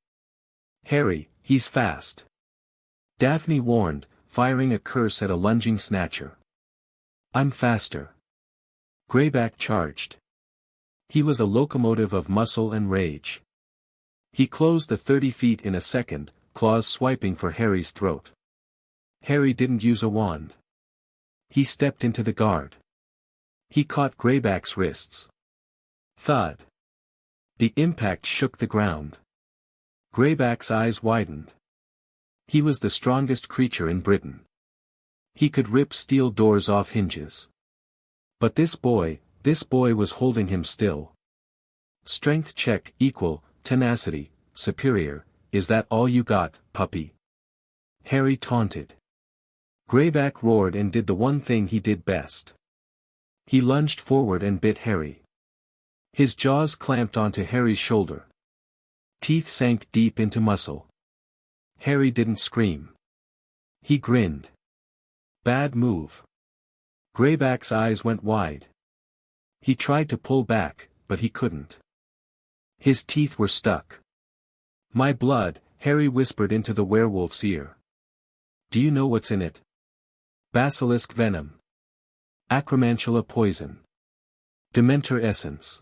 Harry, he's fast. Daphne warned, firing a curse at a lunging snatcher. I'm faster. Greyback charged. He was a locomotive of muscle and rage. He closed the 30 feet in a second, claws swiping for Harry's throat. Harry didn't use a wand. He stepped into the guard. He caught Greyback's wrists. Thud. The impact shook the ground. Greyback's eyes widened. He was the strongest creature in Britain. He could rip steel doors off hinges. But this boy was holding him still. Strength check equal, tenacity, superior, is that all you got, puppy? Harry taunted. Greyback roared and did the one thing he did best. He lunged forward and bit Harry. His jaws clamped onto Harry's shoulder. Teeth sank deep into muscle. Harry didn't scream. He grinned. Bad move. Greyback's eyes went wide. He tried to pull back, but he couldn't. His teeth were stuck. My blood, Harry whispered into the werewolf's ear. Do you know what's in it? Basilisk venom. Acromantula poison. Dementor essence.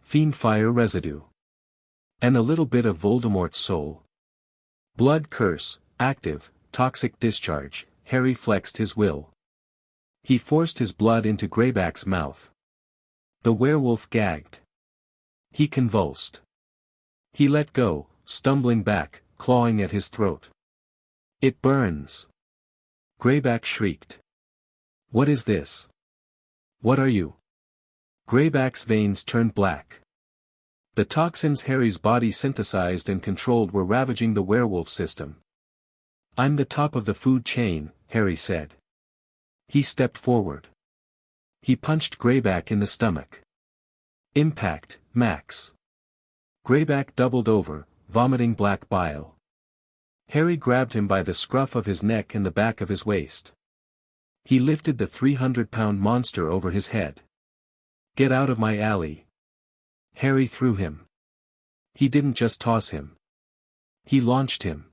Fiendfire residue. And a little bit of Voldemort's soul. Blood curse, active, toxic discharge, Harry flexed his will. He forced his blood into Greyback's mouth. The werewolf gagged. He convulsed. He let go, stumbling back, clawing at his throat. It burns. Greyback shrieked. What is this? What are you? Greyback's veins turned black. The toxins Harry's body synthesized and controlled were ravaging the werewolf system. I'm the top of the food chain, Harry said. He stepped forward. He punched Greyback in the stomach. Impact, max. Greyback doubled over, vomiting black bile. Harry grabbed him by the scruff of his neck and the back of his waist. He lifted the 300-pound monster over his head. Get out of my alley. Harry threw him. He didn't just toss him. He launched him.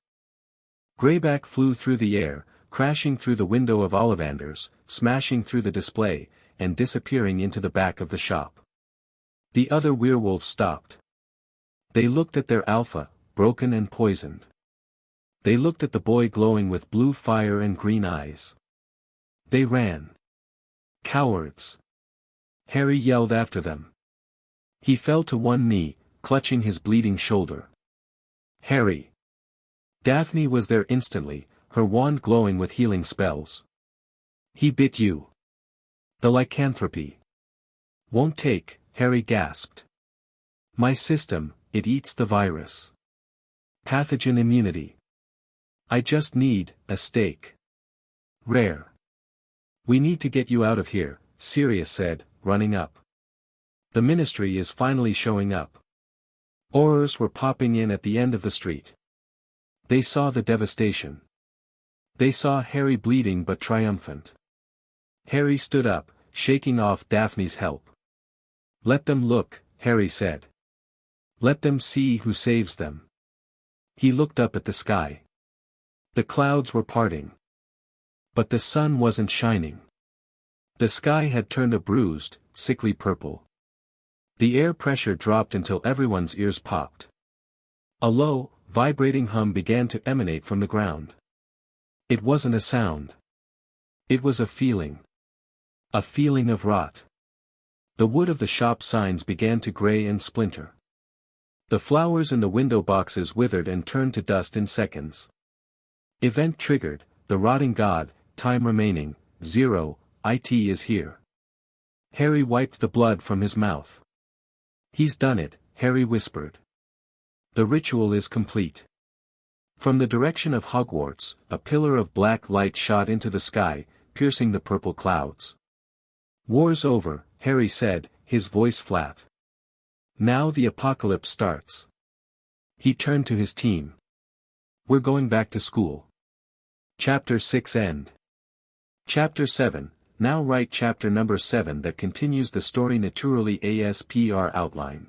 Greyback flew through the air, crashing through the window of Ollivander's, smashing through the display, and disappearing into the back of the shop. The other werewolves stopped. They looked at their alpha, broken and poisoned. They looked at the boy glowing with blue fire and green eyes. They ran. Cowards. Harry yelled after them. He fell to one knee, clutching his bleeding shoulder. Harry. Daphne was there instantly, her wand glowing with healing spells. He bit you. The lycanthropy. Won't take, Harry gasped. My system, it eats the virus. Pathogen immunity. I just need a steak. Rare. We need to get you out of here, Sirius said, running up. The ministry is finally showing up. Aurors were popping in at the end of the street. They saw the devastation. They saw Harry bleeding but triumphant. Harry stood up, shaking off Daphne's help. Let them look, Harry said. Let them see who saves them. He looked up at the sky. The clouds were parting. But the sun wasn't shining. The sky had turned a bruised, sickly purple. The air pressure dropped until everyone's ears popped. A low, vibrating hum began to emanate from the ground. It wasn't a sound. It was a feeling. A feeling of rot. The wood of the shop signs began to gray and splinter. The flowers in the window boxes withered and turned to dust in seconds. Event triggered, the rotting god, time remaining, 0, it is here. Harry wiped the blood from his mouth. He's done it, Harry whispered. The ritual is complete. From the direction of Hogwarts, a pillar of black light shot into the sky, piercing the purple clouds. War's over, Harry said, his voice flat. Now the apocalypse starts. He turned to his team. We're going back to school. Chapter 6 End. Chapter 7, now write chapter number 7 that continues the story naturally ASPR outline.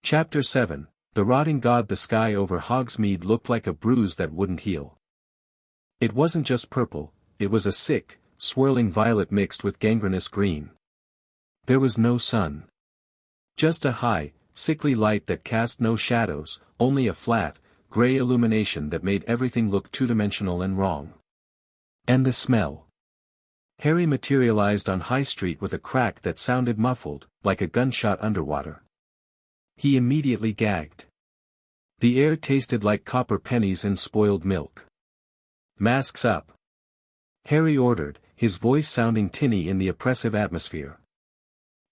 Chapter 7, The Rotting God. The sky over Hogsmeade looked like a bruise that wouldn't heal. It wasn't just purple, it was a sick, swirling violet mixed with gangrenous green. There was no sun. Just a high, sickly light that cast no shadows, only a flat, gray illumination that made everything look two-dimensional and wrong. And the smell. Harry materialized on High Street with a crack that sounded muffled, like a gunshot underwater. He immediately gagged. The air tasted like copper pennies and spoiled milk. Masks up. Harry ordered, his voice sounding tinny in the oppressive atmosphere.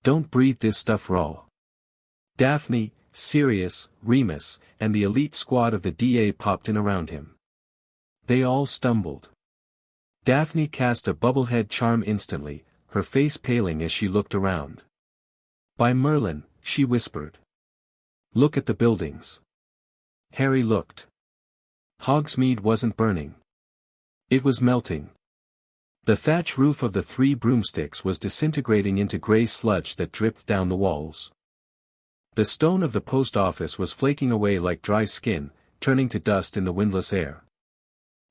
Don't breathe this stuff raw. Daphne, Sirius, Remus, and the elite squad of the DA popped in around him. They all stumbled. Daphne cast a bubblehead charm instantly, her face paling as she looked around. By Merlin, she whispered. Look at the buildings. Harry looked. Hogsmeade wasn't burning. It was melting. The thatch roof of the 3 broomsticks was disintegrating into grey sludge that dripped down the walls. The stone of the post office was flaking away like dry skin, turning to dust in the windless air.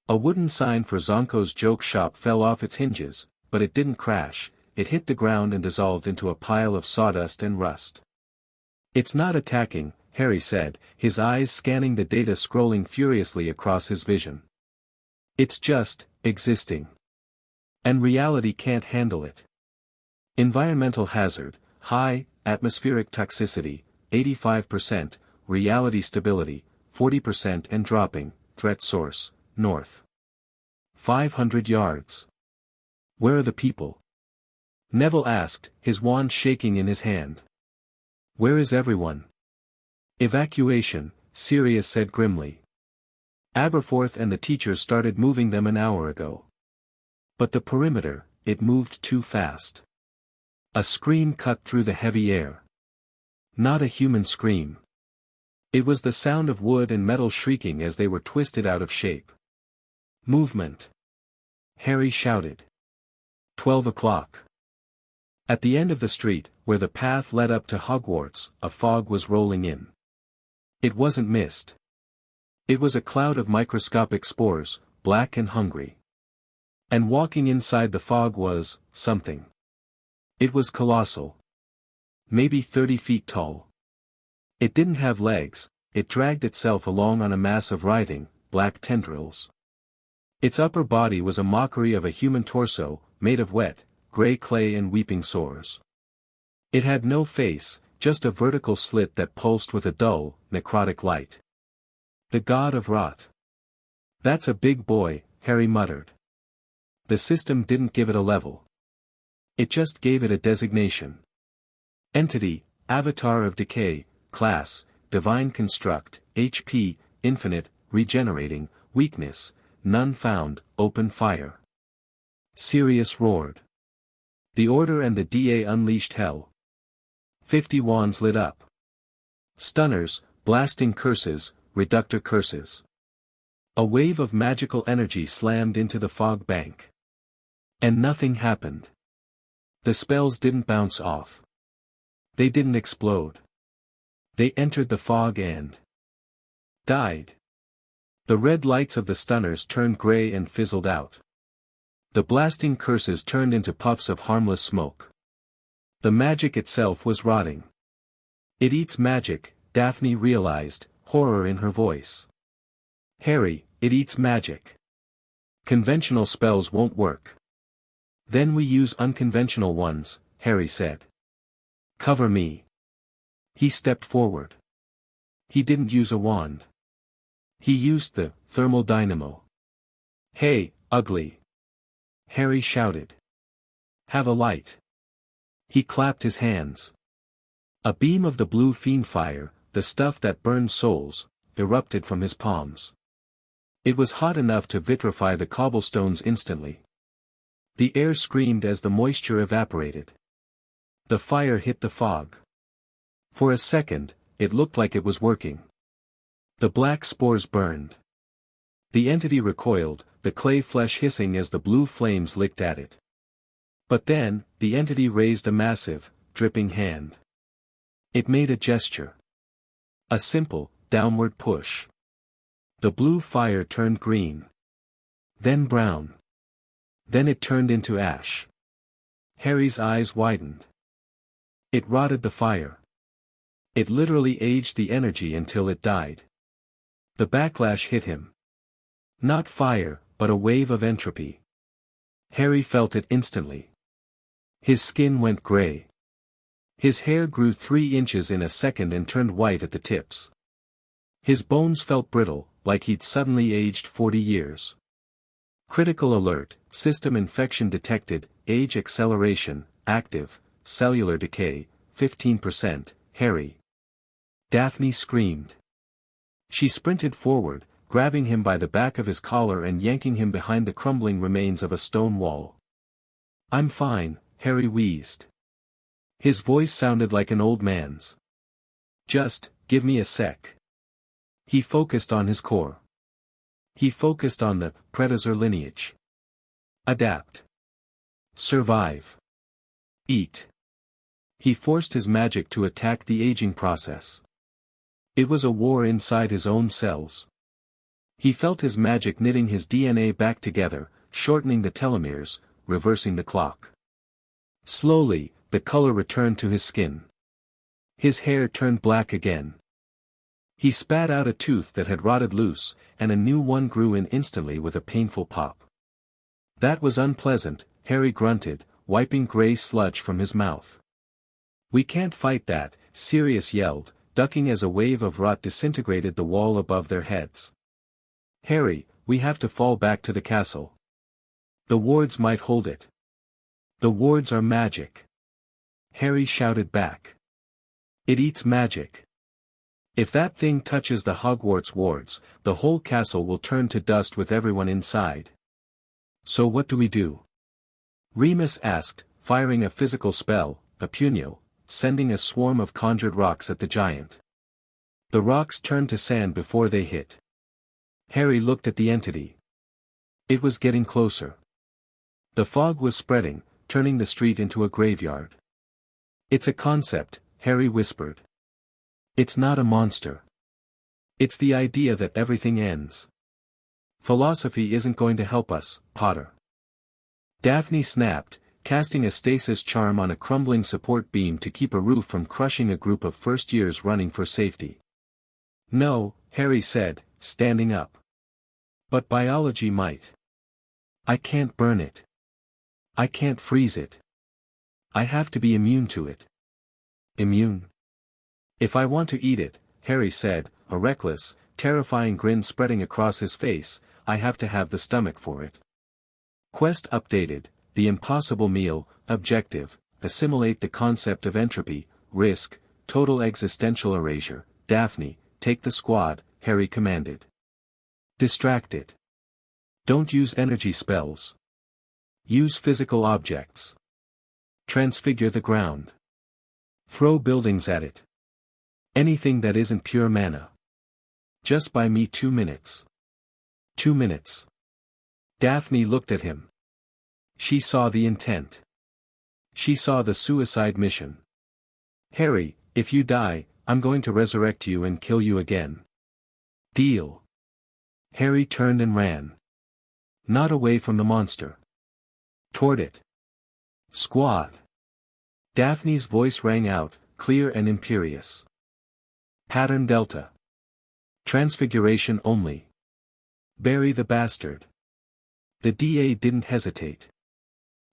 A wooden sign for Zonko's joke shop fell off its hinges, but it didn't crash, it hit the ground and dissolved into a pile of sawdust and rust. It's not attacking, Harry said, his eyes scanning the data scrolling furiously across his vision. It's just, existing. And reality can't handle it. Environmental hazard, high, atmospheric toxicity, 85%, reality stability, 40% and dropping, threat source, north. 500 yards. Where are the people? Neville asked, his wand shaking in his hand. Where is everyone? Evacuation, Sirius said grimly. Aberforth and the teachers started moving them an hour ago. But the perimeter, it moved too fast. A scream cut through the heavy air. Not a human scream. It was the sound of wood and metal shrieking as they were twisted out of shape. Movement. Harry shouted. 12 o'clock. At the end of the street, where the path led up to Hogwarts, a fog was rolling in. It wasn't mist. It was a cloud of microscopic spores, black and hungry. And walking inside the fog was, something. It was colossal. Maybe 30 feet tall. It didn't have legs, it dragged itself along on a mass of writhing, black tendrils. Its upper body was a mockery of a human torso, made of wet, gray clay and weeping sores. It had no face, just a vertical slit that pulsed with a dull, necrotic light. The god of rot. That's a big boy, Harry muttered. The system didn't give it a level. It just gave it a designation. Entity, Avatar of Decay, Class, Divine Construct, HP, Infinite, Regenerating, Weakness, None Found, Open Fire. Sirius roared. The Order and the DA unleashed hell. 50 wands lit up. Stunners, blasting curses, reductor curses. A wave of magical energy slammed into the fog bank. And nothing happened. The spells didn't bounce off. They didn't explode. They entered the fog and died. The red lights of the stunners turned gray and fizzled out. The blasting curses turned into puffs of harmless smoke. The magic itself was rotting. It eats magic, Daphne realized, horror in her voice. Harry, it eats magic. Conventional spells won't work. Then we use unconventional ones, Harry said. Cover me. He stepped forward. He didn't use a wand. He used the thermal dynamo. Hey, ugly! Harry shouted. Have a light. He clapped his hands. A beam of the blue fiend fire, the stuff that burned souls, erupted from his palms. It was hot enough to vitrify the cobblestones instantly. The air screamed as the moisture evaporated. The fire hit the fog. For a second, it looked like it was working. The black spores burned. The entity recoiled, the clay flesh hissing as the blue flames licked at it. But then, the entity raised a massive, dripping hand. It made a gesture. A simple, downward push. The blue fire turned green. Then brown. Then it turned into ash. Harry's eyes widened. It rotted the fire. It literally aged the energy until it died. The backlash hit him. Not fire, but a wave of entropy. Harry felt it instantly. His skin went gray. His hair grew 3 inches in a second and turned white at the tips. His bones felt brittle, like he'd suddenly aged 40 years. Critical alert, system infection detected, age acceleration, active, cellular decay, 15%, Harry. Daphne screamed. She sprinted forward, grabbing him by the back of his collar and yanking him behind the crumbling remains of a stone wall. I'm fine, Harry wheezed. His voice sounded like an old man's. Just, give me a sec. He focused on his core. He focused on the predator lineage. Adapt. Survive. Eat. He forced his magic to attack the aging process. It was a war inside his own cells. He felt his magic knitting his DNA back together, shortening the telomeres, reversing the clock. Slowly, the color returned to his skin. His hair turned black again. He spat out a tooth that had rotted loose, and a new one grew in instantly with a painful pop. That was unpleasant, Harry grunted, wiping gray sludge from his mouth. We can't fight that, Sirius yelled, ducking as a wave of rot disintegrated the wall above their heads. Harry, we have to fall back to the castle. The wards might hold it. The wards are magic. Harry shouted back. It eats magic. If that thing touches the Hogwarts wards, the whole castle will turn to dust with everyone inside. So what do we do? Remus asked, firing a physical spell, a punio, sending a swarm of conjured rocks at the giant. The rocks turned to sand before they hit. Harry looked at the entity. It was getting closer. The fog was spreading, turning the street into a graveyard. It's a concept, Harry whispered. It's not a monster. It's the idea that everything ends. Philosophy isn't going to help us, Potter. Daphne snapped, casting a stasis charm on a crumbling support beam to keep a roof from crushing a group of first-years running for safety. No, Harry said, standing up. But biology might. I can't burn it. I can't freeze it. I have to be immune to it. Immune? If I want to eat it, Harry said, a reckless, terrifying grin spreading across his face, I have to have the stomach for it. Quest updated, the impossible meal, objective, assimilate the concept of entropy, risk, total existential erasure, Daphne, take the squad, Harry commanded. Distract it. Don't use energy spells. Use physical objects. Transfigure the ground. Throw buildings at it. Anything that isn't pure mana. Just buy me 2 minutes. 2 minutes. Daphne looked at him. She saw the intent. She saw the suicide mission. Harry, if you die, I'm going to resurrect you and kill you again. Deal. Harry turned and ran. Not away from the monster. Toward it. Squad. Daphne's voice rang out, clear and imperious. Pattern Delta. Transfiguration only. Bury the bastard. The DA didn't hesitate.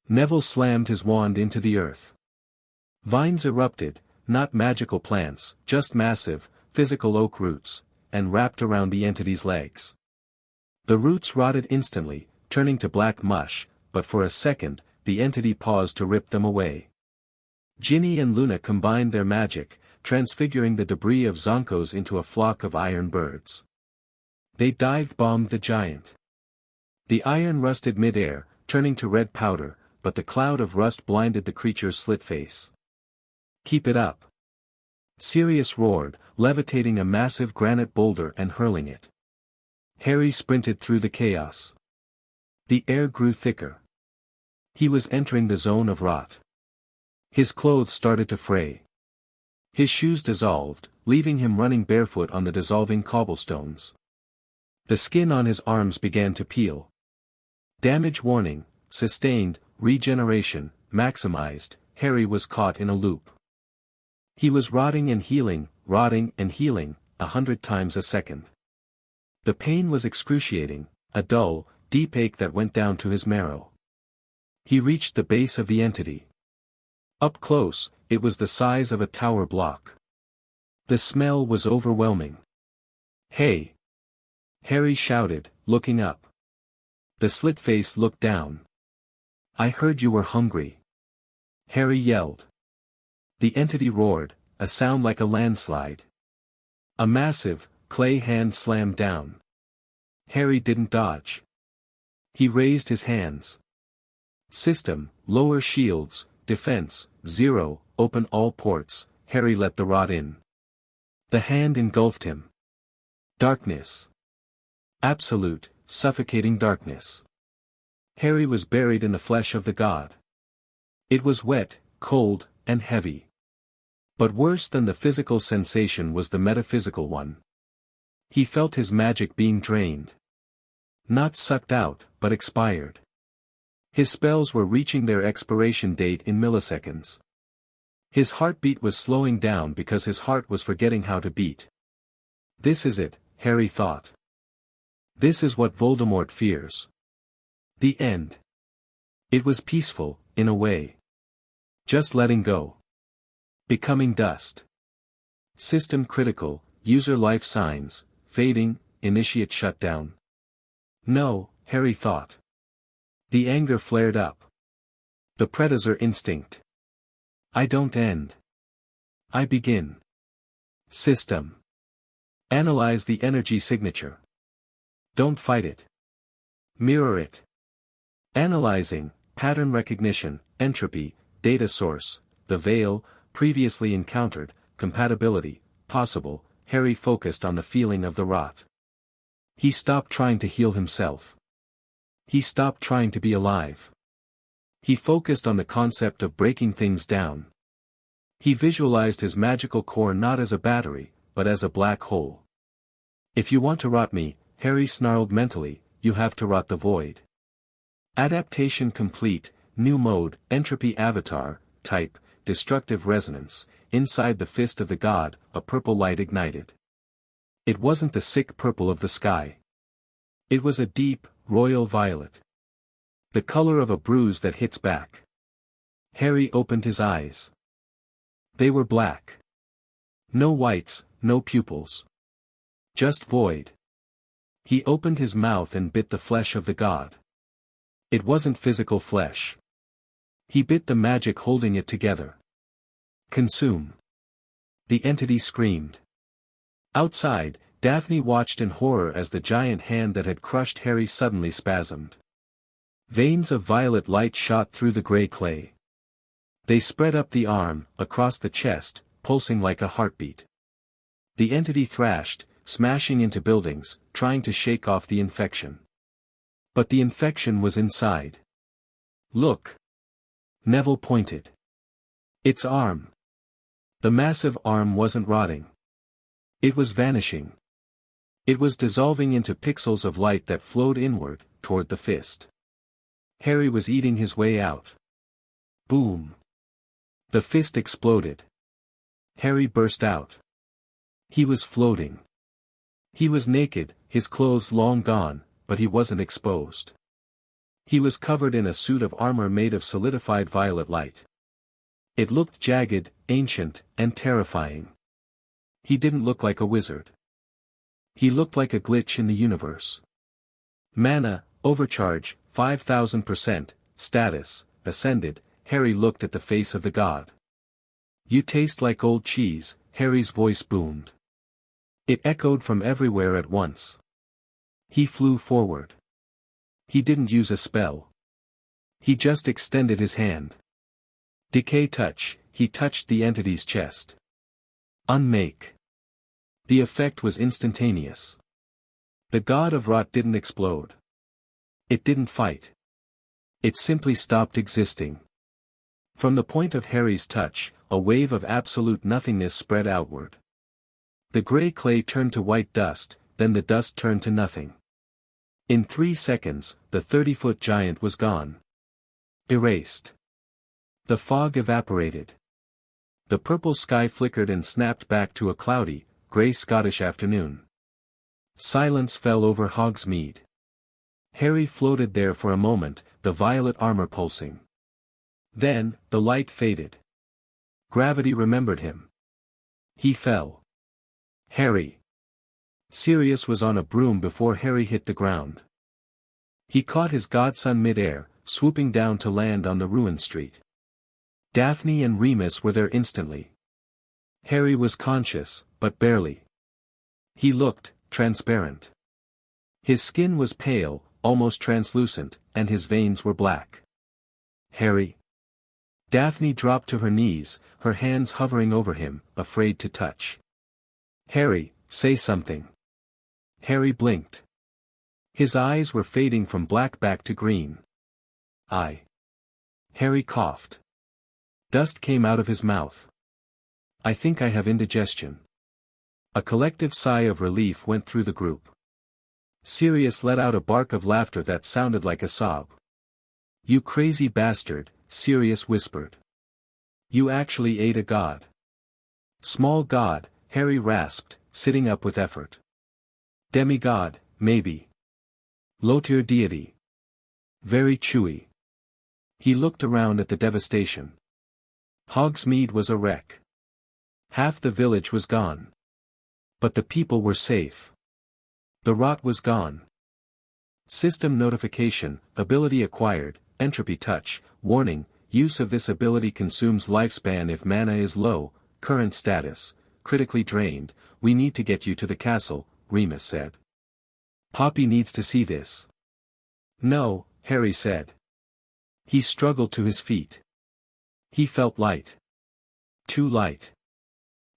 Neville slammed his wand into the earth. Vines erupted, not magical plants, just massive, physical oak roots, and wrapped around the entity's legs. The roots rotted instantly, turning to black mush, but for a second, the entity paused to rip them away. Ginny and Luna combined their magic, transfiguring the debris of Zonkos into a flock of iron birds. They dive-bombed the giant. The iron rusted mid-air, turning to red powder, but the cloud of rust blinded the creature's slit face. "Keep it up!" Sirius roared, levitating a massive granite boulder and hurling it. Harry sprinted through the chaos. The air grew thicker. He was entering the zone of rot. His clothes started to fray. His shoes dissolved, leaving him running barefoot on the dissolving cobblestones. The skin on his arms began to peel. Damage warning, sustained, regeneration, maximized. Harry was caught in a loop. He was rotting and healing, 100 times a second. The pain was excruciating, a dull, deep ache that went down to his marrow. He reached the base of the entity. Up close, it was the size of a tower block. The smell was overwhelming. "Hey!" Harry shouted, looking up. The slit face looked down. "I heard you were hungry." Harry yelled. The entity roared, a sound like a landslide. A massive, clay hand slammed down. Harry didn't dodge. He raised his hands. System, lower shields, defense, 0, open all ports. Harry let the rot in. The hand engulfed him. Darkness. Absolute, suffocating darkness. Harry was buried in the flesh of the god. It was wet, cold, and heavy. But worse than the physical sensation was the metaphysical one. He felt his magic being drained. Not sucked out, but expired. His spells were reaching their expiration date in milliseconds. His heartbeat was slowing down because his heart was forgetting how to beat. This is it, Harry thought. This is what Voldemort fears. The end. It was peaceful, in a way. Just letting go. Becoming dust. System critical, user life signs, fading, initiate shutdown. No, Harry thought. The anger flared up. The predator instinct. I don't end. I begin. System. Analyze the energy signature. Don't fight it. Mirror it. Analyzing, pattern recognition, entropy, data source, the veil, previously encountered, compatibility, possible. Harry focused on the feeling of the rot. He stopped trying to heal himself. He stopped trying to be alive. He focused on the concept of breaking things down. He visualized his magical core not as a battery, but as a black hole. If you want to rot me, Harry snarled mentally, you have to rot the void. Adaptation complete, new mode, entropy avatar, type, destructive resonance. Inside the fist of the god, a purple light ignited. It wasn't the sick purple of the sky. It was a deep, royal violet. The color of a bruise that hits back. Harry opened his eyes. They were black. No whites, no pupils. Just void. He opened his mouth and bit the flesh of the god. It wasn't physical flesh. He bit the magic holding it together. Consume. The entity screamed. Outside, Daphne watched in horror as the giant hand that had crushed Harry suddenly spasmed. Veins of violet light shot through the gray clay. They spread up the arm, across the chest, pulsing like a heartbeat. The entity thrashed, smashing into buildings, trying to shake off the infection. But the infection was inside. Look. Neville pointed. Its arm. The massive arm wasn't rotting. It was vanishing. It was dissolving into pixels of light that flowed inward, toward the fist. Harry was eating his way out. Boom. The fist exploded. Harry burst out. He was floating. He was naked, his clothes long gone, but he wasn't exposed. He was covered in a suit of armor made of solidified violet light. It looked jagged, ancient, and terrifying. He didn't look like a wizard. He looked like a glitch in the universe. Mana, overcharge, 5000%, status, ascended. Harry looked at the face of the god. You taste like old cheese, Harry's voice boomed. It echoed from everywhere at once. He flew forward. He didn't use a spell. He just extended his hand. Decay touch, he touched the entity's chest. Unmake. The effect was instantaneous. The god of rot didn't explode. It didn't fight. It simply stopped existing. From the point of Harry's touch, a wave of absolute nothingness spread outward. The grey clay turned to white dust, then the dust turned to nothing. In 3 seconds, the 30-foot giant was gone. Erased. The fog evaporated. The purple sky flickered and snapped back to a cloudy, grey Scottish afternoon. Silence fell over Hogsmeade. Harry floated there for a moment, the violet armor pulsing. Then, the light faded. Gravity remembered him. He fell. Harry. Sirius was on a broom before Harry hit the ground. He caught his godson mid-air, swooping down to land on the ruined street. Daphne and Remus were there instantly. Harry was conscious, but barely. He looked transparent. His skin was pale, almost translucent, and his veins were black. Harry. Daphne dropped to her knees, her hands hovering over him, afraid to touch. Harry, say something. Harry blinked. His eyes were fading from black back to green. Harry coughed. Dust came out of his mouth. I think I have indigestion. A collective sigh of relief went through the group. Sirius let out a bark of laughter that sounded like a sob. You crazy bastard, Sirius whispered. You actually ate a god. Small god, Harry rasped, sitting up with effort. Demigod, maybe. Low-tier deity. Very chewy. He looked around at the devastation. Hogsmeade was a wreck. Half the village was gone. But the people were safe. The rot was gone. System notification, ability acquired, entropy touch, warning, use of this ability consumes lifespan if mana is low, current status, critically drained, we need to get you to the castle, Remus said. Poppy needs to see this. No, Harry said. He struggled to his feet. He felt light. Too light.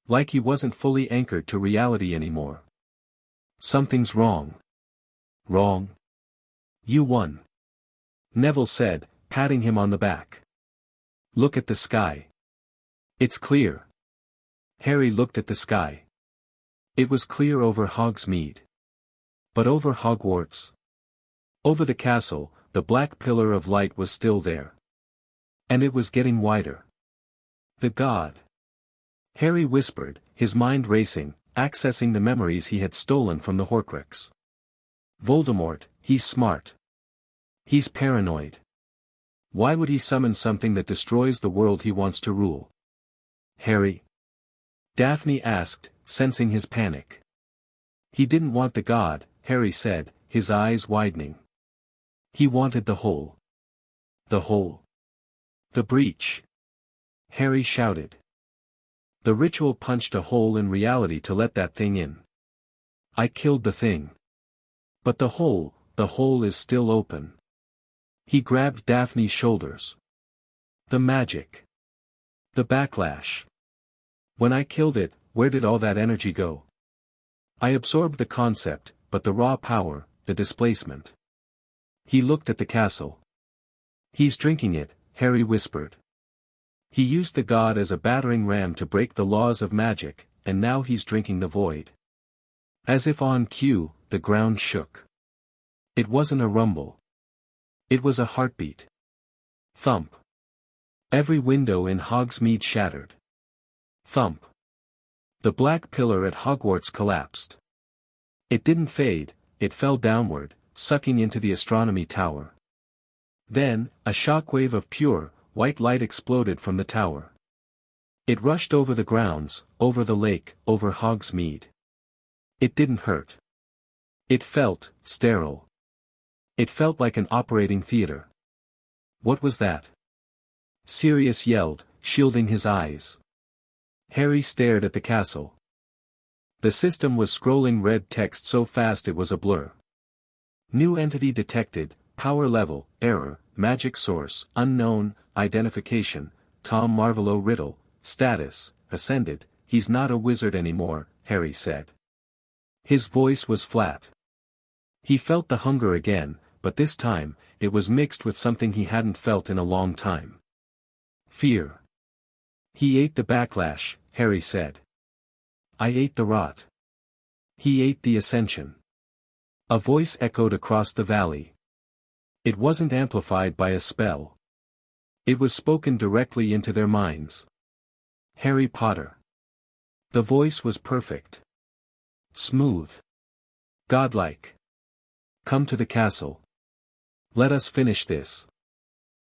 Like he wasn't fully anchored to reality anymore. Something's wrong. Wrong. You won. Neville said, patting him on the back. Look at the sky. It's clear. Harry looked at the sky. It was clear over Hogsmeade. But over Hogwarts? Over the castle, the black pillar of light was still there. And it was getting wider. The god. Harry whispered, his mind racing, accessing the memories he had stolen from the Horcrux. Voldemort, he's smart. He's paranoid. Why would he summon something that destroys the world he wants to rule? Harry? Daphne asked, sensing his panic. He didn't want the god, Harry said, his eyes widening. He wanted the hole. The hole. The breach. Harry shouted. The ritual punched a hole in reality to let that thing in. I killed the thing. But the hole is still open. He grabbed Daphne's shoulders. The magic. The backlash. When I killed it, where did all that energy go? I absorbed the concept, but the raw power, the displacement. He looked at the castle. He's drinking it, Harry whispered. He used the god as a battering ram to break the laws of magic, and now he's drinking the void. As if on cue, the ground shook. It wasn't a rumble. It was a heartbeat. Thump. Every window in Hogsmeade shattered. Thump. The black pillar at Hogwarts collapsed. It didn't fade, it fell downward, sucking into the astronomy tower. Then, a shockwave of pure, white light exploded from the tower. It rushed over the grounds, over the lake, over Hogsmeade. It didn't hurt. It felt sterile. It felt like an operating theater. What was that? Sirius yelled, shielding his eyes. Harry stared at the castle. The system was scrolling red text so fast it was a blur. New entity detected, power level, error, magic source, unknown, identification, Tom Marvolo Riddle, status, ascended. He's not a wizard anymore, Harry said. His voice was flat. He felt the hunger again, but this time, it was mixed with something he hadn't felt in a long time. Fear. He ate the backlash, Harry said. I ate the rot. He ate the ascension. A voice echoed across the valley. It wasn't amplified by a spell. It was spoken directly into their minds. Harry Potter. The voice was perfect. Smooth. Godlike. Come to the castle. Let us finish this.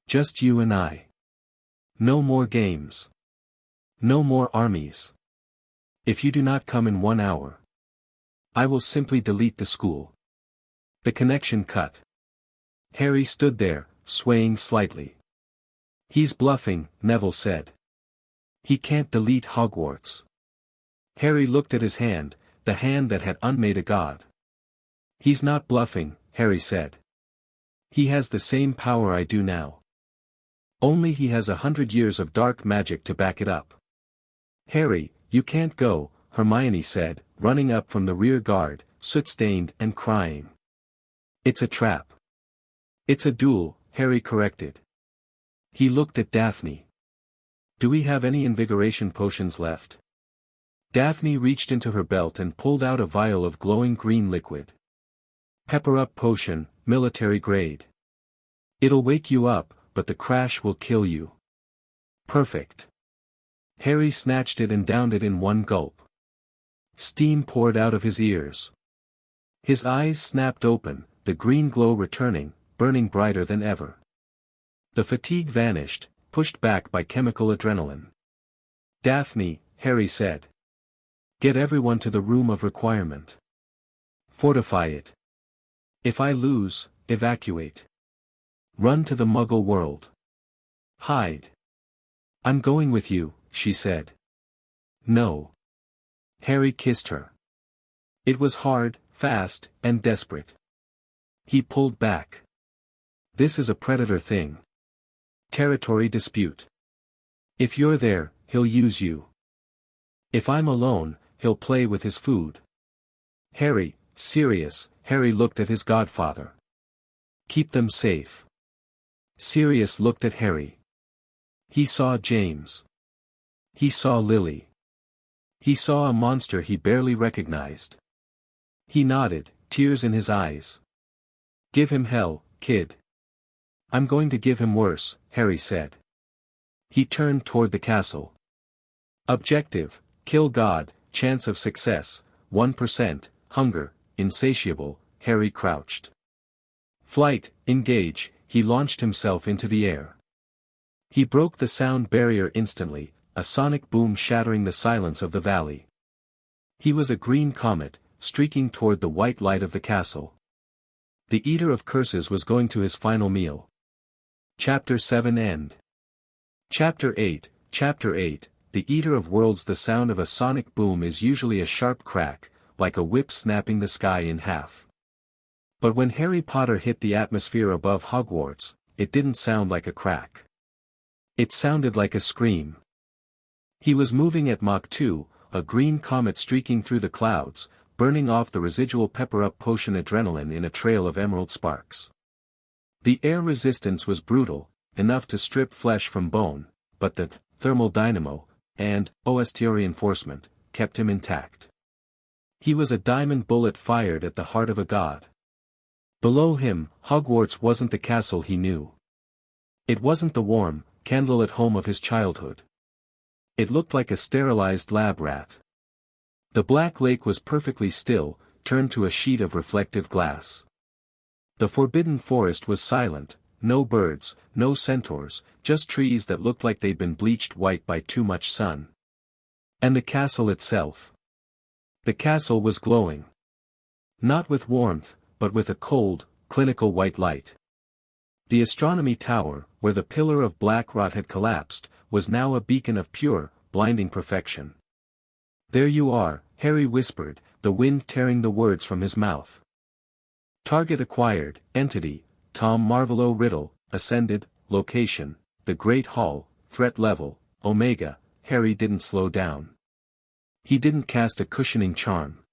Just you and I. No more games. No more armies. If you do not come in 1 hour, I will simply delete the school. The connection cut. Harry stood there, swaying slightly. He's bluffing, Neville said. He can't delete Hogwarts. Harry looked at his hand, the hand that had unmade a god. He's not bluffing, Harry said. He has the same power I do now. Only he has 100 years of dark magic to back it up. Harry, you can't go, Hermione said, running up from the rear guard, soot-stained and crying. It's a trap. It's a duel, Harry corrected. He looked at Daphne. Do we have any invigoration potions left? Daphne reached into her belt and pulled out a vial of glowing green liquid. Pepper-up potion, military grade. It'll wake you up, but the crash will kill you. Perfect. Harry snatched it and downed it in one gulp. Steam poured out of his ears. His eyes snapped open, the green glow returning, burning brighter than ever. The fatigue vanished, pushed back by chemical adrenaline. Daphne, Harry said. Get everyone to the room of requirement. Fortify it. If I lose, evacuate. Run to the Muggle world. Hide. I'm going with you, she said. No. Harry kissed her. It was hard, fast, and desperate. He pulled back. This is a predator thing. Territory dispute. If you're there, he'll use you. If I'm alone, he'll play with his food. Harry, Sirius, Harry looked at his godfather. Keep them safe. Sirius looked at Harry. He saw James. He saw Lily. He saw a monster he barely recognized. He nodded, tears in his eyes. Give him hell, kid. I'm going to give him worse, Harry said. He turned toward the castle. Objective, kill God, chance of success, 1%, hunger, insatiable, Harry crouched. Flight, engage, he launched himself into the air. He broke the sound barrier instantly, a sonic boom shattering the silence of the valley. He was a green comet, streaking toward the white light of the castle. The Eater of Curses was going to his final meal. Chapter 7 End. Chapter 8, The Eater of Worlds. The sound of a sonic boom is usually a sharp crack, like a whip snapping the sky in half. But when Harry Potter hit the atmosphere above Hogwarts, it didn't sound like a crack. It sounded like a scream. He was moving at Mach 2, a green comet streaking through the clouds, burning off the residual pepper-up potion adrenaline in a trail of emerald sparks. The air resistance was brutal, enough to strip flesh from bone, but the thermal dynamo, and OST reinforcement, kept him intact. He was a diamond bullet fired at the heart of a god. Below him, Hogwarts wasn't the castle he knew. It wasn't the warm, candlelit home of his childhood. It looked like a sterilized lab rat. The black lake was perfectly still, turned to a sheet of reflective glass. The forbidden forest was silent, no birds, no centaurs, just trees that looked like they'd been bleached white by too much sun. And the castle itself. The castle was glowing. Not with warmth, but with a cold, clinical white light. The astronomy tower, where the pillar of black rot had collapsed, was now a beacon of pure, blinding perfection. "There you are," Harry whispered, the wind tearing the words from his mouth. Target acquired, entity, Tom Marvolo Riddle, ascended, location, the Great Hall, threat level, Omega. Harry didn't slow down. He didn't cast a cushioning charm.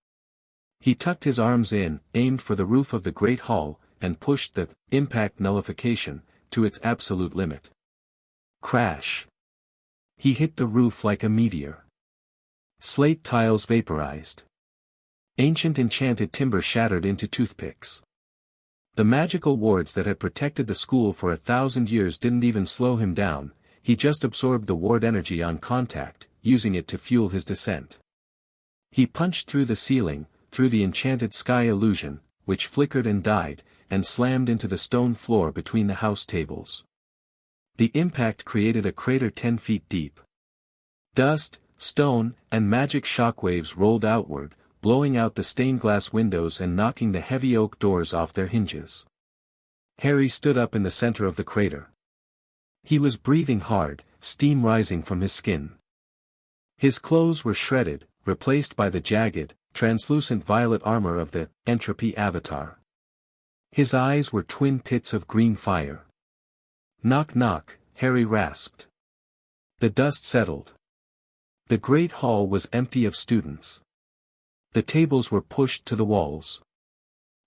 He tucked his arms in, aimed for the roof of the Great Hall, and pushed the impact nullification to its absolute limit. Crash. He hit the roof like a meteor. Slate tiles vaporized. Ancient enchanted timber shattered into toothpicks. The magical wards that had protected the school for 1,000 years didn't even slow him down, he just absorbed the ward energy on contact, using it to fuel his descent. He punched through the ceiling, through the enchanted sky illusion, which flickered and died, and slammed into the stone floor between the house tables. The impact created a crater 10 feet deep. Dust, stone, and magic shockwaves rolled outward, blowing out the stained glass windows and knocking the heavy oak doors off their hinges. Harry stood up in the center of the crater. He was breathing hard, steam rising from his skin. His clothes were shredded, replaced by the jagged, translucent violet armor of the Entropy Avatar. His eyes were twin pits of green fire. "Knock knock," Harry rasped. The dust settled. The Great Hall was empty of students. The tables were pushed to the walls.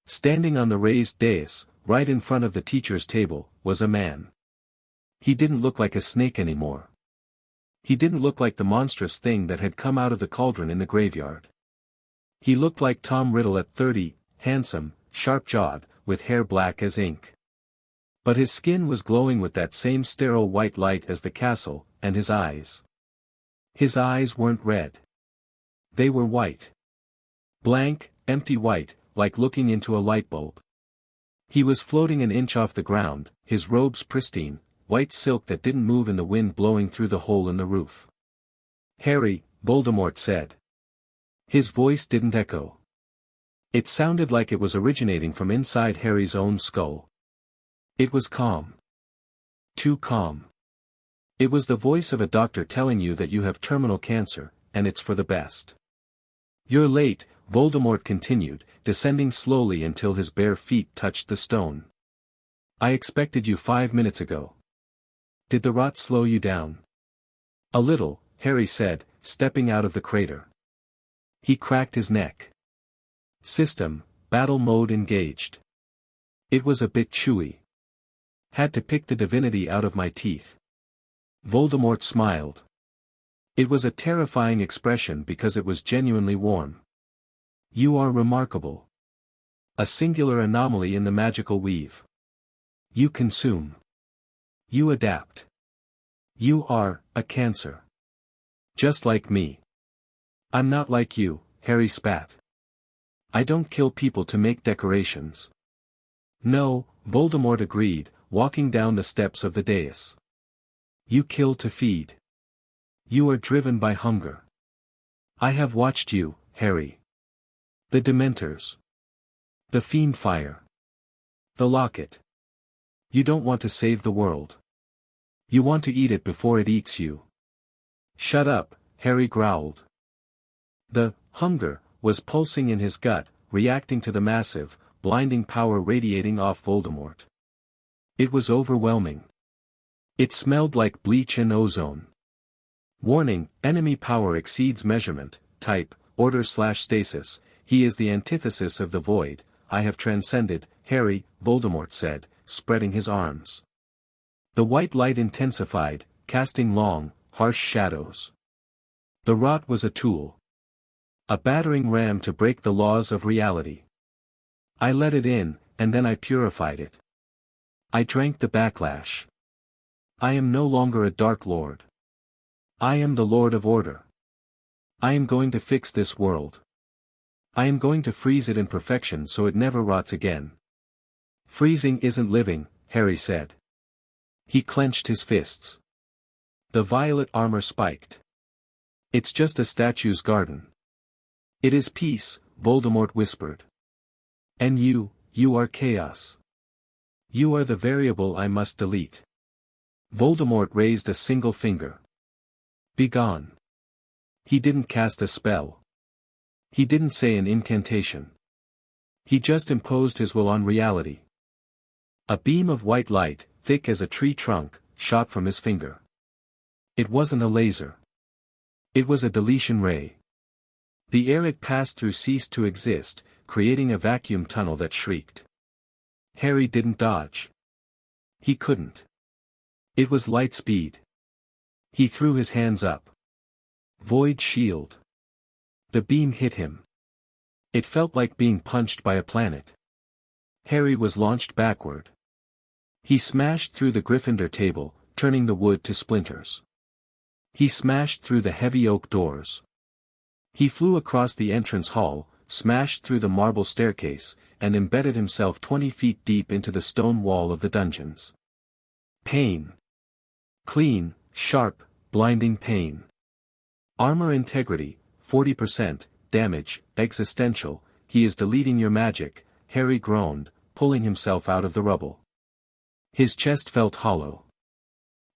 Standing on the raised dais, right in front of the teacher's table, was a man. He didn't look like a snake anymore. He didn't look like the monstrous thing that had come out of the cauldron in the graveyard. He looked like Tom Riddle at 30, handsome, sharp-jawed, with hair black as ink. But his skin was glowing with that same sterile white light as the castle, and his eyes. His eyes weren't red. They were white. Blank, empty white, like looking into a light bulb. He was floating an inch off the ground, his robes pristine, white silk that didn't move in the wind blowing through the hole in the roof. "Harry," Voldemort said. His voice didn't echo. It sounded like it was originating from inside Harry's own skull. It was calm. Too calm. It was the voice of a doctor telling you that you have terminal cancer, and it's for the best. "You're late," Voldemort continued, descending slowly until his bare feet touched the stone. "I expected you 5 minutes ago. Did the rot slow you down?" "A little," Harry said, stepping out of the crater. He cracked his neck. System, battle mode engaged. It was a bit chewy. Had to pick the divinity out of my teeth. Voldemort smiled. It was a terrifying expression because it was genuinely warm. "You are remarkable. A singular anomaly in the magical weave. You consume. You adapt. You are a cancer. Just like me." "I'm not like you," Harry spat. "I don't kill people to make decorations." "No," Voldemort agreed, walking down the steps of the dais. "You kill to feed. You are driven by hunger. I have watched you, Harry. The Dementors. The Fiend Fire. The Locket. You don't want to save the world. You want to eat it before it eats you." "Shut up," Harry growled. The hunger was pulsing in his gut, reacting to the massive, blinding power radiating off Voldemort. It was overwhelming. It smelled like bleach and ozone. Warning, enemy power exceeds measurement, type, order/stasis, he is the antithesis of the void, I have transcended, Harry, Voldemort said, spreading his arms. The white light intensified, casting long, harsh shadows. The rot was a tool. A battering ram to break the laws of reality. I let it in, and then I purified it. I drank the backlash. I am no longer a Dark Lord. I am the Lord of Order. I am going to fix this world. I am going to freeze it in perfection so it never rots again. Freezing isn't living, Harry said. He clenched his fists. The violet armor spiked. It's just a statue's garden. It is peace, Voldemort whispered. And you are chaos. You are the variable I must delete. Voldemort raised a single finger. Begone. He didn't cast a spell. He didn't say an incantation. He just imposed his will on reality. A beam of white light, thick as a tree trunk, shot from his finger. It wasn't a laser. It was a deletion ray. The air it passed through ceased to exist, creating a vacuum tunnel that shrieked. Harry didn't dodge. He couldn't. It was light speed. He threw his hands up. Void shield. The beam hit him. It felt like being punched by a planet. Harry was launched backward. He smashed through the Gryffindor table, turning the wood to splinters. He smashed through the heavy oak doors. He flew across the entrance hall, smashed through the marble staircase, and embedded himself 20 feet deep into the stone wall of the dungeons. Pain. Clean, sharp, blinding pain. Armor integrity, 40%, damage, existential, he is deleting your magic, Harry groaned, pulling himself out of the rubble. His chest felt hollow.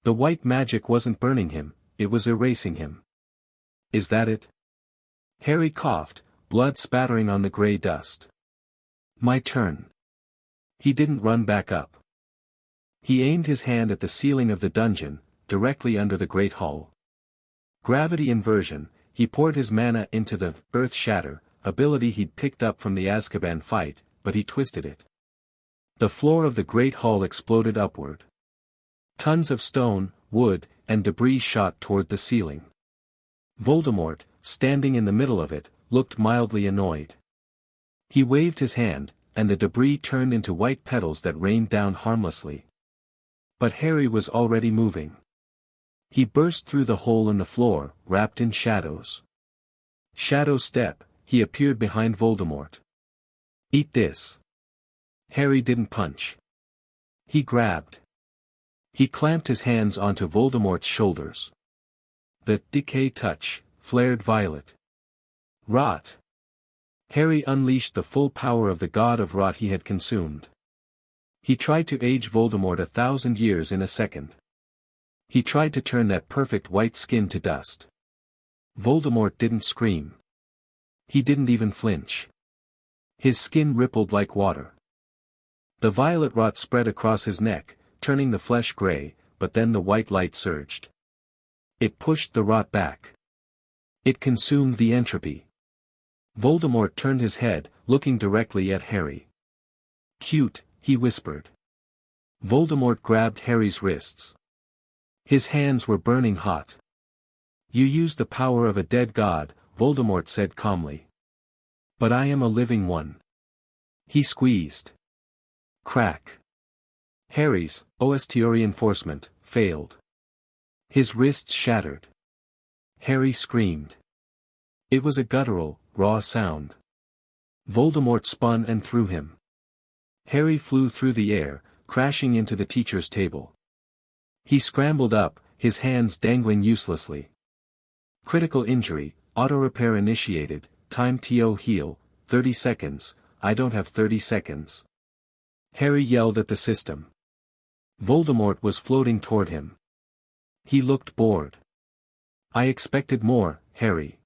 The white magic wasn't burning him, it was erasing him. Is that it? Harry coughed, blood spattering on the grey dust. My turn. He didn't run back up. He aimed his hand at the ceiling of the dungeon, directly under the great hall. Gravity inversion, he poured his mana into the Earth Shatter, ability he'd picked up from the Azkaban fight, but he twisted it. The floor of the great hall exploded upward. Tons of stone, wood, and debris shot toward the ceiling. Voldemort, standing in the middle of it, looked mildly annoyed. He waved his hand, and the debris turned into white petals that rained down harmlessly. But Harry was already moving. He burst through the hole in the floor, wrapped in shadows. Shadow step, he appeared behind Voldemort. Eat this. Harry didn't punch. He grabbed. He clamped his hands onto Voldemort's shoulders. The decay touch, flared violet. Rot. Harry unleashed the full power of the god of rot he had consumed. He tried to age Voldemort 1,000 years in a second. He tried to turn that perfect white skin to dust. Voldemort didn't scream. He didn't even flinch. His skin rippled like water. The violet rot spread across his neck, turning the flesh gray, but then the white light surged. It pushed the rot back. It consumed the entropy. Voldemort turned his head, looking directly at Harry. Cute, he whispered. Voldemort grabbed Harry's wrists. His hands were burning hot. You used the power of a dead god, Voldemort said calmly. But I am a living one. He squeezed. Crack. Harry's OST reinforcement failed. His wrists shattered. Harry screamed. It was a guttural, raw sound. Voldemort spun and threw him. Harry flew through the air, crashing into the teacher's table. He scrambled up, his hands dangling uselessly. Critical injury, auto-repair initiated, time to heal, 30 seconds, I don't have 30 seconds. Harry yelled at the system. Voldemort was floating toward him. He looked bored. I expected more, Harry.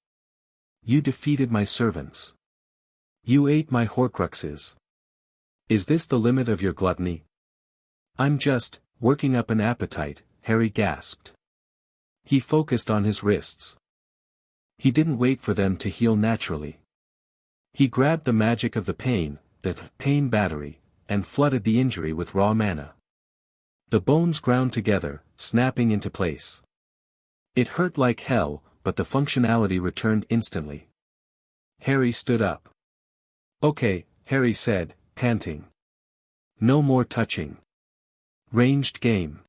You defeated my servants. You ate my Horcruxes. Is this the limit of your gluttony? I'm just working up an appetite, Harry gasped. He focused on his wrists. He didn't wait for them to heal naturally. He grabbed the magic of the pain battery, and flooded the injury with raw mana. The bones ground together, snapping into place. It hurt like hell, but the functionality returned instantly. Harry stood up. Okay, Harry said, panting. No more touching. Ranged game.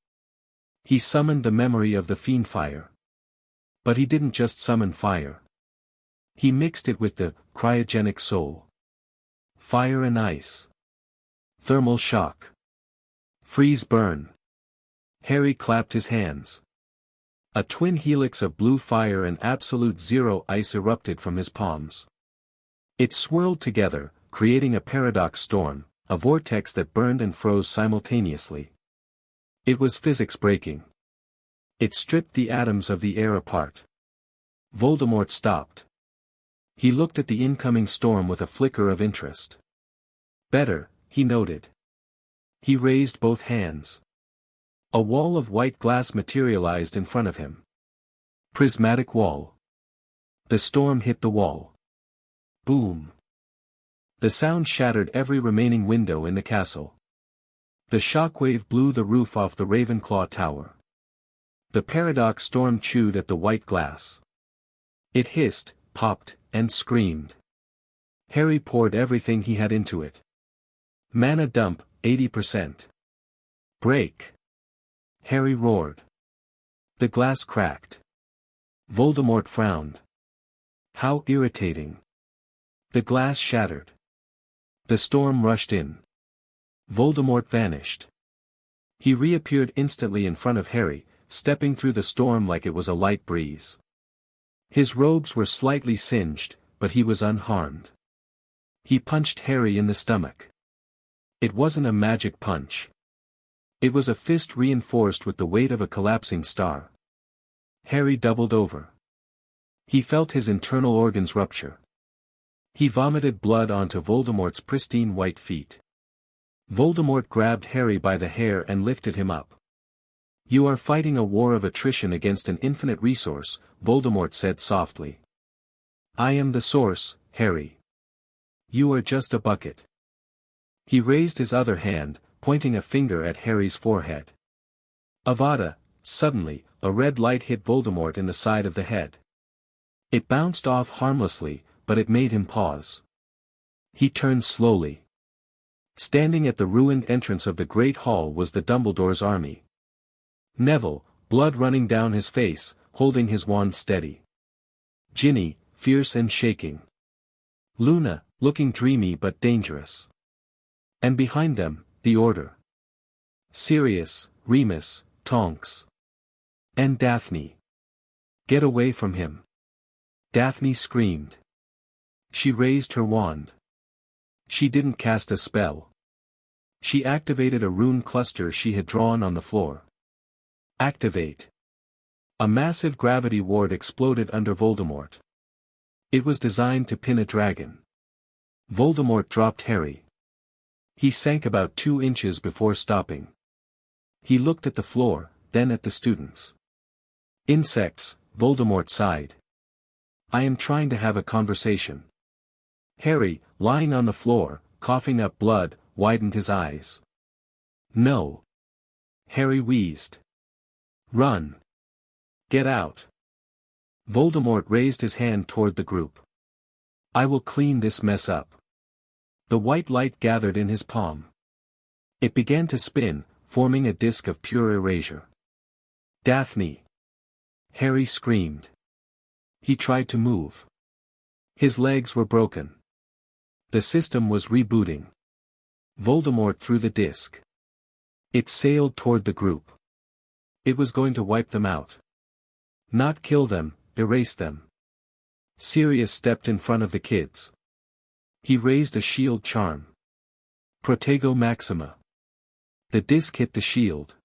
He summoned the memory of the fiend fire. But he didn't just summon fire. He mixed it with the cryogenic soul. Fire and ice. Thermal shock. Freeze burn. Harry clapped his hands. A twin helix of blue fire and absolute zero ice erupted from his palms. It swirled together, creating a paradox storm, a vortex that burned and froze simultaneously. It was physics breaking. It stripped the atoms of the air apart. Voldemort stopped. He looked at the incoming storm with a flicker of interest. Better, he noted. He raised both hands. A wall of white glass materialized in front of him. Prismatic wall. The storm hit the wall. Boom. The sound shattered every remaining window in the castle. The shockwave blew the roof off the Ravenclaw Tower. The paradox storm chewed at the white glass. It hissed, popped, and screamed. Harry poured everything he had into it. Mana dump, 80%. Break. Harry roared. The glass cracked. Voldemort frowned. How irritating. The glass shattered. The storm rushed in. Voldemort vanished. He reappeared instantly in front of Harry, stepping through the storm like it was a light breeze. His robes were slightly singed, but he was unharmed. He punched Harry in the stomach. It wasn't a magic punch. It was a fist reinforced with the weight of a collapsing star. Harry doubled over. He felt his internal organs rupture. He vomited blood onto Voldemort's pristine white feet. Voldemort grabbed Harry by the hair and lifted him up. "You are fighting a war of attrition against an infinite resource," Voldemort said softly. "I am the source, Harry. You are just a bucket." He raised his other hand, pointing a finger at Harry's forehead. Avada! Suddenly, a red light hit Voldemort in the side of the head. It bounced off harmlessly, but it made him pause. He turned slowly. Standing at the ruined entrance of the Great Hall was the Dumbledore's army. Neville, blood running down his face, holding his wand steady. Ginny, fierce and shaking. Luna, looking dreamy but dangerous. And behind them, the Order. Sirius, Remus, Tonks. And Daphne. "Get away from him!" Daphne screamed. She raised her wand. She didn't cast a spell. She activated a rune cluster she had drawn on the floor. Activate. A massive gravity ward exploded under Voldemort. It was designed to pin a dragon. Voldemort dropped Harry. He sank about 2 inches before stopping. He looked at the floor, then at the students. "Insects," Voldemort sighed. "I am trying to have a conversation." Harry, lying on the floor, coughing up blood, widened his eyes. "No." Harry wheezed. "Run. Get out." Voldemort raised his hand toward the group. "I will clean this mess up." The white light gathered in his palm. It began to spin, forming a disk of pure erasure. "Daphne!" Harry screamed. He tried to move. His legs were broken. The system was rebooting. Voldemort threw the disk. It sailed toward the group. It was going to wipe them out. Not kill them, erase them. Sirius stepped in front of the kids. He raised a shield charm. Protego Maxima. The disc hit the shield.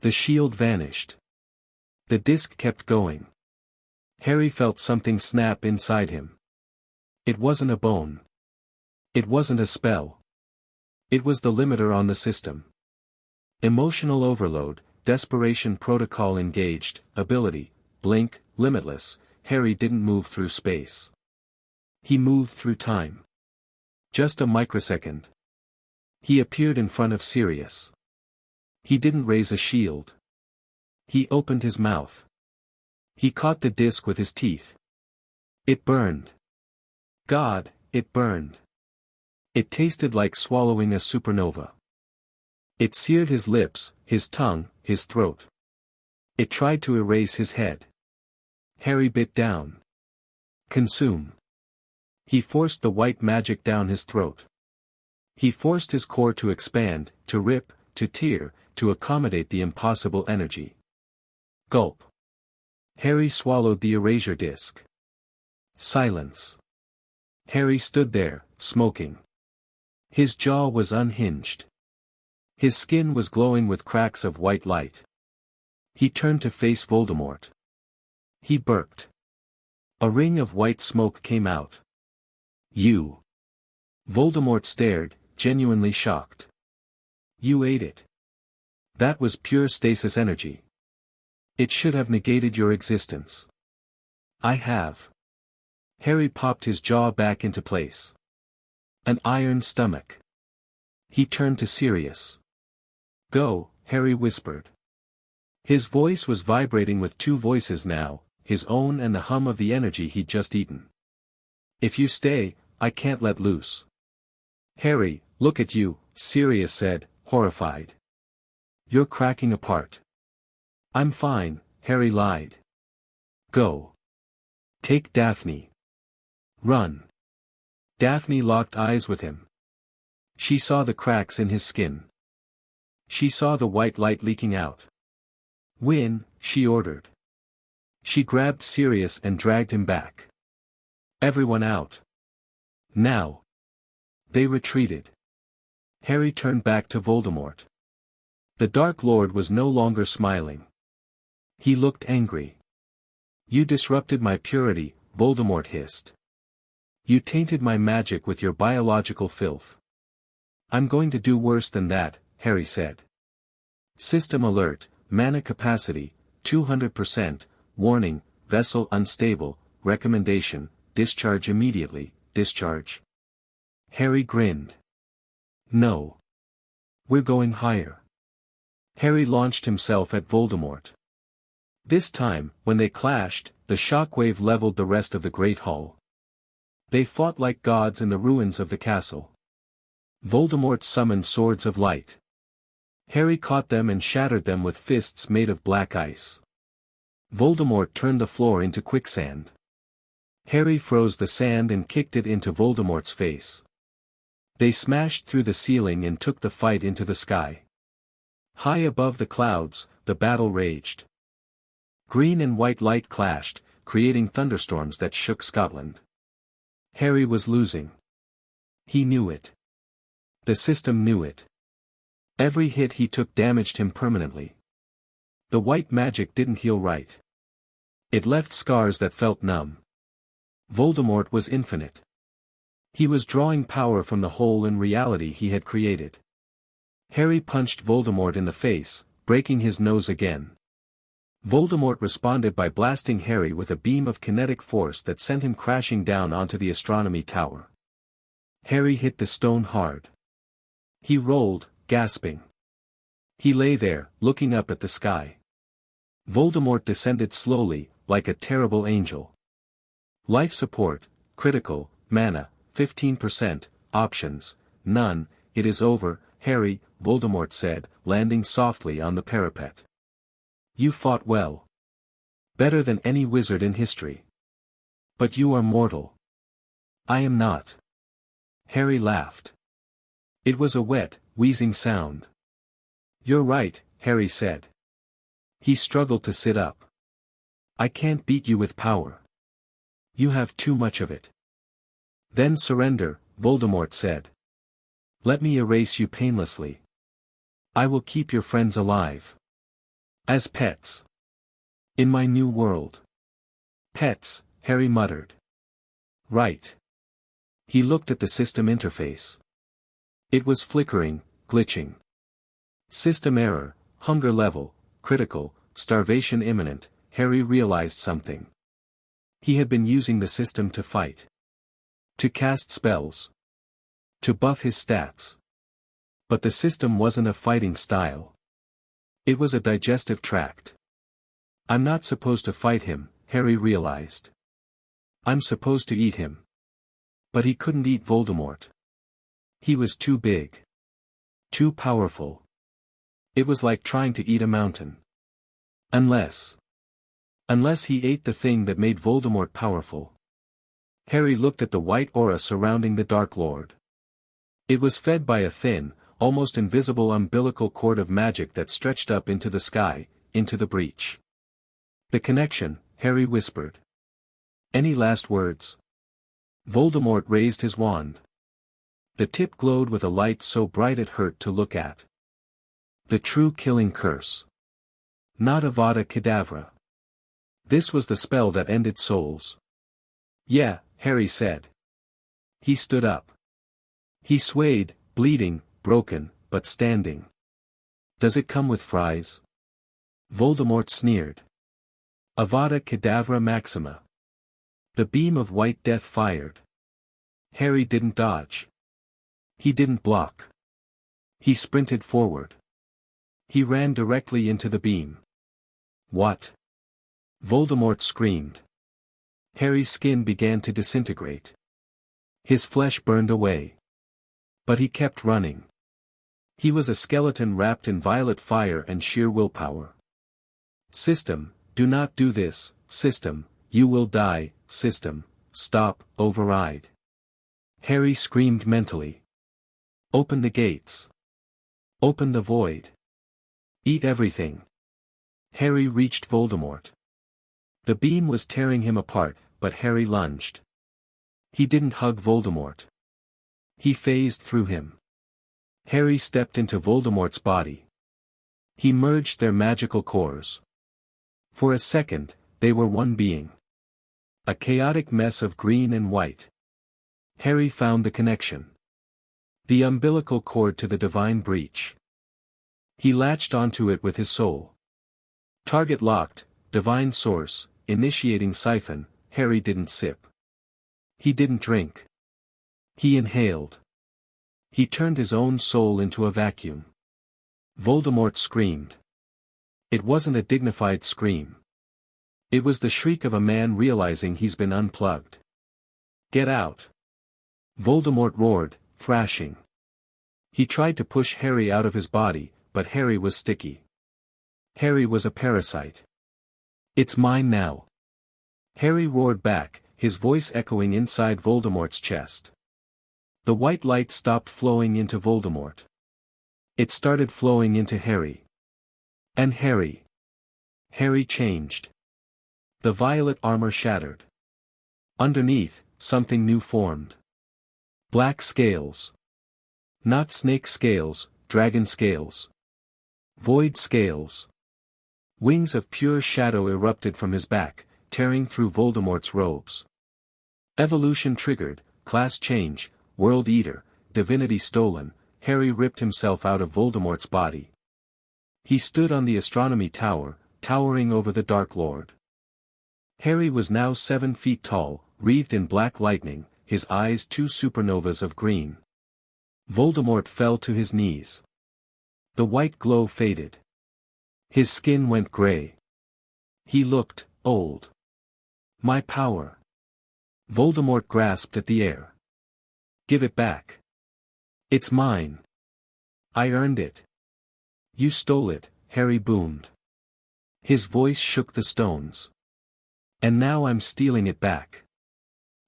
The shield vanished. The disc kept going. Harry felt something snap inside him. It wasn't a bone. It wasn't a spell. It was the limiter on the system. Emotional overload, desperation protocol engaged, ability, blink, limitless. Harry didn't move through space. He moved through time. Just a microsecond. He appeared in front of Sirius. He didn't raise a shield. He opened his mouth. He caught the disc with his teeth. It burned. God, it burned. It tasted like swallowing a supernova. It seared his lips, his tongue, his throat. It tried to erase his head. Harry bit down. Consume. He forced the white magic down his throat. He forced his core to expand, to rip, to tear, to accommodate the impossible energy. Gulp. Harry swallowed the erasure disc. Silence. Harry stood there, smoking. His jaw was unhinged. His skin was glowing with cracks of white light. He turned to face Voldemort. He burped. A ring of white smoke came out. You. Voldemort stared, genuinely shocked. You ate it. That was pure stasis energy. It should have negated your existence. I have. Harry popped his jaw back into place. An iron stomach. He turned to Sirius. Go, Harry whispered. His voice was vibrating with two voices now, his own and the hum of the energy he'd just eaten. If you stay, I can't let loose. Harry, look at you, Sirius said, horrified. You're cracking apart. I'm fine, Harry lied. Go. Take Daphne. Run. Daphne locked eyes with him. She saw the cracks in his skin. She saw the white light leaking out. Win, she ordered. She grabbed Sirius and dragged him back. Everyone out. Now. They retreated. Harry turned back to Voldemort. The Dark Lord was no longer smiling. He looked angry. You disrupted my purity, Voldemort hissed. You tainted my magic with your biological filth. I'm going to do worse than that, Harry said. System alert, mana capacity, 200%, warning, vessel unstable, recommendation, discharge immediately, discharge. Harry grinned. No. We're going higher. Harry launched himself at Voldemort. This time, when they clashed, the shockwave leveled the rest of the Great Hall. They fought like gods in the ruins of the castle. Voldemort summoned swords of light. Harry caught them and shattered them with fists made of black ice. Voldemort turned the floor into quicksand. Harry froze the sand and kicked it into Voldemort's face. They smashed through the ceiling and took the fight into the sky. High above the clouds, the battle raged. Green and white light clashed, creating thunderstorms that shook Scotland. Harry was losing. He knew it. The system knew it. Every hit he took damaged him permanently. The white magic didn't heal right. It left scars that felt numb. Voldemort was infinite. He was drawing power from the hole in reality he had created. Harry punched Voldemort in the face, breaking his nose again. Voldemort responded by blasting Harry with a beam of kinetic force that sent him crashing down onto the astronomy tower. Harry hit the stone hard. He rolled, gasping. He lay there, looking up at the sky. Voldemort descended slowly, like a terrible angel. Life support, critical, mana, 15%, options, none, it is over, Harry, Voldemort said, landing softly on the parapet. You fought well. Better than any wizard in history. But you are mortal. I am not. Harry laughed. It was a wet, wheezing sound. You're right, Harry said. He struggled to sit up. I can't beat you with power. You have too much of it. Then surrender, Voldemort said. Let me erase you painlessly. I will keep your friends alive. As pets. In my new world. Pets, Harry muttered. Right. He looked at the system interface. It was flickering, glitching. System error, hunger level, critical, starvation imminent. Harry realized something. He had been using the system to fight. To cast spells. To buff his stats. But the system wasn't a fighting style. It was a digestive tract. I'm not supposed to fight him, Harry realized. I'm supposed to eat him. But he couldn't eat Voldemort. He was too big. Too powerful. It was like trying to eat a mountain. Unless he ate the thing that made Voldemort powerful. Harry looked at the white aura surrounding the Dark Lord. It was fed by a thin, almost invisible umbilical cord of magic that stretched up into the sky, into the breach. The connection, Harry whispered. Any last words? Voldemort raised his wand. The tip glowed with a light so bright it hurt to look at. The true killing curse. Not Avada Kedavra. This was the spell that ended souls. Yeah, Harry said. He stood up. He swayed, bleeding, broken, but standing. Does it come with fries? Voldemort sneered. Avada Kedavra Maxima. The beam of white death fired. Harry didn't dodge. He didn't block. He sprinted forward. He ran directly into the beam. What? Voldemort screamed. Harry's skin began to disintegrate. His flesh burned away. But he kept running. He was a skeleton wrapped in violet fire and sheer willpower. System, do not do this, system, you will die, system, stop, override. Harry screamed mentally. Open the gates. Open the void. Eat everything. Harry reached Voldemort. The beam was tearing him apart, but Harry lunged. He didn't hug Voldemort. He phased through him. Harry stepped into Voldemort's body. He merged their magical cores. For a second, they were one being. A chaotic mess of green and white. Harry found the connection. The umbilical cord to the divine breach. He latched onto it with his soul. Target locked, divine source, initiating siphon. Harry didn't sip. He didn't drink. He inhaled. He turned his own soul into a vacuum. Voldemort screamed. It wasn't a dignified scream. It was the shriek of a man realizing he's been unplugged. Get out! Voldemort roared, thrashing. He tried to push Harry out of his body, but Harry was sticky. Harry was a parasite. It's mine now. Harry roared back, his voice echoing inside Voldemort's chest. The white light stopped flowing into Voldemort. It started flowing into Harry. And Harry. Harry changed. The violet armor shattered. Underneath, something new formed. Black scales. Not snake scales, dragon scales. Void scales. Wings of pure shadow erupted from his back, tearing through Voldemort's robes. Evolution triggered, class change, world eater, divinity stolen. Harry ripped himself out of Voldemort's body. He stood on the astronomy tower, towering over the Dark Lord. Harry was now 7 feet tall, wreathed in black lightning, his eyes 2 supernovas of green. Voldemort fell to his knees. The white glow faded. His skin went gray. He looked old. My power. Voldemort grasped at the air. Give it back. It's mine. I earned it. You stole it, Harry boomed. His voice shook the stones. And now I'm stealing it back.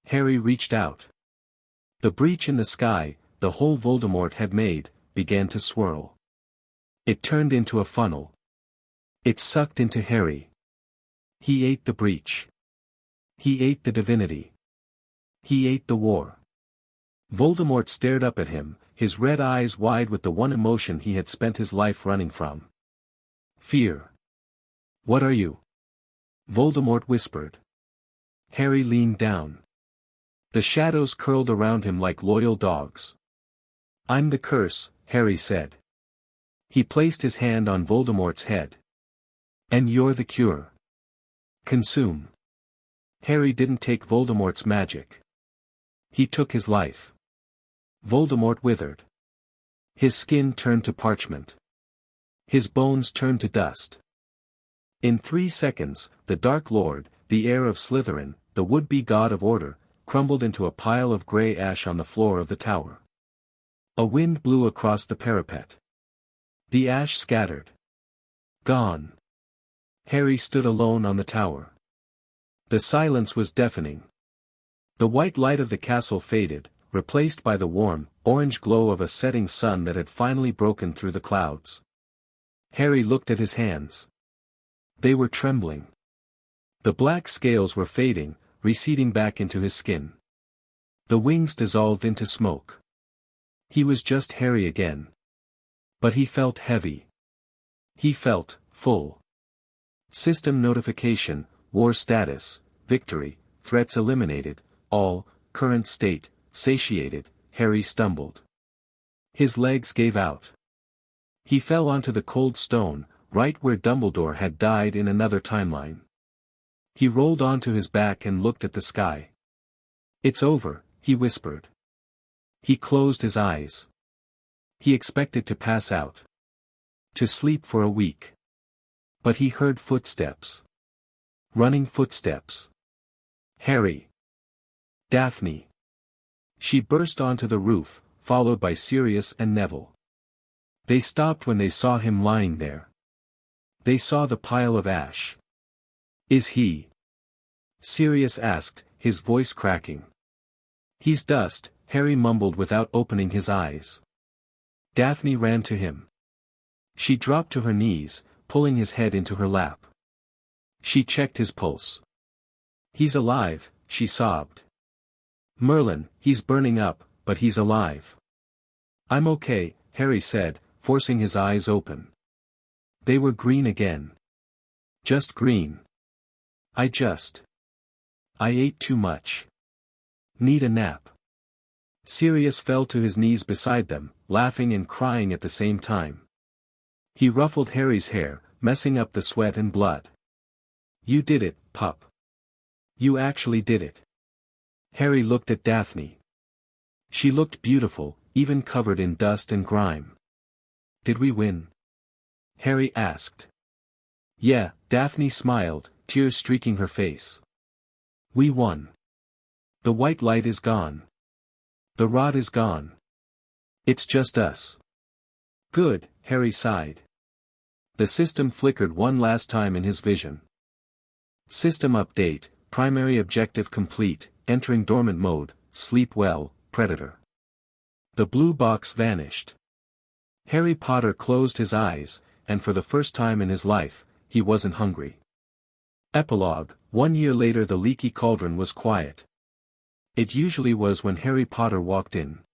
Harry reached out. The breach in the sky, the hole Voldemort had made, began to swirl. It turned into a funnel. It sucked into Harry. He ate the breach. He ate the divinity. He ate the war. Voldemort stared up at him, his red eyes wide with the one emotion he had spent his life running from. Fear. What are you? Voldemort whispered. Harry leaned down. The shadows curled around him like loyal dogs. I'm the curse, Harry said. He placed his hand on Voldemort's head. And you're the cure. Consume. Harry didn't take Voldemort's magic. He took his life. Voldemort withered. His skin turned to parchment. His bones turned to dust. In 3 seconds, the Dark Lord, the heir of Slytherin, the would-be god of order, crumbled into a pile of grey ash on the floor of the tower. A wind blew across the parapet. The ash scattered. Gone. Harry stood alone on the tower. The silence was deafening. The white light of the castle faded, replaced by the warm, orange glow of a setting sun that had finally broken through the clouds. Harry looked at his hands. They were trembling. The black scales were fading, receding back into his skin. The wings dissolved into smoke. He was just Harry again. But he felt heavy. He felt full. System notification, war status, victory, threats eliminated, all, current state, satiated. Harry stumbled. His legs gave out. He fell onto the cold stone, right where Dumbledore had died in another timeline. He rolled onto his back and looked at the sky. "It's over," he whispered. He closed his eyes. He expected to pass out. To sleep for a week. But he heard footsteps. Running footsteps. Harry. Daphne. She burst onto the roof, followed by Sirius and Neville. They stopped when they saw him lying there. They saw the pile of ash. "Is he?" Sirius asked, his voice cracking. "He's dust," Harry mumbled without opening his eyes. Daphne ran to him. She dropped to her knees, pulling his head into her lap. She checked his pulse. "He's alive," she sobbed. "Merlin, he's burning up, but he's alive." "I'm okay," Harry said, forcing his eyes open. They were green again. Just green. I ate too much. Need a nap." Sirius fell to his knees beside them, laughing and crying at the same time. He ruffled Harry's hair, messing up the sweat and blood. "You did it, pup. You actually did it." Harry looked at Daphne. She looked beautiful, even covered in dust and grime. "Did we win?" Harry asked. "Yeah," Daphne smiled, tears streaking her face. "We won. The white light is gone. The rod is gone. It's just us." "Good," Harry sighed. The system flickered one last time in his vision. System update, primary objective complete, entering dormant mode, sleep well, Predator. The blue box vanished. Harry Potter closed his eyes, and for the first time in his life, he wasn't hungry. Epilogue, 1 year later the leaky cauldron was quiet. It usually was when Harry Potter walked in.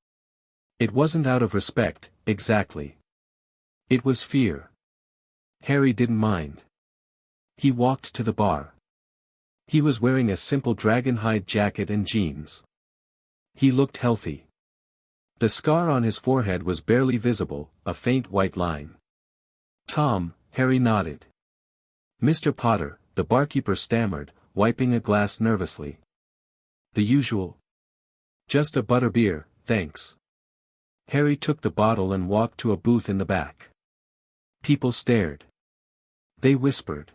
It wasn't out of respect, exactly. It was fear. Harry didn't mind. He walked to the bar. He was wearing a simple dragonhide jacket and jeans. He looked healthy. The scar on his forehead was barely visible, a faint white line. "Tom," Harry nodded. "Mr. Potter," the barkeeper stammered, wiping a glass nervously. "The usual." "Just a butterbeer, thanks." Harry took the bottle and walked to a booth in the back. People stared. They whispered.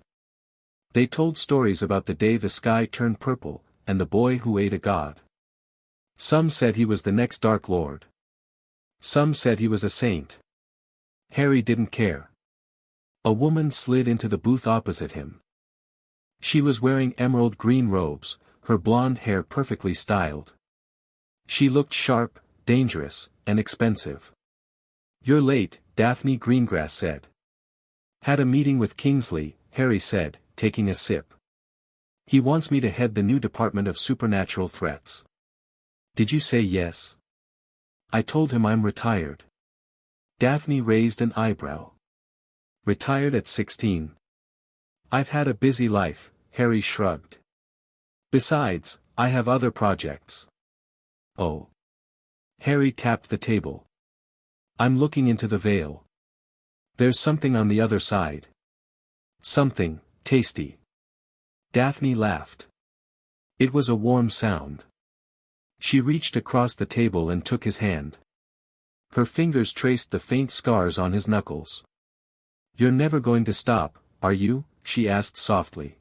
They told stories about the day the sky turned purple, and the boy who ate a god. Some said he was the next Dark Lord. Some said he was a saint. Harry didn't care. A woman slid into the booth opposite him. She was wearing emerald green robes, her blonde hair perfectly styled. She looked sharp, dangerous, and expensive. "You're late," Daphne Greengrass said. "Had a meeting with Kingsley," Harry said, taking a sip. "He wants me to head the new Department of Supernatural Threats." "Did you say yes?" "I told him I'm retired." Daphne raised an eyebrow. "Retired at 16. "I've had a busy life," Harry shrugged. "Besides, I have other projects." "Oh." Harry tapped the table. "I'm looking into the veil. There's something on the other side. Something tasty." Daphne laughed. It was a warm sound. She reached across the table and took his hand. Her fingers traced the faint scars on his knuckles. "You're never going to stop, are you?" she asked softly.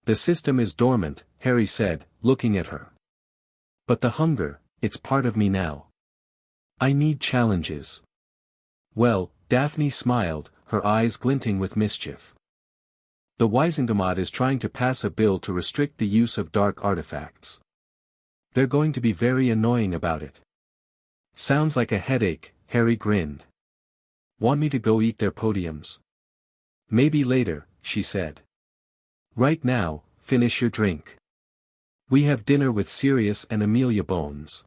"The system is dormant," Harry said, looking at her. "But the hunger, it's part of me now. I need challenges." "Well," Daphne smiled, her eyes glinting with mischief. "The Wisengamot is trying to pass a bill to restrict the use of dark artifacts. They're going to be very annoying about it." Sounds like a headache, Harry grinned. Want me to go eat their podiums? Maybe later, she said. Right now, finish your drink. We have dinner with Sirius and Amelia Bones.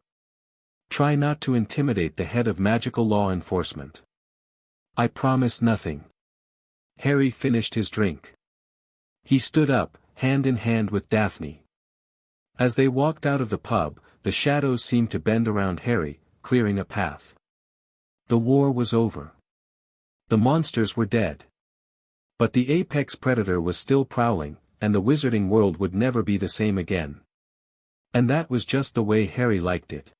Try not to intimidate the head of magical law enforcement. I promise nothing. Harry finished his drink. He stood up, hand in hand with Daphne. As they walked out of the pub, the shadows seemed to bend around Harry, clearing a path. The war was over. The monsters were dead. But the apex predator was still prowling, and the wizarding world would never be the same again. And that was just the way Harry liked it.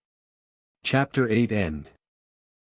Chapter 8 End.